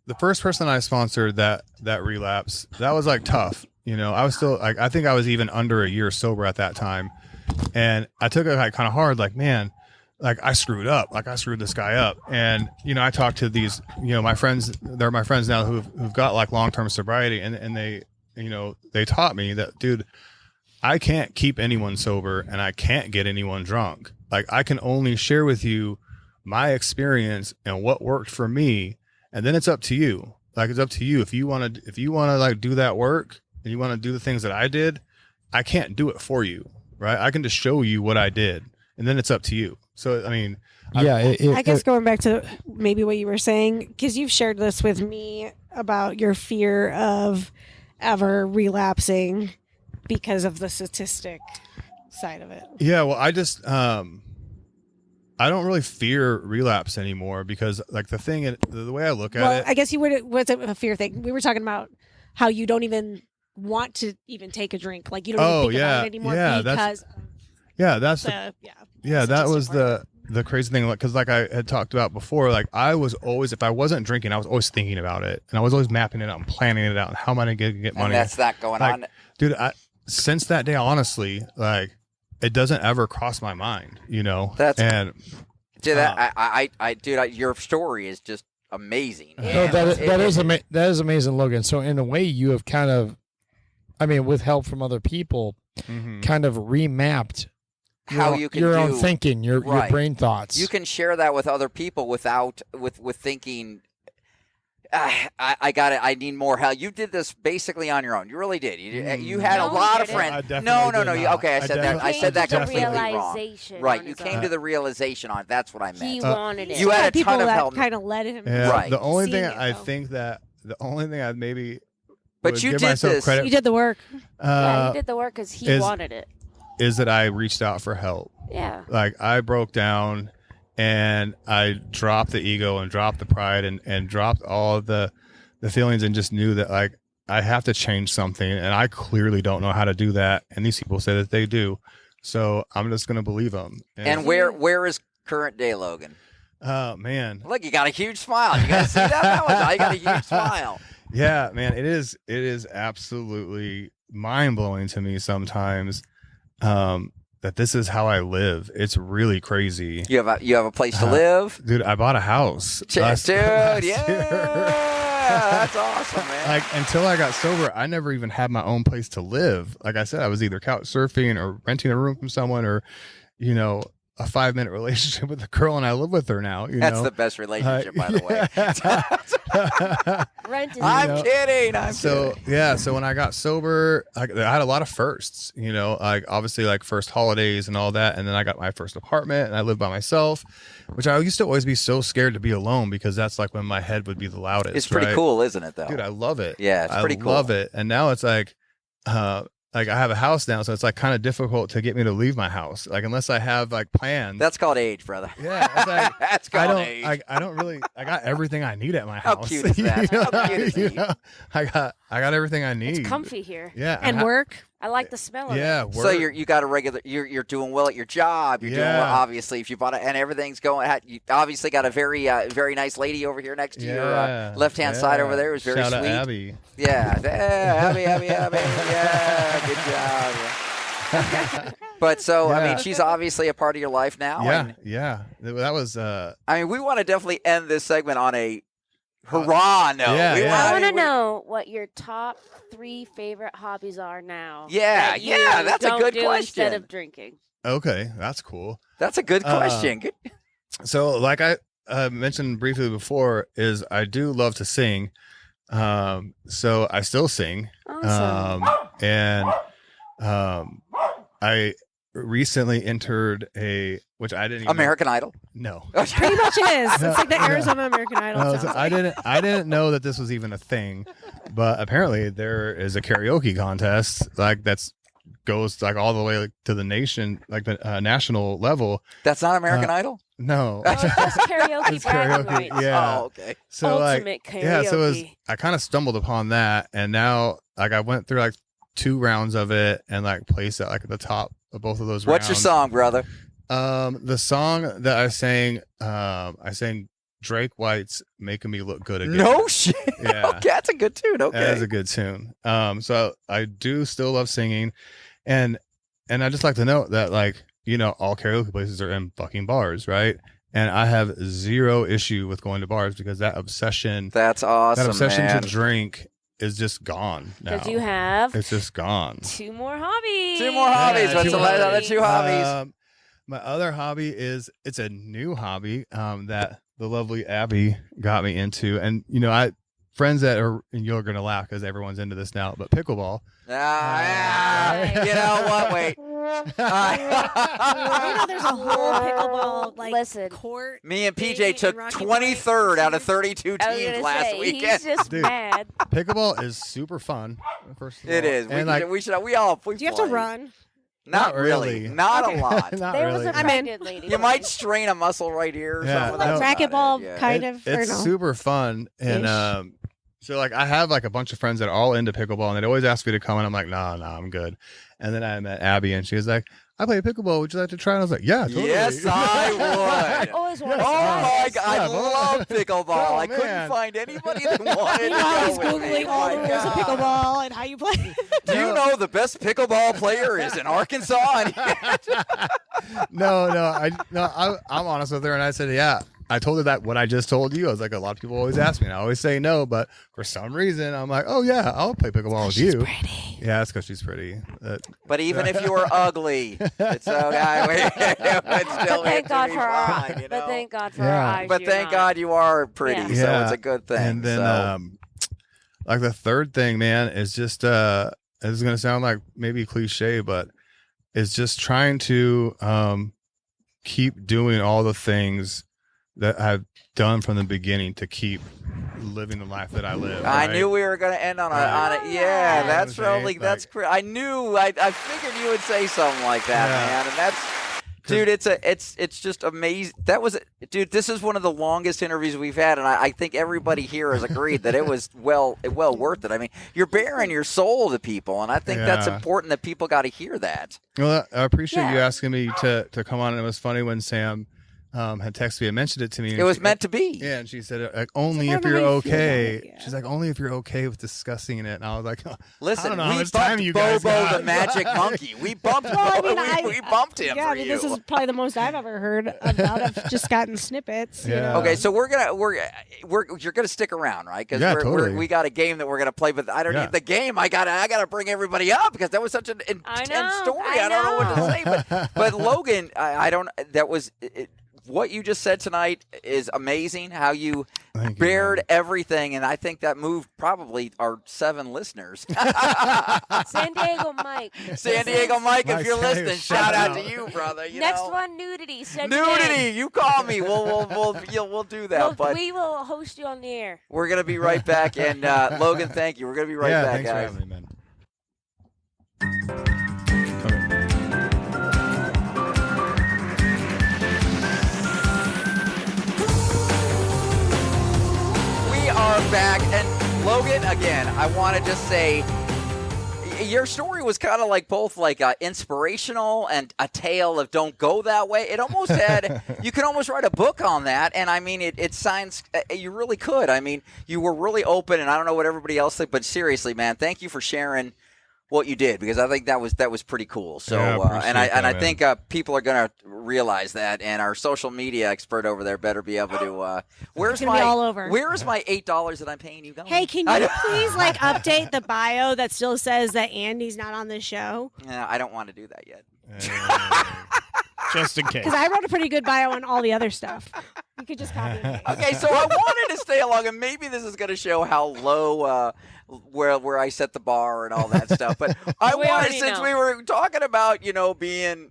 [SPEAKER 3] the first person I sponsored that relapse, that was like tough. I was still like, I think I was even under a year sober at that time, and I took it like kind of hard. Like, man, like I screwed up. Like I screwed this guy up. And I talked to these, my friends. They're my friends now who've got like long-term sobriety, and they, they taught me that, dude, I can't keep anyone sober and I can't get anyone drunk. Like, I can only share with you my experience and what worked for me, and then it's up to you. Like, it's up to you if you want to like do that work and you want to do the things that I did. I can't do it for you, right? I can just show you what I did, and then it's up to you. So, I mean,
[SPEAKER 4] I guess going back to maybe what you were saying, because you've shared this with me about your fear of ever relapsing because of the statistic side of it.
[SPEAKER 3] Yeah, well, I just I don't really fear relapse anymore, because like the way I look at it.
[SPEAKER 4] I guess you wasn't a fear thing. We were talking about how you don't even want to even take a drink. Like, you don't even think about it anymore because
[SPEAKER 3] that was the crazy thing, because like I had talked about before, like I was always, if I wasn't drinking, I was always thinking about it, and I was always mapping it out and planning it out, and how am I going to get money?
[SPEAKER 1] And that's not going on.
[SPEAKER 3] Dude, since that day, honestly, like, it doesn't ever cross my mind, Dude, your story is just amazing.
[SPEAKER 5] No, that is amazing, Logan. So in a way, you have kind of, with help from other people, kind of remapped
[SPEAKER 1] how you can
[SPEAKER 5] your
[SPEAKER 1] do
[SPEAKER 5] own thinking, your brain thoughts.
[SPEAKER 1] You can share that with other people without with thinking, I got it. I need more help. You did this basically on your own. You really did. You had a lot of friends. No. Okay, I said that completely wrong. Right. You came to the realization on it. That's what I meant.
[SPEAKER 2] He wanted it.
[SPEAKER 1] You had a ton of help.
[SPEAKER 4] Kind of led him.
[SPEAKER 3] Yeah,
[SPEAKER 1] right.
[SPEAKER 3] The only thing I maybe.
[SPEAKER 1] But you
[SPEAKER 3] give
[SPEAKER 1] did
[SPEAKER 3] myself
[SPEAKER 1] this.
[SPEAKER 3] credit,
[SPEAKER 4] You did the work.
[SPEAKER 2] Yeah, he did the work because he wanted it.
[SPEAKER 3] Is that I reached out for help.
[SPEAKER 2] Yeah.
[SPEAKER 3] Like, I broke down and I dropped the ego and dropped the pride and dropped all of the feelings, and just knew that, like, I have to change something, and I clearly don't know how to do that. And these people say that they do. So I'm just going to believe them.
[SPEAKER 1] And where is current day Logan?
[SPEAKER 3] Oh, man.
[SPEAKER 1] Look, you got a huge smile. You got to see that? You got a huge smile.
[SPEAKER 3] Yeah, man, it is absolutely mind-blowing to me sometimes that this is how I live. It's really crazy.
[SPEAKER 1] You have a place to live?
[SPEAKER 3] Dude, I bought a house.
[SPEAKER 1] Last
[SPEAKER 3] year.
[SPEAKER 1] That's awesome, man.
[SPEAKER 3] Like, until I got sober, I never even had my own place to live. Like I said, I was either couch surfing or renting a room from someone, or, a 5-minute relationship with a girl, and I live with her now.
[SPEAKER 1] That's the best relationship, by the way. I'm kidding.
[SPEAKER 3] So when I got sober, I had a lot of firsts. Like, obviously, like, first holidays and all that, and then I got my first apartment, and I lived by myself, which I used to always be so scared to be alone, because that's like when my head would be the loudest.
[SPEAKER 1] It's pretty cool, isn't it? Though,
[SPEAKER 3] dude, I love it.
[SPEAKER 1] Yeah, it's pretty cool.
[SPEAKER 3] I love it, and now it's like. Like, I have a house now, so it's like kind of difficult to get me to leave my house. Like, unless I have like plans.
[SPEAKER 1] That's called age, brother.
[SPEAKER 3] Yeah, it's like,
[SPEAKER 1] that's called age.
[SPEAKER 3] I don't really. I got everything I need at my house.
[SPEAKER 1] How cute is that? How cute is he?
[SPEAKER 3] I got everything I need.
[SPEAKER 2] It's comfy here.
[SPEAKER 3] Yeah,
[SPEAKER 4] and work.
[SPEAKER 2] I like the smell of it.
[SPEAKER 3] Yeah,
[SPEAKER 1] work. So you got a regular. You're doing well at your job. You're doing well, obviously. If you bought it and everything's going, you obviously got a very very nice lady over here next to your left hand side over there. It was very
[SPEAKER 3] Shout
[SPEAKER 1] sweet.
[SPEAKER 3] Out Abby.
[SPEAKER 1] Yeah, Abby. Yeah, good job. But so I mean, she's obviously a part of your life now.
[SPEAKER 3] Yeah. That was.
[SPEAKER 1] I mean, we want to definitely end this segment on a hurrah note.
[SPEAKER 2] I want to know what your top 3 favorite hobbies are now.
[SPEAKER 1] Yeah, that's a good question.
[SPEAKER 2] Instead of drinking.
[SPEAKER 3] Okay, that's cool.
[SPEAKER 1] That's a good question. Good.
[SPEAKER 3] So, like I mentioned briefly before, is I do love to sing. So I still sing.
[SPEAKER 2] Awesome.
[SPEAKER 3] And I recently entered which I didn't even
[SPEAKER 1] American Idol.
[SPEAKER 3] know.
[SPEAKER 4] Pretty much is. It's like the Arizona American Idol.
[SPEAKER 3] No,
[SPEAKER 4] sounds
[SPEAKER 3] I
[SPEAKER 4] like.
[SPEAKER 3] didn't know that this was even a thing, but apparently there is a karaoke contest like goes like all the way like, to the nation, like the national level.
[SPEAKER 1] That's not American Idol.
[SPEAKER 3] No,
[SPEAKER 2] Oh, it's karaoke.
[SPEAKER 3] It's
[SPEAKER 2] bragging
[SPEAKER 3] karaoke,
[SPEAKER 2] rights.
[SPEAKER 3] yeah.
[SPEAKER 1] Oh, okay.
[SPEAKER 3] so
[SPEAKER 2] Ultimate karaoke.
[SPEAKER 3] yeah, so I kind of stumbled upon that, and now like I went through like 2 rounds of it and like placed at like at the top of both of those
[SPEAKER 1] What's your
[SPEAKER 3] rounds.
[SPEAKER 1] song, brother?
[SPEAKER 3] The song that I sang Drake White's "Making Me Look Good Again."
[SPEAKER 1] No shit.
[SPEAKER 3] Yeah.
[SPEAKER 1] Okay, that's a good tune. Okay.
[SPEAKER 3] That is a good tune. So I do still love singing, and I just like to note that like all karaoke places are in fucking bars, right? And I have zero issue with going to bars because that obsession
[SPEAKER 1] That's awesome, man.
[SPEAKER 3] to drink is just gone now.
[SPEAKER 2] Because you have
[SPEAKER 3] It's just gone.
[SPEAKER 2] 2 more hobbies.
[SPEAKER 1] 2 more hobbies.
[SPEAKER 3] Yeah,
[SPEAKER 1] What's
[SPEAKER 3] two
[SPEAKER 1] the
[SPEAKER 3] more
[SPEAKER 1] other 2 hobbies?
[SPEAKER 3] My other hobby it's a new hobby that the lovely Abby got me into, and friends that are, and you're gonna laugh because everyone's into this now, but pickleball.
[SPEAKER 1] You know what? Wait.
[SPEAKER 4] There's a whole pickleball
[SPEAKER 2] Listen.
[SPEAKER 4] court.
[SPEAKER 1] Me and
[SPEAKER 4] thing
[SPEAKER 1] PJ
[SPEAKER 4] in
[SPEAKER 1] took
[SPEAKER 4] Rocky
[SPEAKER 1] 23rd out of 32
[SPEAKER 2] I was
[SPEAKER 1] teams
[SPEAKER 2] gonna
[SPEAKER 1] last
[SPEAKER 2] say,
[SPEAKER 1] weekend.
[SPEAKER 2] He's just
[SPEAKER 3] Dude.
[SPEAKER 2] mad.
[SPEAKER 3] Pickleball is super fun. First of
[SPEAKER 1] It
[SPEAKER 3] all.
[SPEAKER 1] is.
[SPEAKER 3] And like,
[SPEAKER 1] We should. We all. We
[SPEAKER 4] Do you have to
[SPEAKER 1] play.
[SPEAKER 4] run?
[SPEAKER 1] Not really. Not
[SPEAKER 4] Okay.
[SPEAKER 1] a lot.
[SPEAKER 3] not
[SPEAKER 2] There
[SPEAKER 3] really.
[SPEAKER 2] was a
[SPEAKER 4] I'm in.
[SPEAKER 2] pregnant lady.
[SPEAKER 1] You might strain a muscle right here or
[SPEAKER 3] Yeah,
[SPEAKER 1] something.
[SPEAKER 3] no.
[SPEAKER 1] That's about
[SPEAKER 4] Racquetball,
[SPEAKER 1] it, yeah.
[SPEAKER 4] kind of. Or
[SPEAKER 3] It's
[SPEAKER 4] no?
[SPEAKER 3] super fun, and
[SPEAKER 4] Ish.
[SPEAKER 3] so like I have like a bunch of friends that are all into pickleball, and they'd always ask me to come, and I'm like, nah, I'm good. And then I met Abby, and she was like, I play pickleball. Would you like to try? And I was like, yeah, totally.
[SPEAKER 1] Yes, I would.
[SPEAKER 2] Always
[SPEAKER 1] Oh
[SPEAKER 2] wanted to
[SPEAKER 1] my
[SPEAKER 2] try.
[SPEAKER 1] god, I
[SPEAKER 3] Yeah,
[SPEAKER 1] love pickleball.
[SPEAKER 3] Oh,
[SPEAKER 1] I couldn't
[SPEAKER 3] man.
[SPEAKER 1] find anybody that wanted
[SPEAKER 4] Meanwhile, he's
[SPEAKER 1] to go with me.
[SPEAKER 4] googling all the
[SPEAKER 1] My
[SPEAKER 4] rules of
[SPEAKER 1] God.
[SPEAKER 4] pickleball and how you play.
[SPEAKER 1] Do you know the best pickleball player is in Arkansas?
[SPEAKER 3] No, I'm honest with her, and I said, yeah. I told her that what I just told you. I was like, a lot of people always ask me, and I always say no, but for some reason, I'm like, oh yeah, I'll play pickleball with you.
[SPEAKER 4] Pretty.
[SPEAKER 3] Yeah, it's because she's pretty.
[SPEAKER 1] But even if you were ugly, it's okay. It's still
[SPEAKER 2] But thank God
[SPEAKER 1] be
[SPEAKER 2] for our
[SPEAKER 1] fine,
[SPEAKER 2] eyes.
[SPEAKER 1] you
[SPEAKER 2] But
[SPEAKER 1] know?
[SPEAKER 2] thank God for
[SPEAKER 3] Yeah.
[SPEAKER 2] our eyes.
[SPEAKER 1] But
[SPEAKER 2] you're
[SPEAKER 1] thank
[SPEAKER 2] not.
[SPEAKER 1] God you are pretty,
[SPEAKER 2] Yeah.
[SPEAKER 1] so
[SPEAKER 3] Yeah.
[SPEAKER 1] it's a good thing.
[SPEAKER 3] And then,
[SPEAKER 1] so.
[SPEAKER 3] like the third thing, man, is just this is gonna sound like maybe cliche, but it's just trying to keep doing all the things that I've done from the beginning to keep living the life that I live.
[SPEAKER 1] I
[SPEAKER 3] right?
[SPEAKER 1] knew we were going to end on a,
[SPEAKER 3] Right.
[SPEAKER 1] on a yeah.
[SPEAKER 2] Yeah.
[SPEAKER 1] That's
[SPEAKER 3] You know what I'm
[SPEAKER 1] really
[SPEAKER 3] saying?
[SPEAKER 1] that's
[SPEAKER 3] Like-
[SPEAKER 1] great. I knew I figured you would say something like that,
[SPEAKER 3] Yeah.
[SPEAKER 1] man. And that's, dude, it's just amazing. That was, dude. This is one of the longest interviews we've had, and I think everybody here has agreed that it was well worth it. I mean, you're bearing your soul to people, and I think that's
[SPEAKER 3] Yeah.
[SPEAKER 1] important that people got to hear that.
[SPEAKER 3] Well, I appreciate you
[SPEAKER 2] Yeah.
[SPEAKER 3] asking me to come on. And it was funny when Sam had texted me and mentioned it to me.
[SPEAKER 1] It was meant to be.
[SPEAKER 3] Yeah, and she said, like, only
[SPEAKER 4] I
[SPEAKER 3] if
[SPEAKER 4] don't know
[SPEAKER 3] you're
[SPEAKER 4] how you feel about
[SPEAKER 3] okay.
[SPEAKER 4] it, yeah.
[SPEAKER 3] She's like, only if you're okay with discussing it. And I was like, I
[SPEAKER 1] Listen,
[SPEAKER 3] don't know how
[SPEAKER 1] we
[SPEAKER 3] much time
[SPEAKER 1] bumped
[SPEAKER 3] you guys
[SPEAKER 1] Bobo
[SPEAKER 3] got.
[SPEAKER 1] the Magic Monkey. We bumped
[SPEAKER 4] Well, I
[SPEAKER 1] Bobo.
[SPEAKER 4] mean,
[SPEAKER 1] we bumped him
[SPEAKER 4] Yeah,
[SPEAKER 1] for
[SPEAKER 4] I mean,
[SPEAKER 1] you.
[SPEAKER 4] this is probably the most I've ever heard about. I've just gotten snippets. You
[SPEAKER 3] Yeah.
[SPEAKER 4] know?
[SPEAKER 1] Okay, so you're gonna stick around, right? Because
[SPEAKER 3] Yeah, totally.
[SPEAKER 1] we got a game that we're gonna play, but I don't
[SPEAKER 3] Yeah.
[SPEAKER 1] need the game. I gotta bring everybody up because that was such an intense story. I don't know what to say, but Logan, I don't. That was. What you just said tonight is amazing. How you
[SPEAKER 3] Thank you,
[SPEAKER 1] bared
[SPEAKER 3] man.
[SPEAKER 1] everything, and I think that moved probably our 7 listeners.
[SPEAKER 2] San Diego Mike.
[SPEAKER 1] San Diego Mike, if
[SPEAKER 3] Nice.
[SPEAKER 1] you're listening,
[SPEAKER 3] Hey,
[SPEAKER 1] shout out to
[SPEAKER 3] shout
[SPEAKER 1] you, brother. You
[SPEAKER 2] Next
[SPEAKER 1] know?
[SPEAKER 2] one, nudity. Send
[SPEAKER 1] Nudity.
[SPEAKER 2] It
[SPEAKER 1] You call me. We'll do that.
[SPEAKER 2] in.
[SPEAKER 1] But
[SPEAKER 2] We will host you on the air.
[SPEAKER 1] we're gonna be right back. And Logan, thank you. We're gonna be right
[SPEAKER 3] yeah,
[SPEAKER 1] back,
[SPEAKER 3] thanks
[SPEAKER 1] guys.
[SPEAKER 3] for having me, man.
[SPEAKER 1] We are back, and Logan, again, I want to just say, your story was kind of like both like inspirational and a tale of don't go that way. It almost had, you could almost write a book on that, and I mean, it sounds, you really could. I mean, you were really open, and I don't know what everybody else thinks, but seriously, man, thank you for sharing what you did, because I think that was pretty cool. So
[SPEAKER 3] Yeah, I
[SPEAKER 1] and I
[SPEAKER 3] appreciate that,
[SPEAKER 1] think people are gonna realize that, and our social media expert over there better be able to. Where's
[SPEAKER 4] gonna be all over.
[SPEAKER 1] Where is my $8 that I'm paying you going?
[SPEAKER 4] Hey, can
[SPEAKER 1] I
[SPEAKER 4] you
[SPEAKER 1] don't-
[SPEAKER 4] please like update the bio that still says that Andy's not on the show?
[SPEAKER 1] Yeah, I don't want to do that yet.
[SPEAKER 6] Just in case.
[SPEAKER 4] Because I wrote a pretty good bio on all the other stuff. You could just copy me.
[SPEAKER 1] Okay, so I wanted to stay along, and maybe this is going to show how low where I set the bar and all that stuff. But I
[SPEAKER 2] We
[SPEAKER 1] wanted,
[SPEAKER 2] already
[SPEAKER 1] since
[SPEAKER 2] know.
[SPEAKER 1] we were talking about being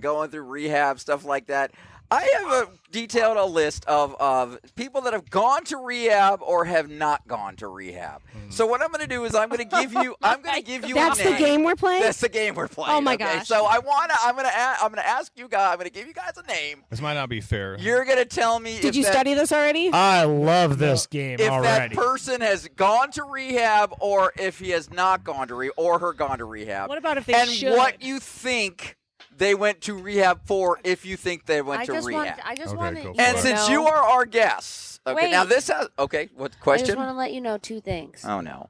[SPEAKER 1] going through rehab stuff like that. I have detailed a list of people that have gone to rehab or have not gone to rehab. So what I'm going to do is I'm going to give you
[SPEAKER 4] That's
[SPEAKER 1] a
[SPEAKER 4] the
[SPEAKER 1] name.
[SPEAKER 4] game we're playing?
[SPEAKER 1] That's the game we're playing.
[SPEAKER 4] Oh, my
[SPEAKER 1] okay?
[SPEAKER 4] gosh.
[SPEAKER 1] So I'm going to ask you guys. I'm going to give you guys a name.
[SPEAKER 3] This might not be fair.
[SPEAKER 1] You're going to tell me.
[SPEAKER 4] Did you study this already?
[SPEAKER 5] I love this game
[SPEAKER 1] if
[SPEAKER 5] already.
[SPEAKER 1] that person has gone to rehab or if he has not gone to rehab or her gone to rehab.
[SPEAKER 4] What about if they
[SPEAKER 1] and
[SPEAKER 4] should?
[SPEAKER 1] what you think they went to rehab for if you think they went to rehab.
[SPEAKER 2] I just
[SPEAKER 3] Okay,
[SPEAKER 2] want
[SPEAKER 3] go
[SPEAKER 2] to.
[SPEAKER 3] for
[SPEAKER 1] And
[SPEAKER 3] it.
[SPEAKER 1] since you are our guests, okay, now
[SPEAKER 2] Wait.
[SPEAKER 1] this has, okay, what
[SPEAKER 2] I just
[SPEAKER 1] question?
[SPEAKER 2] want to let you know 2 things.
[SPEAKER 1] Oh, no.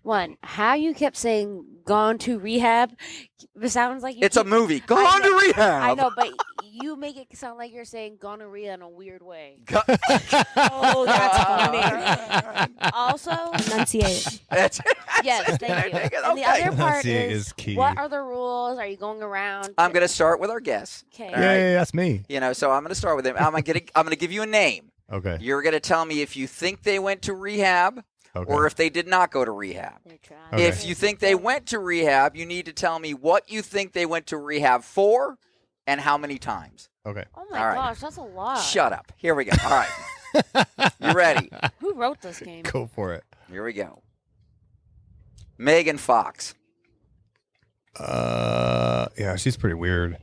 [SPEAKER 2] One, how you kept saying "gone to rehab," it sounds like you.
[SPEAKER 1] It's a
[SPEAKER 2] keep-
[SPEAKER 1] movie. Gone to rehab.
[SPEAKER 2] I know, but you make it sound like you're saying gonorrhea in a weird way.
[SPEAKER 4] Oh, that's funny.
[SPEAKER 2] Also,
[SPEAKER 4] Enunciate.
[SPEAKER 1] That's
[SPEAKER 2] yes, thank you.
[SPEAKER 1] Okay.
[SPEAKER 2] And the other part
[SPEAKER 3] Enunciate
[SPEAKER 2] is,
[SPEAKER 3] is key.
[SPEAKER 2] what are the rules? Are you going around?
[SPEAKER 1] I'm going to start with our guests.
[SPEAKER 2] Okay.
[SPEAKER 1] All right.
[SPEAKER 3] that's me.
[SPEAKER 1] So I'm going to start with them. I'm going to give you a name.
[SPEAKER 3] Okay.
[SPEAKER 1] You're going to tell me if you think they went to rehab
[SPEAKER 3] Okay.
[SPEAKER 1] or if they did not go to rehab.
[SPEAKER 2] They're trying.
[SPEAKER 3] Okay.
[SPEAKER 1] If you think they went to rehab, you need to tell me what you think they went to rehab for and how many times.
[SPEAKER 3] Okay.
[SPEAKER 2] Oh my
[SPEAKER 1] All right.
[SPEAKER 2] gosh, that's a lot.
[SPEAKER 1] Shut up. Here we go. All right. You ready?
[SPEAKER 2] Who wrote this game?
[SPEAKER 3] Go for it.
[SPEAKER 1] Here we go. Megan Fox.
[SPEAKER 3] Yeah, she's pretty weird.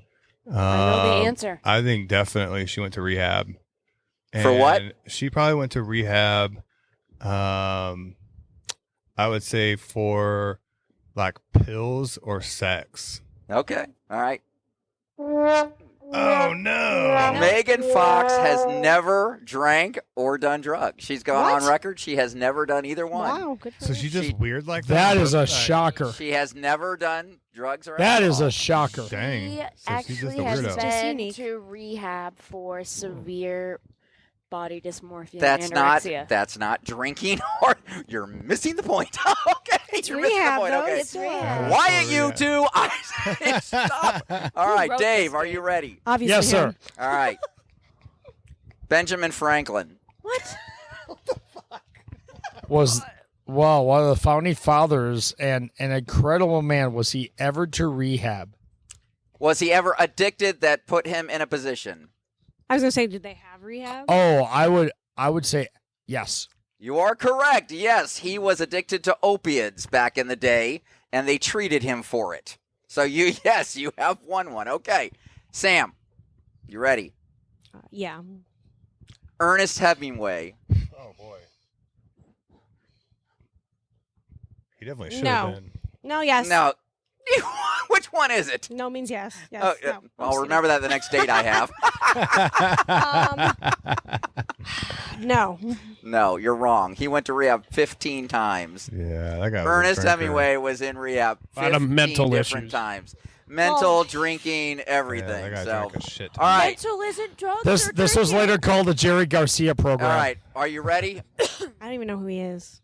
[SPEAKER 2] I know the answer.
[SPEAKER 3] I think definitely she went to rehab.
[SPEAKER 1] For what?
[SPEAKER 3] And she probably went to rehab. I would say for like pills or sex.
[SPEAKER 1] Okay. All right.
[SPEAKER 3] Oh no!
[SPEAKER 1] Megan Fox has never drank or done drugs. She's gone
[SPEAKER 4] What?
[SPEAKER 1] on record. She has never done either one.
[SPEAKER 4] Wow, good for
[SPEAKER 3] So
[SPEAKER 4] you.
[SPEAKER 3] she's just
[SPEAKER 1] She-
[SPEAKER 3] weird like
[SPEAKER 5] That is a
[SPEAKER 3] Like,
[SPEAKER 5] shocker.
[SPEAKER 1] She has never done drugs or
[SPEAKER 5] That is
[SPEAKER 1] alcohol.
[SPEAKER 5] a shocker.
[SPEAKER 3] Dang.
[SPEAKER 2] He
[SPEAKER 3] So she's
[SPEAKER 2] actually
[SPEAKER 3] just a
[SPEAKER 2] has
[SPEAKER 3] weirdo.
[SPEAKER 4] Just
[SPEAKER 2] been
[SPEAKER 4] unique.
[SPEAKER 2] to rehab for severe body dysmorphia
[SPEAKER 1] That's
[SPEAKER 2] and
[SPEAKER 1] not
[SPEAKER 2] anorexia.
[SPEAKER 1] drinking or you're missing the point. Okay.
[SPEAKER 4] It's
[SPEAKER 1] you're missing
[SPEAKER 4] rehab,
[SPEAKER 1] the point.
[SPEAKER 4] though.
[SPEAKER 1] Okay.
[SPEAKER 4] It's rehab.
[SPEAKER 1] Quiet,
[SPEAKER 3] Oh,
[SPEAKER 1] you
[SPEAKER 3] yeah.
[SPEAKER 1] two. I say stop. All
[SPEAKER 2] Who
[SPEAKER 1] right,
[SPEAKER 2] wrote
[SPEAKER 1] Dave,
[SPEAKER 2] this
[SPEAKER 1] are
[SPEAKER 2] game?
[SPEAKER 1] you ready?
[SPEAKER 4] Obviously
[SPEAKER 5] Yes, sir.
[SPEAKER 4] him.
[SPEAKER 1] All right. Benjamin Franklin.
[SPEAKER 2] What?
[SPEAKER 5] Was one of the founding fathers and an incredible man. Was he ever to rehab?
[SPEAKER 1] Was he ever addicted that put him in a position?
[SPEAKER 4] I was going to say, did they have rehab?
[SPEAKER 5] Oh, I would say yes.
[SPEAKER 1] You are correct. Yes, he was addicted to opiates back in the day, and they treated him for it. So you have won one. Okay. Sam, you ready?
[SPEAKER 4] Yeah.
[SPEAKER 1] Ernest Hemingway.
[SPEAKER 3] Oh boy. He definitely should
[SPEAKER 4] No.
[SPEAKER 3] have been.
[SPEAKER 4] No, yes.
[SPEAKER 1] No. Which one is it?
[SPEAKER 4] No means yes. Yes.
[SPEAKER 1] Oh,
[SPEAKER 4] no.
[SPEAKER 1] I'll remember that the next date I have.
[SPEAKER 4] No.
[SPEAKER 1] No, you're wrong. He went to rehab 15 times.
[SPEAKER 3] Yeah, that guy. was a
[SPEAKER 1] Ernest
[SPEAKER 3] drinker.
[SPEAKER 1] Hemingway was in rehab
[SPEAKER 6] A lot
[SPEAKER 1] 15
[SPEAKER 6] of mental
[SPEAKER 1] different
[SPEAKER 6] issues.
[SPEAKER 1] times. Mental,
[SPEAKER 4] Oh.
[SPEAKER 1] drinking,
[SPEAKER 3] Yeah,
[SPEAKER 1] everything.
[SPEAKER 3] that guy
[SPEAKER 1] So,
[SPEAKER 3] drank a shit.
[SPEAKER 1] all right.
[SPEAKER 2] Mental isn't drugs.
[SPEAKER 5] This
[SPEAKER 2] or
[SPEAKER 5] this was
[SPEAKER 2] drinking.
[SPEAKER 5] later called the Jerry Garcia
[SPEAKER 1] All
[SPEAKER 5] program.
[SPEAKER 1] right. Are you ready?
[SPEAKER 4] I don't even know who he is.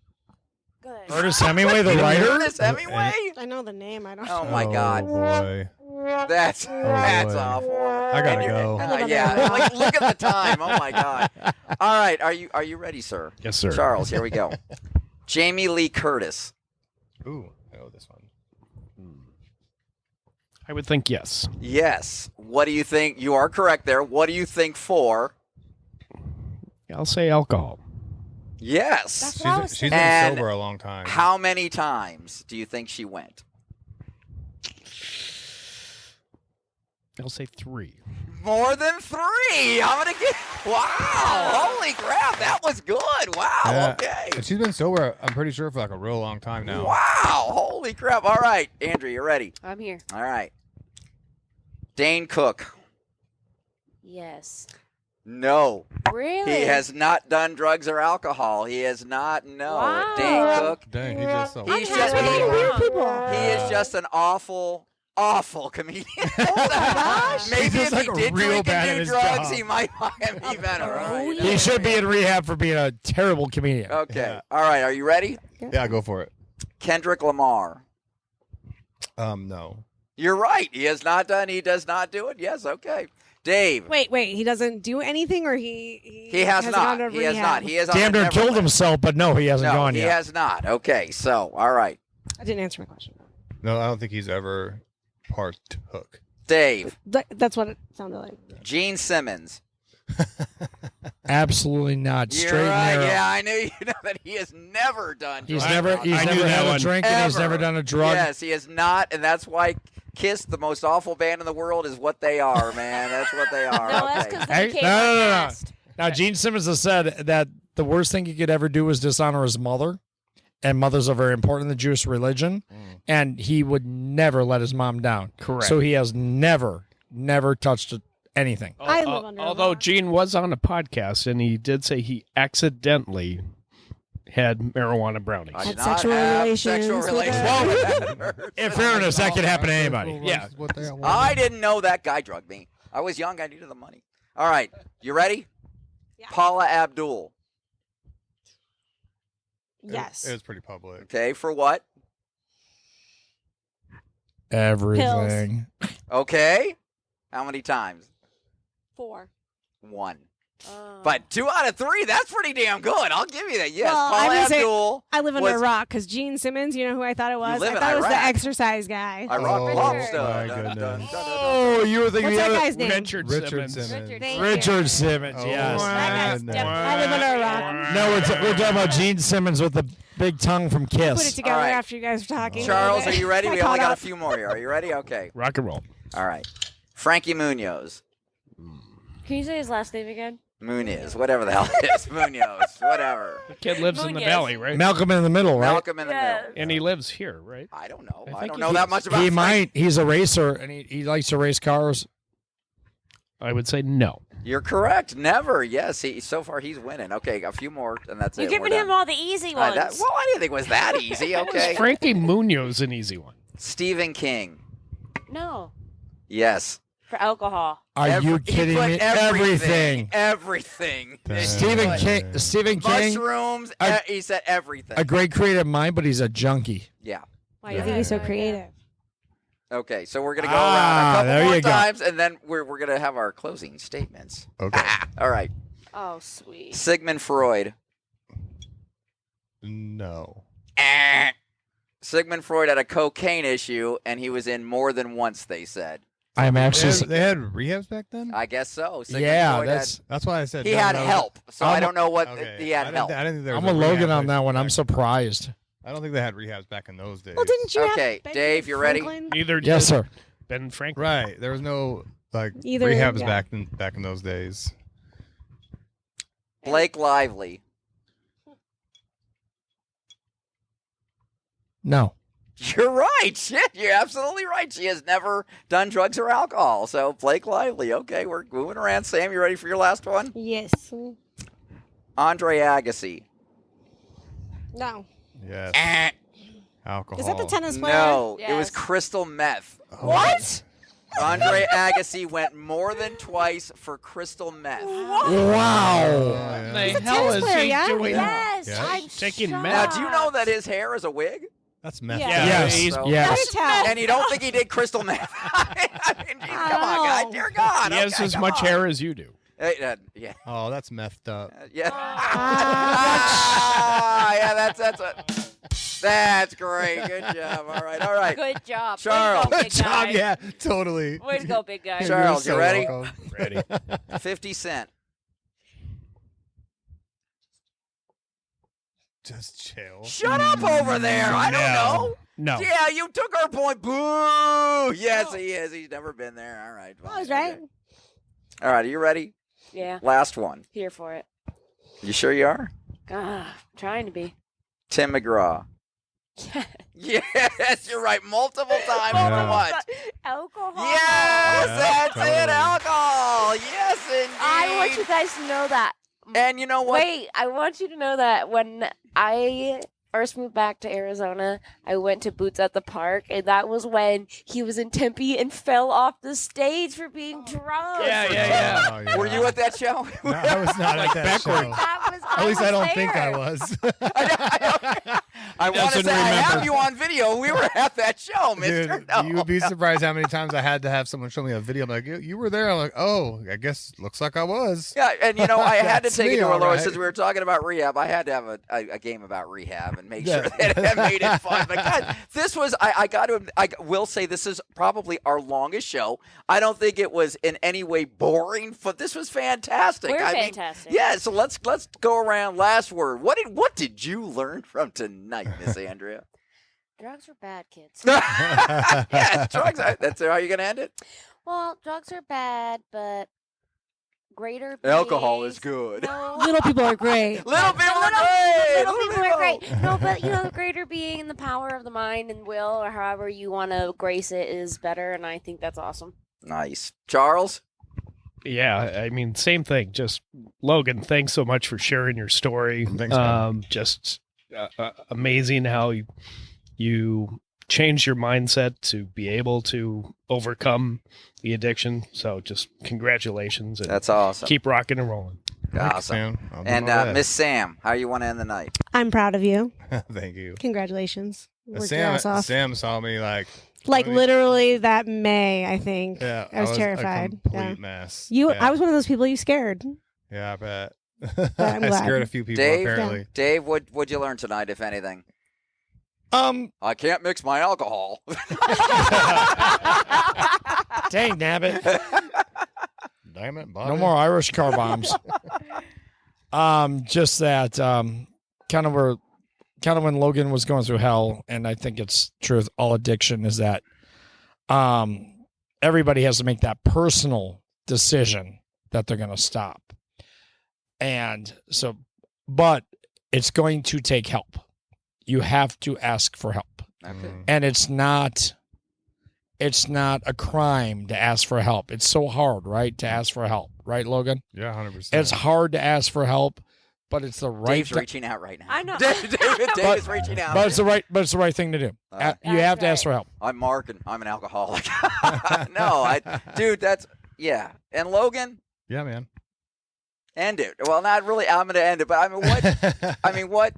[SPEAKER 2] Good.
[SPEAKER 5] Ernest Hemingway, the writer.
[SPEAKER 1] Ernest Hemingway?
[SPEAKER 4] I know the name. I don't
[SPEAKER 1] Oh
[SPEAKER 4] know.
[SPEAKER 1] my God.
[SPEAKER 3] Boy.
[SPEAKER 1] That's
[SPEAKER 3] boy.
[SPEAKER 1] awful.
[SPEAKER 3] I gotta
[SPEAKER 1] And you-
[SPEAKER 3] go.
[SPEAKER 4] I live on
[SPEAKER 1] yeah,
[SPEAKER 4] that
[SPEAKER 1] like, look at the time. Oh my God. All right, are you ready, sir?
[SPEAKER 6] Yes, sir.
[SPEAKER 1] Charles, here we go. Jamie Lee Curtis.
[SPEAKER 3] Ooh, I know this one.
[SPEAKER 6] I would think yes.
[SPEAKER 1] Yes. What do you think? You are correct there. What do you think for?
[SPEAKER 6] I'll say alcohol.
[SPEAKER 1] Yes.
[SPEAKER 2] That's what I was
[SPEAKER 3] She's
[SPEAKER 2] thinking.
[SPEAKER 3] been
[SPEAKER 1] And
[SPEAKER 3] sober a long time.
[SPEAKER 1] How many times do you think she went?
[SPEAKER 6] I'll say 3.
[SPEAKER 1] More than 3. I'm gonna get. Wow! Holy crap! That was good. Wow.
[SPEAKER 3] Yeah.
[SPEAKER 1] Okay.
[SPEAKER 3] And she's been sober, I'm pretty sure, for like a real long time now.
[SPEAKER 1] Wow! Holy crap! All right, Andrew, you ready?
[SPEAKER 2] I'm here.
[SPEAKER 1] All right. Dane Cook.
[SPEAKER 2] Yes.
[SPEAKER 1] No,
[SPEAKER 2] Really?
[SPEAKER 1] he has not done drugs or alcohol. He has not. No,
[SPEAKER 2] Wow.
[SPEAKER 1] Dane Cook.
[SPEAKER 3] Dang, he's just so.
[SPEAKER 1] He's
[SPEAKER 2] I'm
[SPEAKER 1] just
[SPEAKER 2] happy
[SPEAKER 1] he,
[SPEAKER 2] you're
[SPEAKER 4] Weird
[SPEAKER 2] wrong.
[SPEAKER 4] people.
[SPEAKER 1] he is just an awful comedian. Maybe
[SPEAKER 3] He's just
[SPEAKER 1] if
[SPEAKER 3] like
[SPEAKER 1] he
[SPEAKER 3] a
[SPEAKER 1] did
[SPEAKER 3] real
[SPEAKER 1] drink
[SPEAKER 3] bad at
[SPEAKER 1] and do
[SPEAKER 3] his
[SPEAKER 1] drugs,
[SPEAKER 3] job.
[SPEAKER 1] he might be better. All right.
[SPEAKER 5] He should be in rehab for being a terrible comedian.
[SPEAKER 1] Okay.
[SPEAKER 3] Yeah.
[SPEAKER 1] All right. Are you ready?
[SPEAKER 3] Yeah, go for it.
[SPEAKER 1] Kendrick Lamar.
[SPEAKER 3] No.
[SPEAKER 1] You're right. He has not done. He does not do it. Yes. Okay. Dave.
[SPEAKER 4] Wait. He doesn't do anything, or he
[SPEAKER 1] He has
[SPEAKER 4] hasn't
[SPEAKER 1] not.
[SPEAKER 4] gone to
[SPEAKER 1] He has not.
[SPEAKER 4] rehab?
[SPEAKER 1] He has
[SPEAKER 5] Damn near
[SPEAKER 1] never
[SPEAKER 5] killed
[SPEAKER 1] went.
[SPEAKER 5] himself, but no, he hasn't
[SPEAKER 1] No,
[SPEAKER 5] gone
[SPEAKER 1] he
[SPEAKER 5] yet.
[SPEAKER 1] has not. Okay. So, all right.
[SPEAKER 4] I didn't answer my question.
[SPEAKER 3] No, I don't think he's ever partook.
[SPEAKER 1] Dave.
[SPEAKER 4] That's what it sounded like.
[SPEAKER 1] Gene Simmons.
[SPEAKER 5] Absolutely not.
[SPEAKER 1] You're
[SPEAKER 5] Straight
[SPEAKER 1] right.
[SPEAKER 5] and narrow.
[SPEAKER 1] Yeah, I knew you know that he has never done
[SPEAKER 5] He's
[SPEAKER 1] drugs.
[SPEAKER 5] never
[SPEAKER 6] I knew
[SPEAKER 5] had
[SPEAKER 6] that
[SPEAKER 5] a
[SPEAKER 6] one.
[SPEAKER 5] drink and he's
[SPEAKER 1] Ever.
[SPEAKER 5] never done a drug.
[SPEAKER 1] Yes, he has not, and that's why Kiss, the most awful band in the world, is what they are, man. That's what they are.
[SPEAKER 2] No, that's
[SPEAKER 1] Okay.
[SPEAKER 2] because they
[SPEAKER 5] Hey,
[SPEAKER 2] came
[SPEAKER 5] no.
[SPEAKER 2] last.
[SPEAKER 5] Now, Gene Simmons has said that the worst thing he could ever do was dishonor his mother, and mothers are very important in the Jewish religion, and he would never let his mom down.
[SPEAKER 6] Correct.
[SPEAKER 5] So he has never touched anything.
[SPEAKER 4] I live under a
[SPEAKER 6] Although
[SPEAKER 4] rock.
[SPEAKER 6] Gene was on a podcast and he did say he accidentally had marijuana brownies.
[SPEAKER 1] I
[SPEAKER 4] Had
[SPEAKER 1] did not
[SPEAKER 4] sexual
[SPEAKER 1] have
[SPEAKER 4] relations
[SPEAKER 1] sexual
[SPEAKER 4] with
[SPEAKER 1] relations
[SPEAKER 4] her.
[SPEAKER 1] with her.
[SPEAKER 5] In fairness, that could happen to anybody.
[SPEAKER 6] Yeah.
[SPEAKER 1] I didn't know that guy drugged me. I was young. I needed the money. All right. You ready?
[SPEAKER 4] Yeah.
[SPEAKER 1] Paula Abdul.
[SPEAKER 4] Yes.
[SPEAKER 3] It was pretty public.
[SPEAKER 1] Okay. For what?
[SPEAKER 5] Everything.
[SPEAKER 1] Okay. How many times?
[SPEAKER 2] 4.
[SPEAKER 1] 1.
[SPEAKER 2] Oh.
[SPEAKER 1] But 2 out of 3, that's pretty damn good. I'll give you that. Yes.
[SPEAKER 4] Well, I
[SPEAKER 1] Paula
[SPEAKER 4] would say-
[SPEAKER 1] Abdul.
[SPEAKER 4] I live under a
[SPEAKER 1] was-
[SPEAKER 4] rock because Gene Simmons, you know who I thought it was?
[SPEAKER 1] live
[SPEAKER 4] I
[SPEAKER 1] in
[SPEAKER 4] thought it was the
[SPEAKER 1] Iraq.
[SPEAKER 4] exercise guy.
[SPEAKER 1] I rock
[SPEAKER 2] Richard.
[SPEAKER 1] lumps.
[SPEAKER 3] My goodness.
[SPEAKER 5] Oh, you were thinking
[SPEAKER 4] What's
[SPEAKER 5] the
[SPEAKER 4] that
[SPEAKER 5] other
[SPEAKER 4] guy's name?
[SPEAKER 6] Richard Simmons.
[SPEAKER 2] Thank you.
[SPEAKER 5] Richard Simmons.
[SPEAKER 3] Oh,
[SPEAKER 5] Yes.
[SPEAKER 2] That guy's
[SPEAKER 3] goodness.
[SPEAKER 2] definitely-
[SPEAKER 4] I live under a rock.
[SPEAKER 5] No, we're talking about Gene Simmons with the big tongue from
[SPEAKER 4] Put it
[SPEAKER 5] Kiss.
[SPEAKER 4] together
[SPEAKER 1] All right.
[SPEAKER 4] after you guys were talking.
[SPEAKER 1] Charles, are you ready?
[SPEAKER 4] I
[SPEAKER 1] We only
[SPEAKER 4] caught
[SPEAKER 1] got a
[SPEAKER 4] up.
[SPEAKER 1] few more here. Are you ready? Okay.
[SPEAKER 6] Rock and roll.
[SPEAKER 1] All right. Frankie Munoz.
[SPEAKER 2] Can you say his last name again?
[SPEAKER 1] Muniz, whatever the hell it is. Munoz, whatever.
[SPEAKER 6] The kid lives in the
[SPEAKER 2] Munoz.
[SPEAKER 6] valley, right?
[SPEAKER 5] Malcolm in the middle, right?
[SPEAKER 1] Malcolm in the middle.
[SPEAKER 6] And he lives here, right?
[SPEAKER 1] I don't know. I
[SPEAKER 6] think
[SPEAKER 1] don't
[SPEAKER 6] he-
[SPEAKER 1] know that much about
[SPEAKER 5] He
[SPEAKER 1] Frank.
[SPEAKER 5] might. He's a racer, and he likes to race cars.
[SPEAKER 6] I would say no.
[SPEAKER 1] You're correct. Never. Yes. So far he's winning. Okay, a few more, and that's
[SPEAKER 2] You're
[SPEAKER 1] it. We're
[SPEAKER 2] giving him
[SPEAKER 1] done.
[SPEAKER 2] all the easy ones.
[SPEAKER 1] Well, I didn't think it was that easy. Okay.
[SPEAKER 6] Frankie Munoz, an easy one.
[SPEAKER 1] Stephen King.
[SPEAKER 2] No,
[SPEAKER 1] Yes.
[SPEAKER 2] for alcohol.
[SPEAKER 5] Are you
[SPEAKER 1] He
[SPEAKER 5] kidding
[SPEAKER 1] put
[SPEAKER 5] me?
[SPEAKER 1] Everything. Everything.
[SPEAKER 5] Stephen
[SPEAKER 1] He
[SPEAKER 5] King.
[SPEAKER 1] put
[SPEAKER 5] Stephen King,
[SPEAKER 1] Mushrooms.
[SPEAKER 5] I-
[SPEAKER 1] He said everything.
[SPEAKER 5] a great creative mind, but he's a junkie.
[SPEAKER 1] Yeah.
[SPEAKER 4] Why do you think he's so creative?
[SPEAKER 1] Okay, so we're gonna go
[SPEAKER 5] Ah,
[SPEAKER 1] around a
[SPEAKER 5] there
[SPEAKER 1] couple more
[SPEAKER 5] you go.
[SPEAKER 1] times, and then we're gonna have our closing statements.
[SPEAKER 3] Okay.
[SPEAKER 1] All right.
[SPEAKER 2] Oh, sweet.
[SPEAKER 1] Sigmund Freud.
[SPEAKER 3] No.
[SPEAKER 1] Sigmund Freud had a cocaine issue, and he was in more than once. They said.
[SPEAKER 5] I'm actually.
[SPEAKER 3] They had rehabs back then?
[SPEAKER 1] I guess so. Sigmund
[SPEAKER 5] Yeah,
[SPEAKER 1] Freud
[SPEAKER 5] that's.
[SPEAKER 3] That's why I said
[SPEAKER 1] he
[SPEAKER 3] no,
[SPEAKER 1] had
[SPEAKER 3] no.
[SPEAKER 1] help. So
[SPEAKER 5] I'm
[SPEAKER 1] I
[SPEAKER 5] a-
[SPEAKER 1] don't know what
[SPEAKER 3] Okay.
[SPEAKER 1] he had help.
[SPEAKER 3] I didn't think there was
[SPEAKER 5] I'm a Logan
[SPEAKER 3] rehab
[SPEAKER 5] on that one. I'm
[SPEAKER 3] back-
[SPEAKER 5] surprised.
[SPEAKER 3] I don't think they had rehabs back in those days.
[SPEAKER 4] Well, didn't you
[SPEAKER 1] Okay,
[SPEAKER 4] have Benjamin
[SPEAKER 1] Dave, you ready?
[SPEAKER 4] Franklin?
[SPEAKER 6] Neither did
[SPEAKER 5] Yes, sir.
[SPEAKER 6] Ben Franklin.
[SPEAKER 3] Right. There was no like
[SPEAKER 4] Either,
[SPEAKER 3] rehabs
[SPEAKER 4] yeah.
[SPEAKER 3] back in those days.
[SPEAKER 1] Blake Lively.
[SPEAKER 5] No.
[SPEAKER 1] You're right. Shit, you're absolutely right. She has never done drugs or alcohol. So Blake Lively. Okay, we're moving around. Sam, you ready for your last one?
[SPEAKER 4] Yes.
[SPEAKER 1] Andre Agassi.
[SPEAKER 4] No.
[SPEAKER 3] Yes. Alcohol.
[SPEAKER 4] Is that the tennis player?
[SPEAKER 1] No, it was
[SPEAKER 2] Yes.
[SPEAKER 1] crystal meth.
[SPEAKER 4] What?
[SPEAKER 1] Andre Agassi went more than twice for crystal meth.
[SPEAKER 5] Wow.
[SPEAKER 6] What the
[SPEAKER 4] He's a
[SPEAKER 6] hell
[SPEAKER 4] tennis
[SPEAKER 6] is
[SPEAKER 4] player,
[SPEAKER 6] he
[SPEAKER 4] yeah?
[SPEAKER 6] doing?
[SPEAKER 2] Yes,
[SPEAKER 3] Yeah.
[SPEAKER 2] I'm
[SPEAKER 6] Taking
[SPEAKER 2] shocked.
[SPEAKER 6] meth.
[SPEAKER 1] Now, do you know that his hair is a wig?
[SPEAKER 3] That's meth.
[SPEAKER 4] Yeah.
[SPEAKER 5] Yes.
[SPEAKER 6] he's-
[SPEAKER 1] So-
[SPEAKER 5] Yes.
[SPEAKER 4] Tell.
[SPEAKER 1] And you don't think he did crystal meth? I mean, geez, come on,
[SPEAKER 4] Oh.
[SPEAKER 1] guys. Dear God.
[SPEAKER 6] He has
[SPEAKER 1] okay,
[SPEAKER 6] as
[SPEAKER 1] come
[SPEAKER 6] much
[SPEAKER 1] on.
[SPEAKER 6] hair as you do.
[SPEAKER 1] Yeah.
[SPEAKER 3] Oh, that's methed up.
[SPEAKER 1] Yeah.
[SPEAKER 4] Ah.
[SPEAKER 1] Yeah, that's great. Good job. All right.
[SPEAKER 2] Good job.
[SPEAKER 1] Charles.
[SPEAKER 2] Way to go,
[SPEAKER 3] Good
[SPEAKER 2] big
[SPEAKER 3] job.
[SPEAKER 2] guy.
[SPEAKER 3] Yeah, totally.
[SPEAKER 2] Way to go, big guy.
[SPEAKER 1] Charles,
[SPEAKER 3] You're
[SPEAKER 1] you ready?
[SPEAKER 3] welcome.
[SPEAKER 6] Ready?
[SPEAKER 1] 50 Cent.
[SPEAKER 3] Just chill.
[SPEAKER 1] Shut up over there. I don't know.
[SPEAKER 6] No.
[SPEAKER 1] Yeah, you took our point. Boo. Yes, he is. He's never been there. All right.
[SPEAKER 4] I was right.
[SPEAKER 1] Okay. All right. Are you ready?
[SPEAKER 2] Yeah,
[SPEAKER 1] Last one.
[SPEAKER 2] here for it.
[SPEAKER 1] You sure you are?
[SPEAKER 2] Trying to be.
[SPEAKER 1] Tim McGraw. Yes, you're right. Multiple times for
[SPEAKER 3] Yeah.
[SPEAKER 1] what?
[SPEAKER 2] Alcohol.
[SPEAKER 1] Yes,
[SPEAKER 3] Yeah,
[SPEAKER 1] that's it.
[SPEAKER 3] totally.
[SPEAKER 1] Alcohol. Yes, indeed.
[SPEAKER 2] I want you guys to know that.
[SPEAKER 1] And you know what?
[SPEAKER 2] Wait, I want you to know that when I first moved back to Arizona, I went to Boots at the Park, and that was when he was in Tempe and fell off the stage for being drunk.
[SPEAKER 6] Yeah.
[SPEAKER 3] Oh, yeah.
[SPEAKER 1] Were you at that show?
[SPEAKER 3] No, I was not at that
[SPEAKER 6] backward.
[SPEAKER 3] show.
[SPEAKER 2] That was.
[SPEAKER 3] At least I don't think I
[SPEAKER 2] there.
[SPEAKER 3] was.
[SPEAKER 1] I want to
[SPEAKER 6] Doesn't
[SPEAKER 1] say I have
[SPEAKER 6] remember.
[SPEAKER 1] you on video. We were at that show, Mister.
[SPEAKER 3] Dude, you would be surprised how many times I had to have someone show me a video. I'm like, you were there. I'm like, oh, I guess looks like I was.
[SPEAKER 1] Yeah, and I had to
[SPEAKER 3] That's
[SPEAKER 1] take it
[SPEAKER 3] me,
[SPEAKER 1] to a
[SPEAKER 3] all
[SPEAKER 1] lower
[SPEAKER 3] right.
[SPEAKER 1] since we were talking about rehab. I had to have a game about rehab and make
[SPEAKER 3] Yeah.
[SPEAKER 1] sure that it made it fun. But God, this was I will say this is probably our longest show. I don't think it was in any way boring, but this was fantastic.
[SPEAKER 2] We're
[SPEAKER 1] I mean,
[SPEAKER 2] fantastic.
[SPEAKER 1] yeah, so let's go around. Last word. What did you learn from tonight, Miss Andrea?
[SPEAKER 2] Drugs are bad, kids.
[SPEAKER 1] Yeah, drugs. That's how you're gonna end it.
[SPEAKER 2] Well, drugs are bad, but greater
[SPEAKER 1] Alcohol
[SPEAKER 2] beings-
[SPEAKER 1] is good.
[SPEAKER 2] No.
[SPEAKER 4] Little people are great.
[SPEAKER 1] Little people are great.
[SPEAKER 2] Little people are great. No, but the greater being and the power of the mind and will, or however you want to grace it, is better, and I think that's awesome.
[SPEAKER 1] Nice, Charles.
[SPEAKER 6] Yeah, I mean, same thing. Just Logan, thanks so much for sharing your story.
[SPEAKER 3] Thanks, man.
[SPEAKER 6] Just amazing how you changed your mindset to be able to overcome the addiction. So just congratulations and
[SPEAKER 1] That's awesome.
[SPEAKER 6] keep rocking and rolling.
[SPEAKER 3] Thanks,
[SPEAKER 1] Awesome.
[SPEAKER 3] Sam. I'll do
[SPEAKER 1] And
[SPEAKER 3] my best.
[SPEAKER 1] Miss Sam, how you want to end the night?
[SPEAKER 4] I'm proud of you.
[SPEAKER 3] Thank you.
[SPEAKER 4] Congratulations. Worked your ass off.
[SPEAKER 3] Sam saw me like
[SPEAKER 4] Literally that May, I think.
[SPEAKER 3] yeah.
[SPEAKER 4] I was terrified.
[SPEAKER 3] A complete
[SPEAKER 4] Yeah.
[SPEAKER 3] mess.
[SPEAKER 4] You,
[SPEAKER 3] Yeah.
[SPEAKER 4] I was one of those people you scared.
[SPEAKER 3] Yeah, I bet.
[SPEAKER 4] I'm
[SPEAKER 3] I
[SPEAKER 4] glad.
[SPEAKER 3] scared a few people
[SPEAKER 1] Dave?
[SPEAKER 3] apparently.
[SPEAKER 1] Dave, what'd you learn tonight, if anything?
[SPEAKER 5] Um,
[SPEAKER 1] I can't mix my alcohol.
[SPEAKER 5] dang nabbit.
[SPEAKER 3] Damn it, Bobby.
[SPEAKER 5] No more Irish car bombs. Just that kind of when Logan was going through hell, and I think it's true with all addiction, is that everybody has to make that personal decision that they're going to stop. And so, but it's going to take help. You have to ask for help.
[SPEAKER 1] Okay.
[SPEAKER 5] And it's not a crime to ask for help. It's so hard, right, to ask for help, right, Logan?
[SPEAKER 3] Yeah, 100%.
[SPEAKER 5] It's hard to ask for help, but it's the right
[SPEAKER 1] Dave's
[SPEAKER 5] thi-
[SPEAKER 1] reaching out right now.
[SPEAKER 2] I know.
[SPEAKER 1] Dave is reaching out.
[SPEAKER 5] but it's the right thing to do. You
[SPEAKER 2] That's
[SPEAKER 5] have to ask
[SPEAKER 2] right.
[SPEAKER 5] for help.
[SPEAKER 1] I'm Mark, and I'm an alcoholic. No, dude, yeah. And Logan,
[SPEAKER 3] yeah, man.
[SPEAKER 1] end it. Well, not really. I'm going to end it, but I mean, what? I mean, what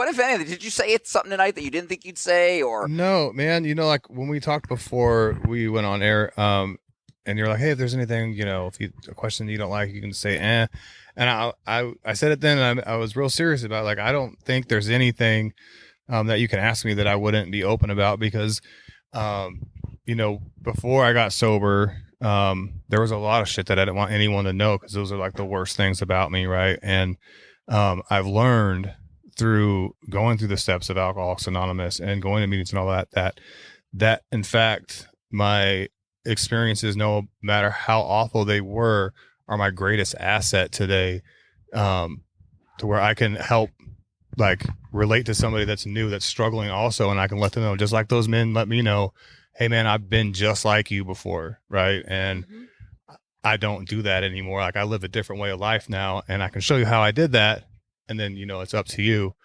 [SPEAKER 1] if anything? Did you say it's something tonight that you didn't think you'd say, or?
[SPEAKER 3] No, man. Like when we talked before we went on air, and you're like, hey, if there's anything, a question you don't like, you can say, eh. And I said it then, and I was real serious about it. Like, I don't think there's anything that you can ask me that I wouldn't be open about because, before I got sober, there was a lot of shit that I didn't want anyone to know because those are like the worst things about me, right? And I've learned through going through the steps of Alcoholics Anonymous and going to meetings and all that in fact my experiences, no matter how awful they were, are my greatest asset today, to where I can help like relate to somebody that's new, that's struggling also, and I can let them know, just like those men let me know, hey man, I've been just like you before, right? And I don't do that anymore. Like I live a different way of life now, and I can show you how I did that. And then, it's up to you.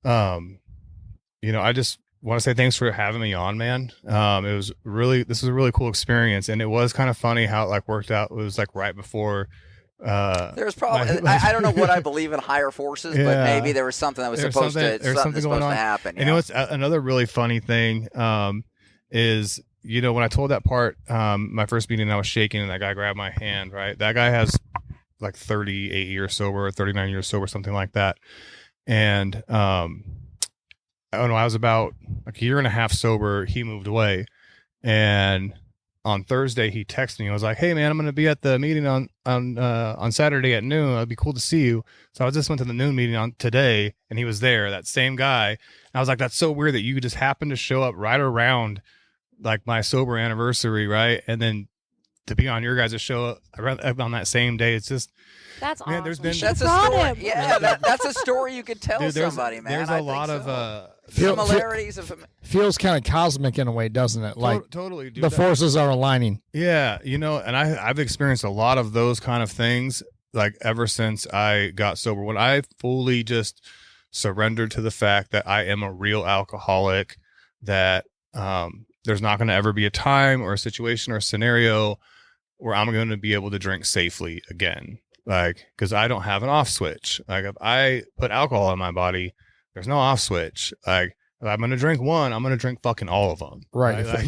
[SPEAKER 3] I just want to say thanks for having me on, man. This was a really cool experience. And it was kind of funny how it like worked out. It was like right before,
[SPEAKER 1] There's probably I don't know what I believe in higher forces, but
[SPEAKER 3] Yeah.
[SPEAKER 1] maybe there was something that was
[SPEAKER 3] There's
[SPEAKER 1] supposed
[SPEAKER 3] something-
[SPEAKER 1] to
[SPEAKER 3] there's
[SPEAKER 1] something
[SPEAKER 3] something going
[SPEAKER 1] supposed to
[SPEAKER 3] on.
[SPEAKER 1] happen.
[SPEAKER 3] and what's another really funny thing, is, when I told that part, my first meeting, I was shaking and that guy grabbed my hand, right? That guy has like 38 years sober, 39 years sober, something like that. And, I don't know, I was about like a year and a half sober. He moved away. And on Thursday, he texted me. I was like, hey man, I'm going to be at the meeting on Saturday at noon. It'd be cool to see you. So I just went to the noon meeting on today and he was there, that same guy. And I was like, that's so weird that you just happened to show up right around like my sober anniversary. Right. And then to be on your guys' show on that same day, it's just,
[SPEAKER 2] That's
[SPEAKER 3] man,
[SPEAKER 2] awesome.
[SPEAKER 3] there's been
[SPEAKER 1] that's a
[SPEAKER 4] brought
[SPEAKER 1] story.
[SPEAKER 4] him.
[SPEAKER 1] Yeah, that's a story you could tell
[SPEAKER 3] dude, there's,
[SPEAKER 1] somebody, man.
[SPEAKER 3] there's
[SPEAKER 1] I
[SPEAKER 3] a
[SPEAKER 1] think
[SPEAKER 3] lot
[SPEAKER 1] so.
[SPEAKER 3] of
[SPEAKER 1] similarities of
[SPEAKER 5] Feels kind of cosmic in a way, doesn't it? Like
[SPEAKER 3] totally, dude.
[SPEAKER 5] the forces are aligning.
[SPEAKER 3] Yeah, and I've experienced a lot of those kind of things like ever since I got sober. When I fully just surrendered to the fact that I am a real alcoholic, that there's not going to ever be a time or a situation or a scenario where I'm going to be able to drink safely again. Like, because I don't have an off switch. Like if I put alcohol in my body, There's no off switch. Like, if I'm going to drink one, I'm going to drink fucking all of them.
[SPEAKER 5] Right.
[SPEAKER 3] Like,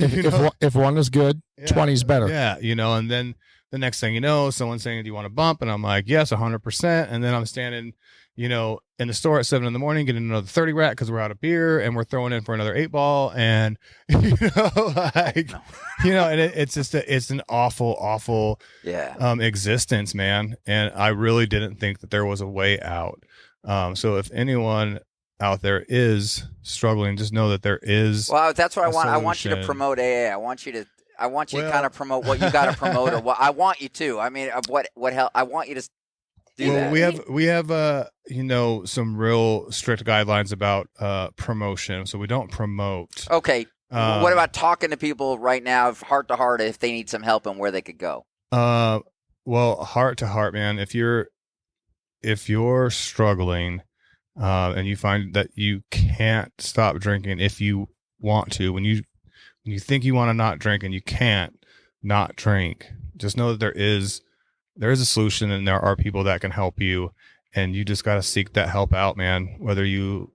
[SPEAKER 5] If one is good,
[SPEAKER 3] yeah,
[SPEAKER 5] 20's better.
[SPEAKER 3] Yeah. And then the next thing you know, someone's saying, do you want to bump? And I'm like, yes, 100%. And then I'm standing, in the store at 7 a.m, getting another 30 rack because we're out of beer and we're throwing in for another 8-ball. And, and it's just, it's an awful existence, man. And I really didn't think that there was a way out. So if anyone out there is struggling, just know that there is.
[SPEAKER 1] Well, that's what I want.
[SPEAKER 3] solution.
[SPEAKER 1] I want you to promote AA. I want you to kind of promote what you got to promote, or what I want you to. I mean, what hell? I want you to do that.
[SPEAKER 3] We have some real strict guidelines about promotion, so we don't promote.
[SPEAKER 1] Okay. What about talking to people right now, heart to heart, if they need some help and where they could go?
[SPEAKER 3] Well, heart to heart, man. If you're struggling, and you find that you can't stop drinking, if you want to, when you think you want to not drink and you can't not drink, just know that there is a solution, and there are people that can help you, and you just got to seek that help out, man. Whether you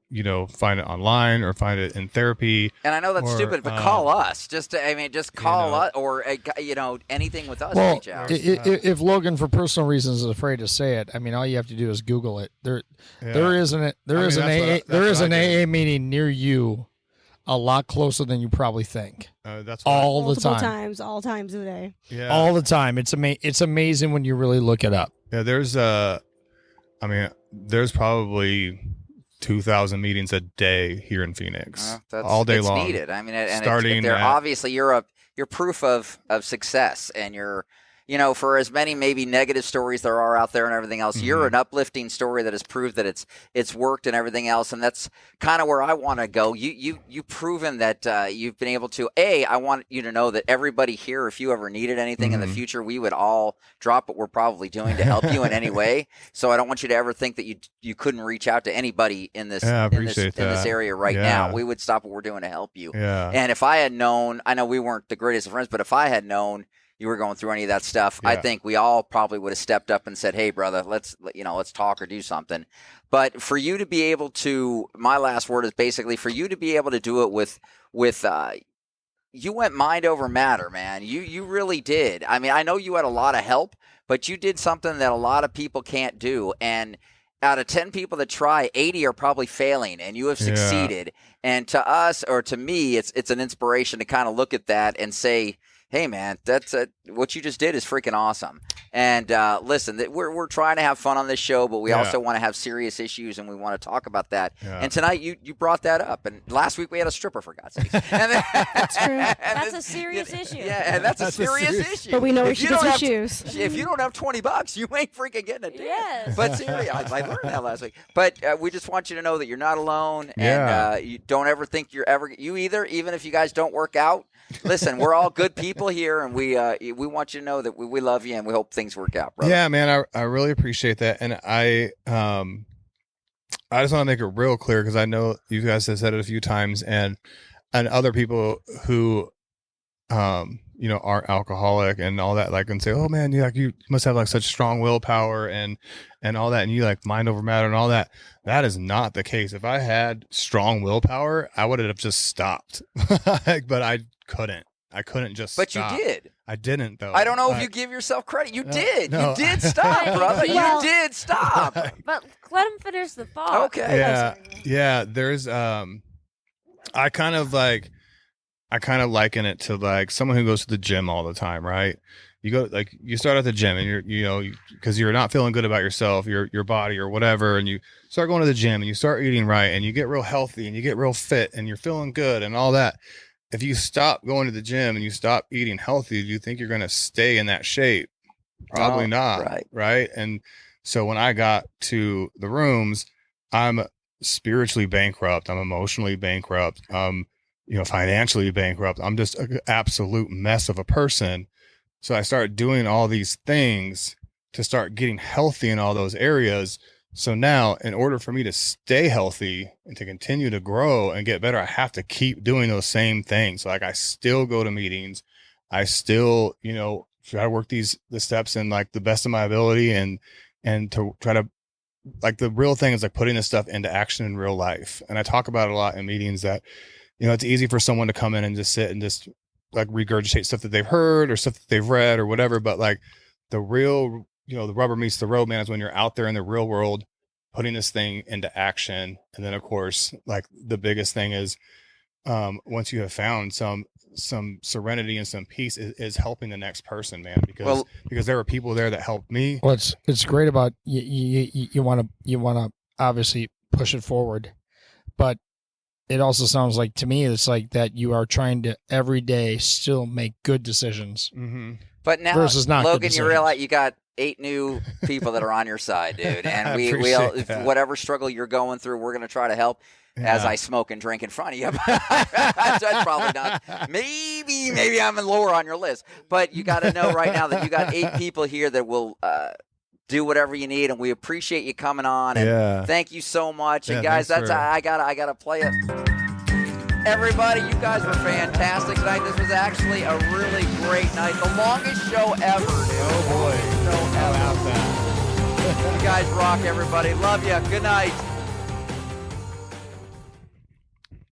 [SPEAKER 3] find it online or find it in therapy.
[SPEAKER 1] And I know that's stupid, but call us. Just call us, or anything with us.
[SPEAKER 5] Well,
[SPEAKER 1] reach out.
[SPEAKER 5] if Logan, for personal reasons, is afraid to say it, I mean, all you have to do is Google it. There is an AA meeting near you, a lot closer than you probably think.
[SPEAKER 3] That's
[SPEAKER 5] all the
[SPEAKER 4] Multiple
[SPEAKER 5] time.
[SPEAKER 4] times, all times of the day.
[SPEAKER 3] Yeah.
[SPEAKER 5] All the time. It's amazing when you really look it up.
[SPEAKER 3] Yeah, there's probably 2,000 meetings a day here in Phoenix, all day long.
[SPEAKER 1] It's needed. I mean, and
[SPEAKER 3] starting
[SPEAKER 1] they're obviously you're proof of success, and you're. For as many maybe negative stories there are out there and everything else, you're an uplifting story that has proved that it's worked and everything else, and that's kind of where I want to go. You've proven that you've been able to. I want you to know that everybody here, if you ever needed anything in the future, we would all drop what we're probably doing to help you in any way. So I don't want you to ever think that you couldn't reach out to anybody in this in this area right now. We would stop what we're doing to help you.
[SPEAKER 3] Yeah.
[SPEAKER 1] And if I had known, I know we weren't the greatest of friends, but if I had known you were going through any of that stuff, I think we all probably would have stepped up and said, "Hey, brother, let's talk or do something." But for you to be able to, my last word is basically for you to be able to do it with you went mind over matter, man. You really did. I mean, I know you had a lot of help, but you did something that a lot of people can't do. And out of 10 people that try, 80 are probably failing, and you have succeeded. And to us, or to me, it's an inspiration to kind of look at that and say, hey, man, that's what you just did is freaking awesome. And listen, we're trying to have fun on this show, but we also want to have serious issues, and we want to talk about that. Yeah. And tonight you brought that up. And last week we had a stripper, for God's sake.
[SPEAKER 4] That's true.
[SPEAKER 2] That's a serious issue.
[SPEAKER 1] Yeah, and that's a serious issue.
[SPEAKER 4] But we know where she gets her shoes.
[SPEAKER 1] If you don't have $20, you ain't freaking getting a dance.
[SPEAKER 2] Yes.
[SPEAKER 1] But seriously, I learned that last week. But we just want you to know that you're not alone, and you don't ever think you either, even if you guys don't work out. Listen, we're all good people here, and we want you to know that we love you, and we hope things work out, brother.
[SPEAKER 3] Yeah, man, I really appreciate that, and I just want to make it real clear, because I know you guys have said it a few times, and other people who aren't alcoholic and all that, like, and say, oh man, you must have like such strong willpower and all that, and you like mind over matter and all that. That is not the case. If I had strong willpower, I would have just stopped. But I couldn't just
[SPEAKER 1] But
[SPEAKER 3] stop.
[SPEAKER 1] You did.
[SPEAKER 3] I didn't, though.
[SPEAKER 1] I don't know if you give yourself credit. You did.
[SPEAKER 3] No.
[SPEAKER 1] You did stop, brother.
[SPEAKER 2] Well,
[SPEAKER 1] you did stop.
[SPEAKER 2] But let him finish the thought.
[SPEAKER 1] Okay.
[SPEAKER 3] Yeah. There's I kind of liken it to like someone who goes to the gym all the time, right? You start at the gym, and because you're not feeling good about yourself, your body or whatever, and you start going to the gym and you start eating right, and you get real healthy and you get real fit and you're feeling good and all that. If you stop going to the gym and you stop eating healthy, do you think you're going to stay in that shape? Probably not. Right. And so when I got to the rooms, I'm spiritually bankrupt. I'm emotionally bankrupt. Financially bankrupt. I'm just an absolute mess of a person. So I started doing all these things to start getting healthy in all those areas. So now, in order for me to stay healthy and to continue to grow and get better, I have to keep doing those same things. Like, I still go to meetings. I still, try to work the steps in like the best of my ability and to try to like the real thing is like putting this stuff into action in real life. And I talk about it a lot in meetings that, you know, it's easy for someone to come in and just sit and just like regurgitate stuff that they've heard or stuff that they've read or whatever. But like the real, you know, the rubber meets the road, man, is when you're out there in the real world, putting this thing into action. And then of course, like the biggest thing is, once you have found some serenity and some peace, is helping the next person, man, because there were people there that helped me.
[SPEAKER 5] Well, it's great about you want to obviously push it forward, but it also sounds like to me it's like that you are trying to every day still make good decisions.
[SPEAKER 3] Mm-hmm.
[SPEAKER 1] But now,
[SPEAKER 5] versus not good
[SPEAKER 1] Logan, you
[SPEAKER 5] decisions.
[SPEAKER 1] realize you got 8 new people that are on your side, dude, and
[SPEAKER 3] I
[SPEAKER 1] we'll
[SPEAKER 3] appreciate that.
[SPEAKER 1] whatever struggle you're going through, we're gonna try to help. As I smoke and drink in front of you. That's probably not. Maybe I'm lower on your list. But you got to know right now that you got 8 people here that will do whatever you need, and we appreciate you coming on. And thank you so much. And guys, that's I gotta play it. Everybody, you guys were fantastic tonight. This was actually a really great night. The longest show ever, dude.
[SPEAKER 3] Oh boy.
[SPEAKER 1] Show ever. You guys rock, everybody. Love you. Good night.